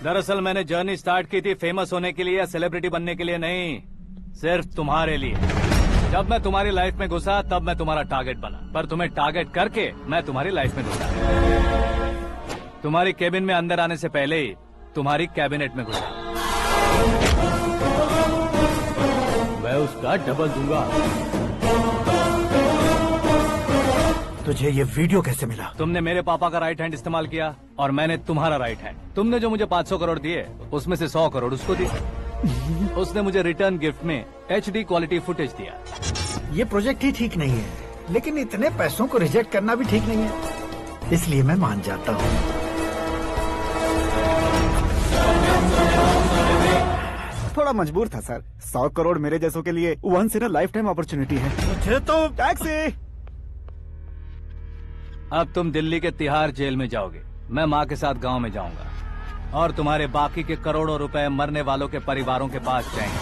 दरअसल मैंने जर्नी स्टार्ट की थी फेमस होने के लिए या सेलिब्रिटी बनने के लिए नहीं, सिर्फ तुम्हारे लिए। जब मैं तुम्हारी लाइफ में घुसा तब मैं तुम्हारा टारगेट बना, पर तुम्हें टारगेट करके मैं तुम्हारी लाइफ में घुसा। तुम्हारी केबिन में अंदर आने से पहले ही तुम्हारी कैबिनेट में घुसा। मैं उसका डबल दूंगा। तुझे ये वीडियो कैसे मिला? तुमने मेरे पापा का राइट हैंड इस्तेमाल किया और मैंने तुम्हारा राइट हैंड। तुमने जो मुझे 500 करोड़ दिए, उसमें से 100 करोड़ उसको दिए। उसने मुझे रिटर्न गिफ्ट में HD क्वालिटी फुटेज दिया। ये प्रोजेक्ट ही ठीक नहीं है, लेकिन इतने पैसों को रिजेक्ट करना भी ठीक नहीं है, इसलिए मैं मान जाता हूँ। थोड़ा मजबूर था सर। 100 करोड़ मेरे जैसों के लिए once in a lifetime opportunity है। मुझे तो टैक्सी। अब तुम दिल्ली के तिहाड़ जेल में जाओगे, मैं माँ के साथ गांव में जाऊंगा और तुम्हारे बाकी के करोड़ों रुपए मरने वालों के परिवारों के पास जाएंगे।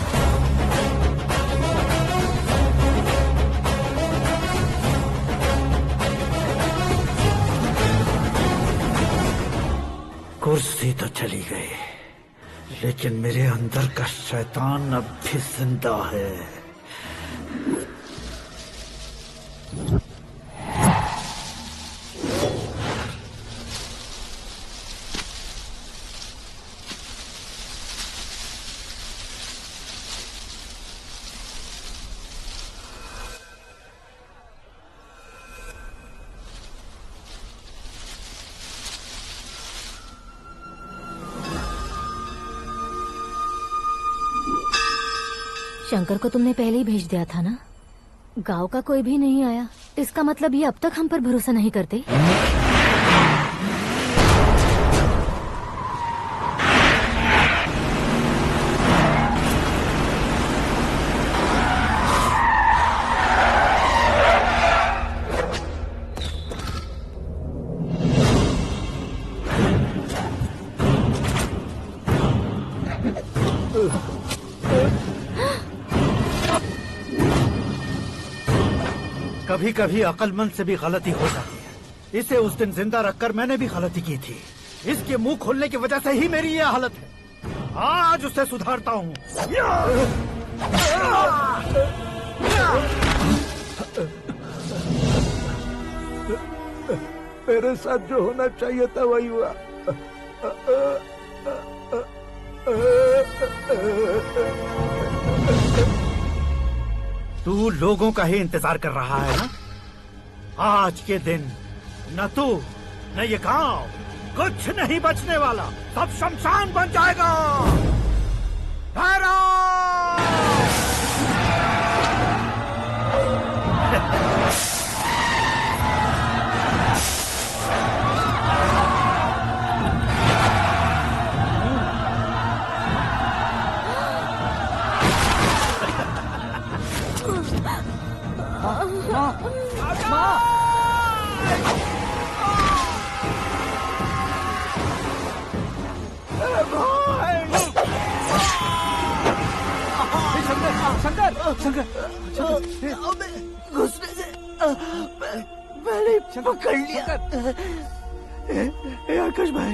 कुर्सी तो चली गई, लेकिन मेरे अंदर का शैतान अब भी जिंदा है। शंकर को तुमने पहले ही भेज दिया था ना? गांव का कोई भी नहीं आया, इसका मतलब ये अब तक हम पर भरोसा नहीं करते। कभी कभी अक्लमंद से भी गलती हो जाती है। इसे उस दिन जिंदा रखकर मैंने भी गलती की थी। इसके मुंह खोलने की वजह से ही मेरी ये हालत है। आज उसे सुधारता हूँ। मेरे साथ जो होना चाहिए था वही हुआ। तू लोगों का ही इंतजार कर रहा है ना? आज के दिन न तू न ये गांव कुछ नहीं बचने वाला, सब शमशान बन जाएगा। घुसने से मैंने पकड़ लिया। आकाश भाई,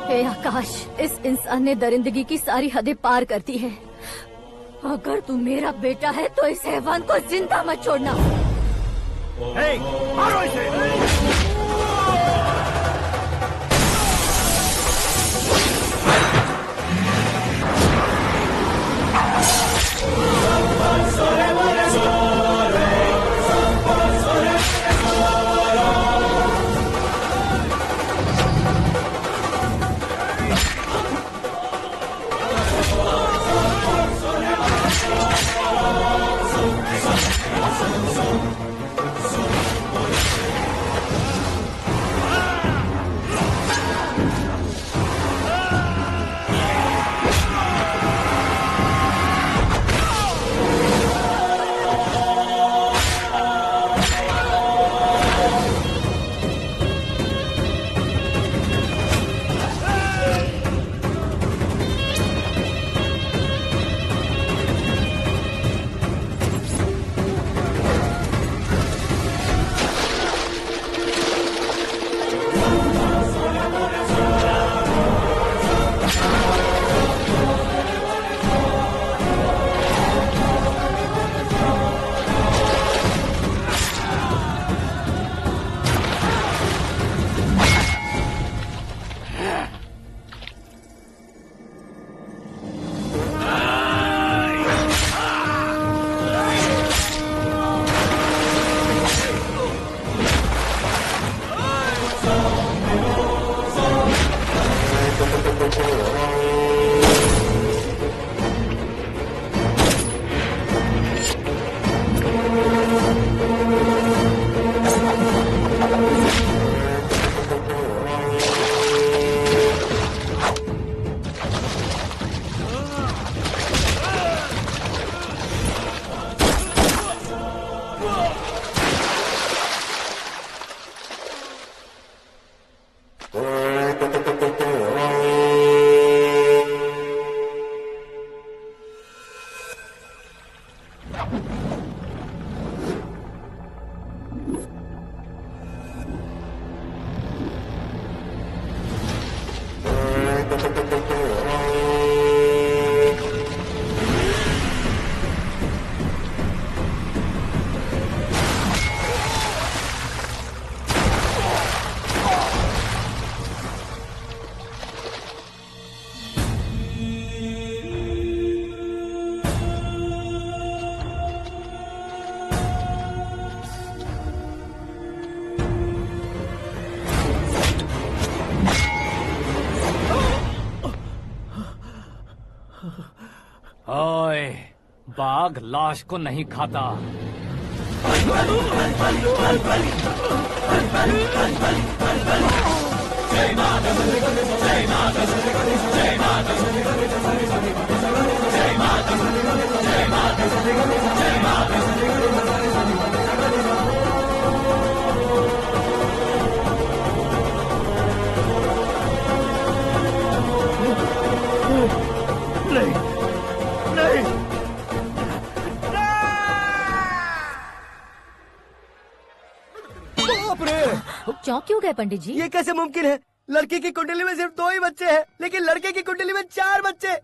हे आकाश, इस इंसान ने दरिंदगी की सारी हदें पार कर दी है। अगर तू मेरा बेटा है तो इस हैवान को जिंदा मत छोड़ना। मारो इसे। ओए, बाघ लाश को नहीं खाता। नहीं, नहीं। बाप रे! चौंक क्यों गए पंडित जी? ये कैसे मुमकिन है? लड़की की कुंडली में सिर्फ 2 ही बच्चे हैं, लेकिन लड़के की कुंडली में 4 बच्चे।